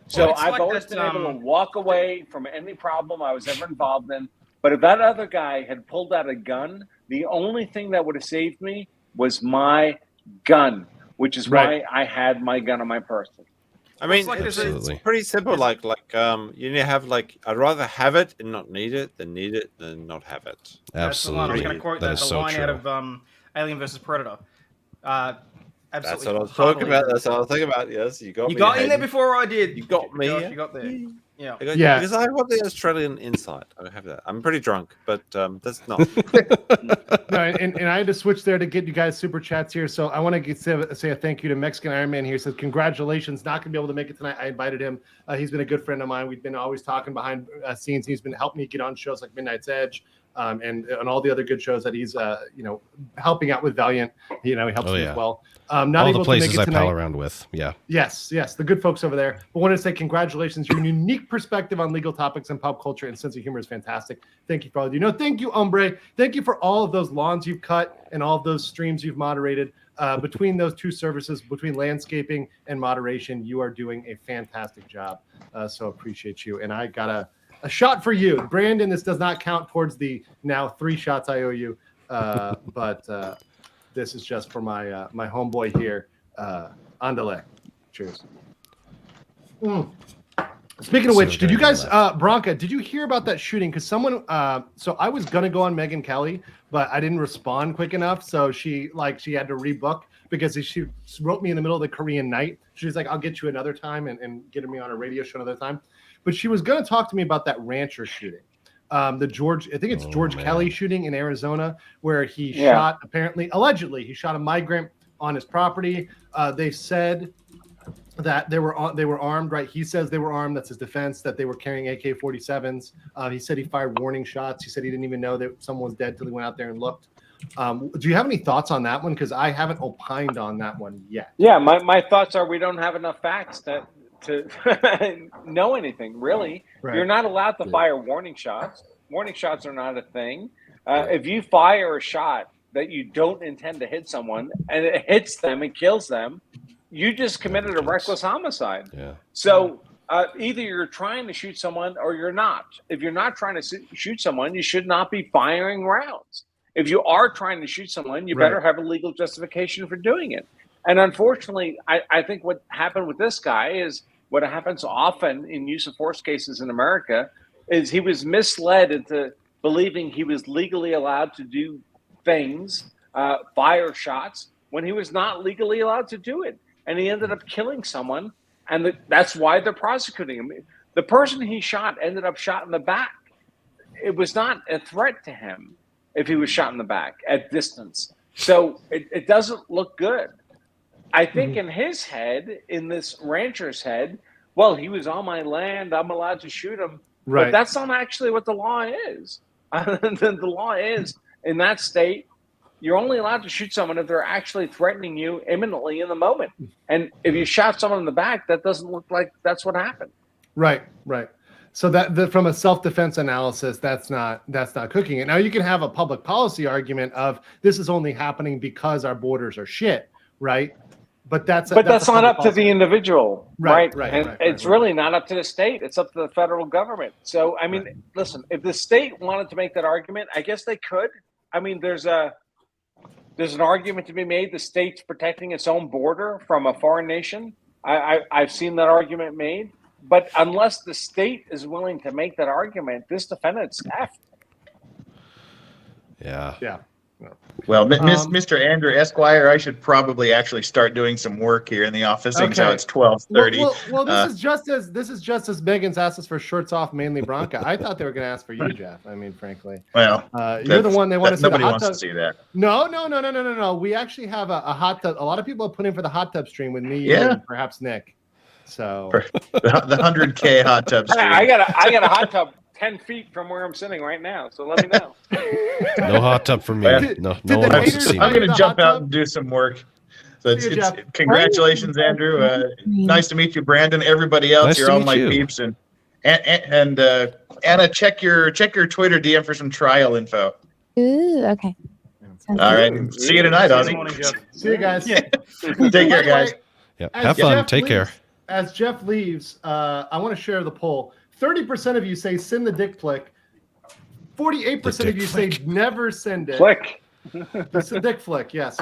So Well, it's I've like always that, been able to walk away from any problem I was ever involved in. But if that other guy had pulled out a gun, the only thing that would have saved me was my gun, which is why I had my gun on my person. I mean, It's like it's pretty simple. Like you need to have I'd rather have it and not need it than need it than not have it. That's the line. I was Absolutely. going to quote That that, is the so line out true. of Alien versus Predator. That's Absolutely. what I was talking heartily about. agree. That's what I was thinking about. Yes, you got me. You got in there Hayden. before I did. You got me. Josh, you got there. Yeah. I got, Yeah. because I got the Australian insight. I have that. I'm pretty drunk, but that's not. No, and I had to switch there to get you guys super chats here. So I want to say a thank you to Mexican Iron Man here. He says, congratulations. Not going to be able to make it tonight. I invited him. He's been a good friend of mine. We've been always talking behind scenes. He's been helping me get on shows like Midnight's Edge and all the other good shows that he's, helping out with Valiant. He helps me as well. Not all able the places to make it I tonight. pal around with. Yeah. Yes, the good folks over there. But wanted to say congratulations. Your unique perspective on legal topics and pop culture and sense of humor is fantastic. Thank you for all you know. Thank you, Ombre. Thank you for all of those lawns you've cut and all of those streams you've moderated. between those two services, between landscaping and moderation, you are doing a fantastic job. So appreciate you. And I got a shot for you, Brandon. This does not count towards the now 3 shots I owe you, but this is just for my my homeboy here. Andale. Cheers. Speaking of which, did you guys, Bronca, did you hear about that shooting? Because someone, so I was gonna go on Megyn Kelly, but I didn't respond quick enough. So she had to rebook because she wrote me in the middle of the Korean night. She's like, I'll get you another time and get me on a radio show another time. But she was gonna talk to me about that rancher shooting. I think it's George Kelly shooting in Arizona, where he shot, allegedly, he shot a migrant on his property. They said that they were armed, right? He says they were armed. That's his defense, that they were carrying AK-47s. He said he fired warning shots. He said he didn't even know that someone was dead till he went out there and looked. Do you have any thoughts on that one? Because I haven't opined on that one yet. Yeah, my thoughts are we don't have enough facts to know anything, really. Right. You're not allowed to fire warning shots. Warning shots are not a thing. If you fire a shot that you don't intend to hit someone and it hits them and kills them, you just committed a reckless homicide. Yeah. So either you're trying to shoot someone or you're not. If you're not trying to shoot someone, you should not be firing rounds. If you are trying to shoot someone, you better have a legal justification for doing it. And unfortunately, I think what happened with this guy is what happens often in use of force cases in America is he was misled into believing he was legally allowed to do things, fire shots, when he was not legally allowed to do it. And he ended up killing someone, and that's why they're prosecuting him. The person he shot ended up shot in the back. It was not a threat to him if he was shot in the back at distance. So it doesn't look good. I think in his head, in this rancher's head, well, he was on my land, I'm allowed to shoot him. Right. But that's not actually what the law is. The law is, in that state, you're only allowed to shoot someone if they're actually threatening you imminently in the moment. And if you shot someone in the back, that doesn't look like that's what happened. Right. So that from a self-defense analysis, that's not cooking it. Now you can have a public policy argument of this is only happening because our borders are shit, right? But that's not up to the individual, right? Right. It's really not up to the state. It's up to the federal government. So, I mean, listen, if the state wanted to make that argument, I guess they could. I mean, there's an argument to be made. The state's protecting its own border from a foreign nation. I've seen that argument made. But unless the state is willing to make that argument, this defendant's effed. Yeah. Well, Mr. Andrew Esquire, I should probably actually start doing some work here in the office. Seeing how it's 12:30. Well, this is just as Megan's asked us for shirts off, mainly Bronca. I thought they were going to ask for you, Jeff. I mean, frankly. Well, you're the one they want to see. Nobody the hot wants tub. to see that. No. We actually have a hot tub. A lot of people have put in for the hot tub stream with me, and perhaps Nick. So the 100K hot tub stream. I got a hot tub 10 feet from where I'm sitting right now. So let me know. No hot tub for me. No one wants to see me. I'm going to jump out and do some work. So it's congratulations, Andrew. Nice to meet you, Brandon. Everybody else, Nice you're to all meet my you. peeps. And Anna, check your Twitter DM for some trial info. Ooh, okay. All right. See you tonight, Ozzy. See you guys. Take care, guys. Yeah. Have fun. Take care. As Jeff leaves, I want to share the poll. 30% of you say send the dick flick. 48% of you say never send it. Flick. That's a dick flick. Yes,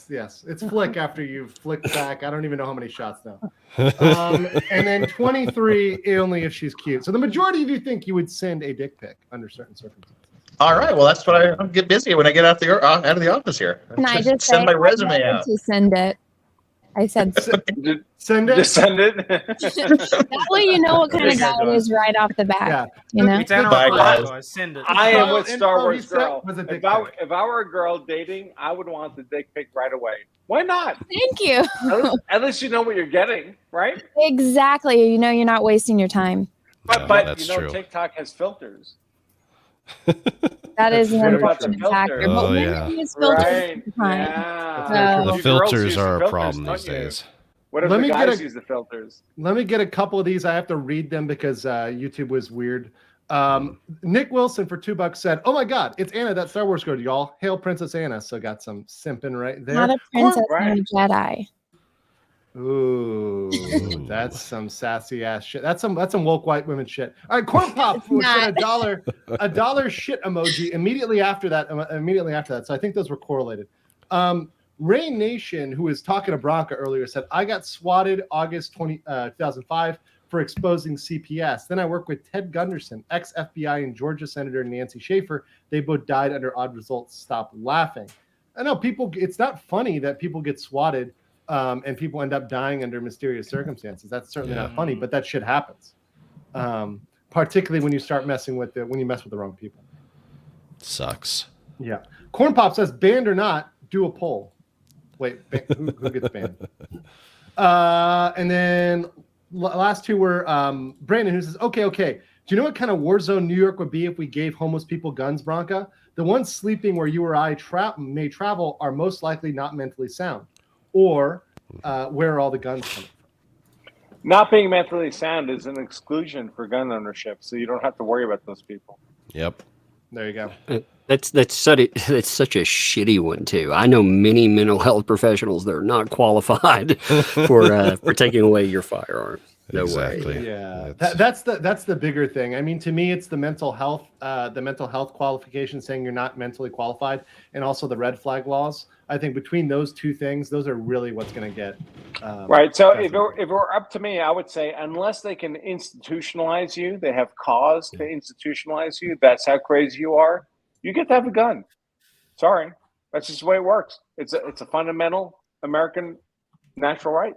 yes. It's flick after you've flicked back. I don't even know how many shots now. And then 23 only if she's cute. So the majority of you think you would send a dick pic under certain circumstances. All right. Well, that's what I'll get busy when I get out of the office here. Can I just send my say, resume I out? To send it. I said send it. Just send it. That way you know what kind of guy it is right off the bat. Yeah. You know. It's guys. Send it. I am with Star Wars he said girl. was a dick If I were a girl dating, I would want the dick pic right away. Why not? Thank you. At least you know what you're getting, right? Exactly. You know you're not wasting your time. But that's you know, true. TikTok has filters. That is an What about the unfortunate factor. filter? But Oh, women yeah. use filters Right. all the time. Yeah. So- The You girls filters use the are a filters, problem don't these you? days. What if Let the me get guys a- use the filters? Let me get a couple of these. I have to read them because YouTube was weird. Nick Wilson for $2 said, "Oh my God, it's Anna, that Star Wars girl, y'all. Hail Princess Anna." So got some simping right there. Not a princess, I'm a Jedi. Ooh, that's some sassy ass shit. That's some woke white women shit. All right, Corn Pop said a dollar shit emoji immediately after that. So I think those were correlated. Rain Nation, who was talking to Bronca earlier, said, "I got swatted August 2005 for exposing CPS. Then I worked with Ted Gunderson, ex-FBI, and Georgia Senator Nancy Schaefer. They both died under odd results. Stop laughing." I know people. It's not funny that people get swatted and people end up dying under mysterious circumstances. That's certainly not funny, but that shit happens. Particularly when you start messing with when you mess with the wrong people. Sucks. Yeah. Corn Pop says, "Banned or not, do a poll." Wait, who gets banned? And then last two were Brandon, who says, okay. Do you know what kind of war zone New York would be if we gave homeless people guns, Bronca? The ones sleeping where you or I may travel are most likely not mentally sound. Or where are all the guns coming from? Not being mentally sound is an exclusion for gun ownership, so you don't have to worry about those people. Yep. There you go. That's such a shitty one too. I know many mental health professionals that are not qualified for taking away your firearm. No way. Yeah, that's the bigger thing. I mean, to me, it's the mental health qualification saying you're not mentally qualified, and also the red flag laws. I think between those two things, those are really what's going to get right. So if it were up to me, I would say unless they can institutionalize you, they have cause to institutionalize you. That's how crazy you are. You get to have a gun. Sorry, that's just the way it works. It's a fundamental American natural right.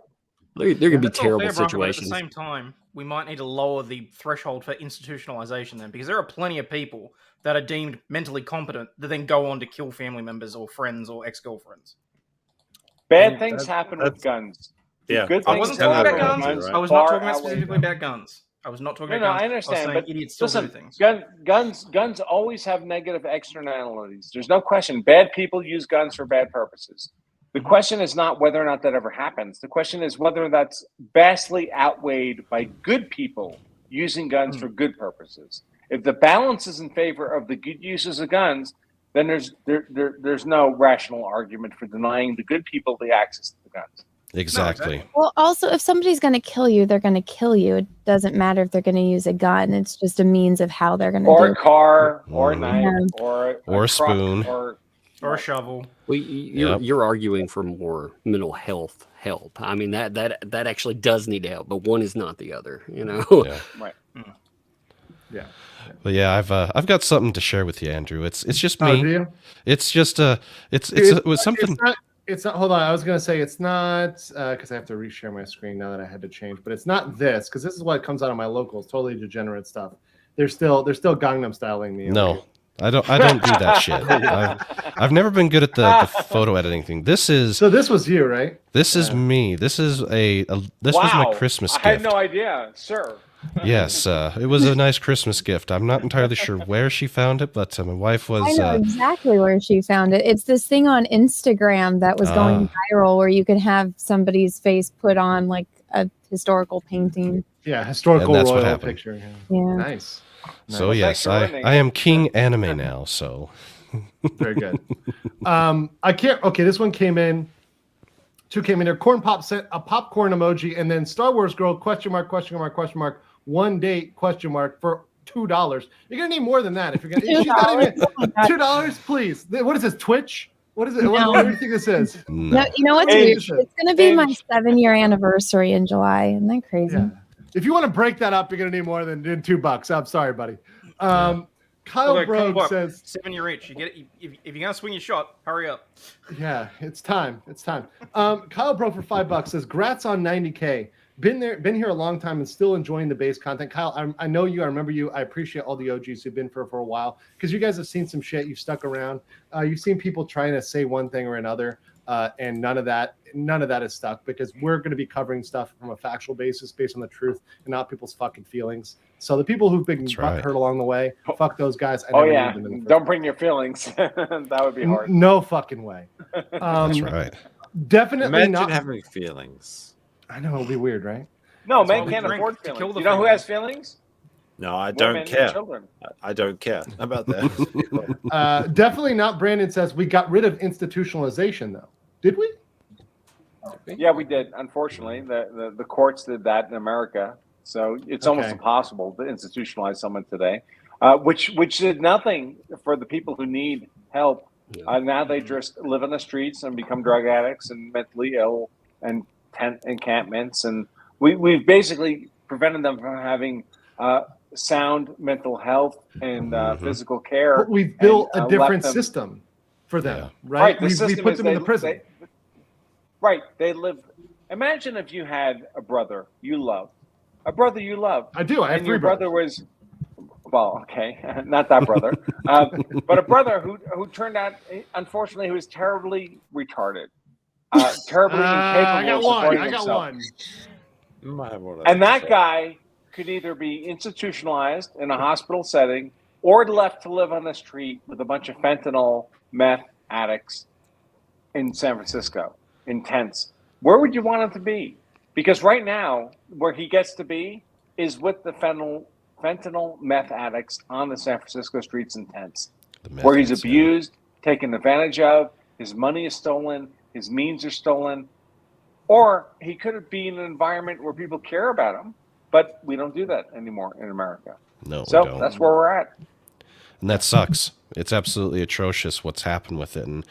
There could be terrible Bronco, but situations. at the same time, we might need to lower the threshold for institutionalization then, because there are plenty of people that are deemed mentally competent that then go on to kill family members or friends or ex-girlfriends. Bad things happen with guns. Yeah, Good I things wasn't talking about happen with guns. guns. I was not talking Far about outweigh specifically about guns. I was not talking about guns. I understand, I was but saying idiots still listen, do things. guns always have negative externalities. There's no question. Bad people use guns for bad purposes. The question is not whether or not that ever happens. The question is whether that's vastly outweighed by good people using guns for good purposes. If the balance is in favor of the good uses of guns, then there's no rational argument for denying the good people the access to the guns. Exactly. Well, also, if somebody's going to kill you, they're going to kill you. It doesn't matter if they're going to use a gun. It's just a means of how they're going to do it. Or a car, or a knife, or a Or a truck, spoon. or a shovel. Well, you're arguing for more mental health help. I mean that actually does need help, but one is not the other. You know. Yeah. Right. Yeah. But yeah, I've got something to share with you, Andrew. It's just me. Oh, do you? It's just it was something. It's not. Hold on. I was gonna say it's not because I have to reshare my screen now that I had to change. But it's not this because this is what comes out of my locals. Totally degenerate stuff. They're still Gangnam styling me. No, I don't do that shit. I've never been good at the photo editing thing. This was you, right? This is me. This is this was my Christmas gift. I had no idea, sir. Yes, it was a nice Christmas gift. I'm not entirely sure where she found it, but my wife was. I know exactly where she found it. It's this thing on Instagram that was going viral where you could have somebody's face put on like a historical painting. Yeah, historical that's what royal happened. picture. Yeah. Nice. So yes, I am king anime now. So very good. I can't. Okay, this one came in. Two came in there. Corn Pop sent a popcorn emoji, and then Star Wars girl question mark. One date question mark for $2. You're gonna need more than that if you're gonna. $2, please. What is this? Twitch? What is it? What do you think this is? No, you know what's weird? It's gonna be my 7-year anniversary in July. Isn't that crazy? Yeah. If you want to break that up, you're gonna need more than $2. I'm sorry, buddy. Kyle Brogue says 7-year itch. You get it. If you're gonna swing your shot, hurry up. Yeah, it's time. It's time. Kyle Brogue for $5 says, "Grats on 90K. Been here a long time and still enjoying the base content." Kyle, I know you. I remember you. I appreciate all the OGs who've been for a while because you guys have seen some shit. You've stuck around. You've seen people trying to say one thing or another, and none of that is stuck because we're going to be covering stuff from a factual basis based on the truth and not people's fucking feelings. So the people who've been hurt along the way, fuck those guys. Oh yeah, don't bring your feelings. That would be hard. No fucking way. That's right. Definitely Imagine not having feelings. I know it'll be weird, right? No, That's man why we can't drink afford to feelings. kill the You know who feelings. has feelings? No, I women don't and care. children. I don't care about that. Definitely not. Brandon says we got rid of institutionalization, though. Did we? Yeah, we did. Unfortunately, the courts did that in America, so it's almost Okay. impossible to institutionalize someone today. Which did nothing for the people who need help. Now they just live on the streets and become drug addicts and mentally ill and tent encampments, and we've basically prevented them from having sound mental health and physical care. But we've built and, a different left them- system for them, Right, right? the We system put is them in they- the prison. Right. They live. Imagine if you had a brother you love. A brother you love. I do. I have and your three brother was, well, okay, not that brother, but a brother who turned out, unfortunately, he was terribly retarded, terribly incapable I got of one. supporting I got himself. one. And that guy could either be institutionalized in a hospital setting or left to live on the street with a bunch of fentanyl, meth addicts in San Francisco, in tents. Where would you want him to be? Because right now, where he gets to be is with the fentanyl meth addicts on the San Francisco streets and tents, where he's abused, taken advantage of, his money is stolen, his means are stolen, or he could be in an environment where people care about him, but we don't do that anymore in America. No, so we don't. that's where we're at. And that sucks. It's absolutely atrocious what's happened with it, and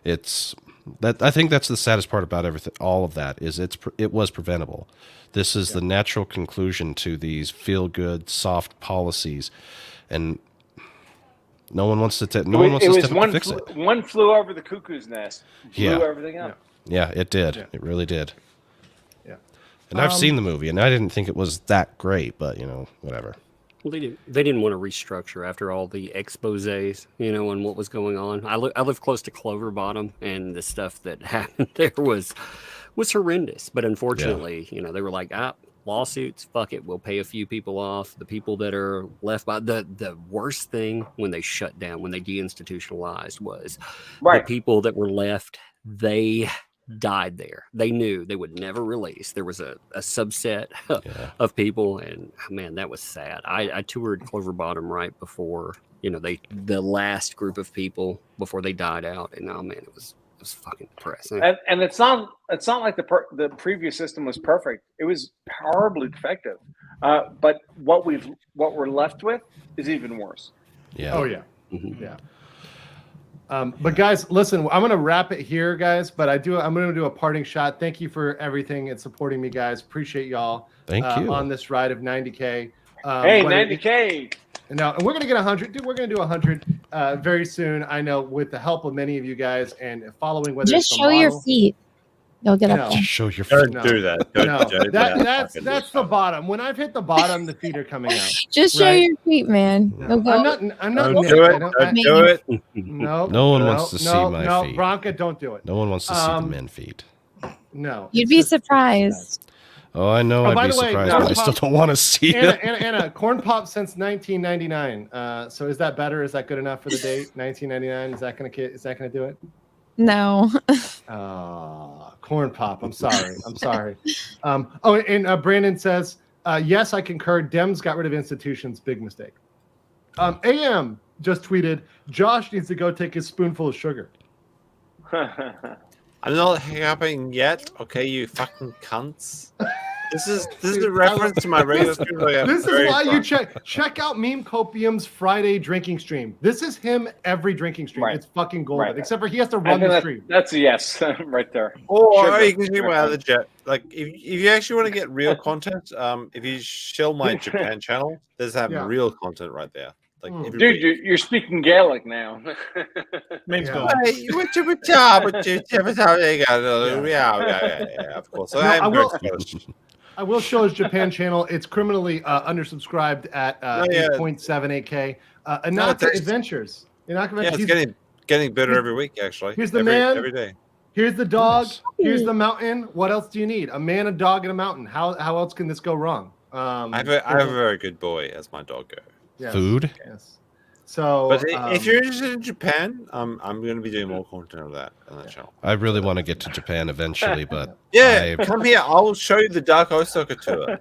it's that. I think that's the saddest part about everything. All of that is it was preventable. This is the natural conclusion to these feel-good, soft policies, and no one wants to. No one wants to step up and fix it. One flew over the cuckoo's nest, blew everything up. Yeah, it did. It really did. Yeah. And I've seen the movie, and I didn't think it was that great, but whatever. Well, they didn't want to restructure after all the exposés, and what was going on. I live close to Clover Bottom, and the stuff that happened there was horrendous. But unfortunately, they were like, lawsuits, fuck it, we'll pay a few people off. The people that are left by the worst thing when they shut down, when they deinstitutionalized, was the people that were left. They died there. They knew they would never release. There was a subset of people, and man, that was sad. I toured Clover Bottom right before the last group of people before they died out, and oh man, it was fucking depressing. And it's not like the previous system was perfect. It was horribly defective. But what we're left with is even worse. Yeah. Oh yeah. Yeah. But guys, listen, I'm going to wrap it here, guys, but I'm going to do a parting shot. Thank you for everything and supporting me, guys. Appreciate y'all. Thank you. On this ride of 90K. Hey, 90K. And we're going to get 100. Dude, we're going to do 100 very soon. I know, with the help of many of you guys and following whether Just it's the show your model- feet. You'll get up. Show your Don't No. do that. Don't No, do that. that's the bottom. When I've hit the bottom, the feet are coming out. Just show right? your feet, man. You'll go. I'm not. Don't Nick. do I it. don't- Don't I- do it. No. No one wants to see my feet. Bronca, don't do it. No one wants to see the men feet. No. You'd be surprised. Oh, I know. by I'd be the way, surprised, Corn but I still Pop- don't want to see it. Anna, Corn Pop since 1999. So is that better? Is that good enough for the date? 1999. Is that gonna do it? No. Corn Pop. I'm sorry. And Brandon says, yes, I concur. Dems got rid of institutions. Big mistake. AM just tweeted, Josh needs to go take his spoonful of sugar. I'm not happening yet. Okay, you fucking cunts. This is a reference to my radio stream. This is why you check out Meme Copium's Friday drinking stream. This is him every drinking stream. It's fucking golden. Except for he has to run the stream. That's a yes right there. Or you can do my other jet. Like if you actually want to get real content, if you shill my Japan channel, there's real content right there. Like dude, you're speaking Gaelic now. Meme's Of course. So I will show his Japan channel. It's criminally undersubscribed at 8.78K. Inaka Adventures. It's getting better every week, actually. Here's the man. Every day. Here's the dog. Here's the mountain. What else do you need? A man, a dog, and a mountain. How else can this go wrong? I have a very good boy as my dog goes. Yes. Food. Yes. So, but if you're interested in Japan, I'm going to be doing more content of that on that channel. I really want to get to Japan eventually, but come here. I'll show you the Dark Osaka tour.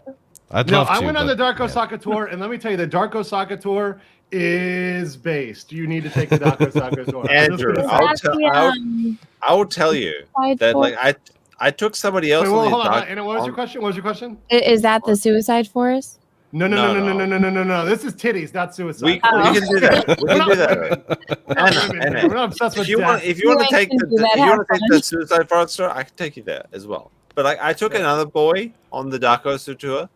I'd No, love to. I went on the but- Dark Osaka tour, and let me tell you, the Dark Osaka tour is based. You need to take the Dark Osaka tour. Andrew, I will tell you that like I took somebody else. Wait, well, on the hold on. dark, Anna, what was your question? What was your question? Is that the suicide forest? No. This is titties, not suicide. We can do that. We can do that. We're not obsessed with If you want to take the suicide forest tour, I can take you there as well. But I took another boy on the Dark Osu tour,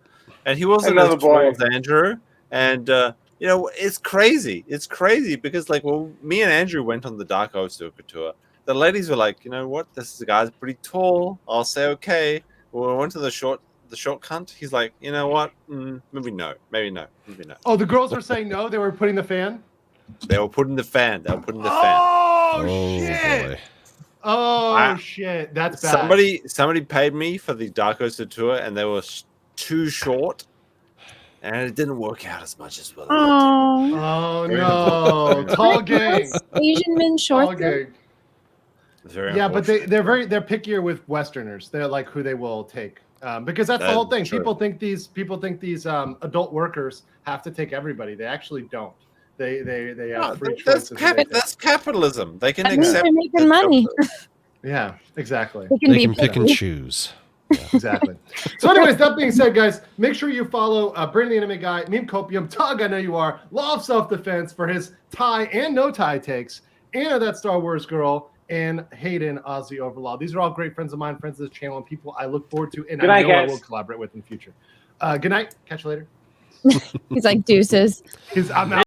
and he wasn't Another as tall boy. as Andrew. And you know, it's crazy. It's crazy because like, well, me and Andrew went on the Dark Osu tour. The ladies were like, you know what? This guy's pretty tall. I'll say okay. Well, we went to the short cunt. He's like, you know what? Maybe no. Oh, the girls were saying no. They were putting the fan. They were putting the fan. Oh shit! Boy. Oh shit! That's bad. Somebody paid me for the Dark Osu tour, and they were too short, and it didn't work out as much as well. Oh no! Tall gang. Asian men Tall short. gang. Very But they're pickier with Westerners. They're like who they will take. Because that's the whole thing. True. People think these adult workers have to take everybody. They actually don't. They have free choices. That's capitalism. They can That means accept. they're making money. Yeah, exactly. They can pick and choose. Exactly. So, anyways, that being said, guys, make sure you follow Brandon the Anime Guy, Meme Copium, Tug, I Know You Are, Law of Self-Defense for his tie and no tie takes, Anna That Star Wars Girl, and Hayden Aussie Overlaw. These are all great friends of mine, friends of this channel, and people I look forward to, and Good I night, know I guys. will collaborate with in the future. Good night. Catch you later. He's like deuces. I'm out.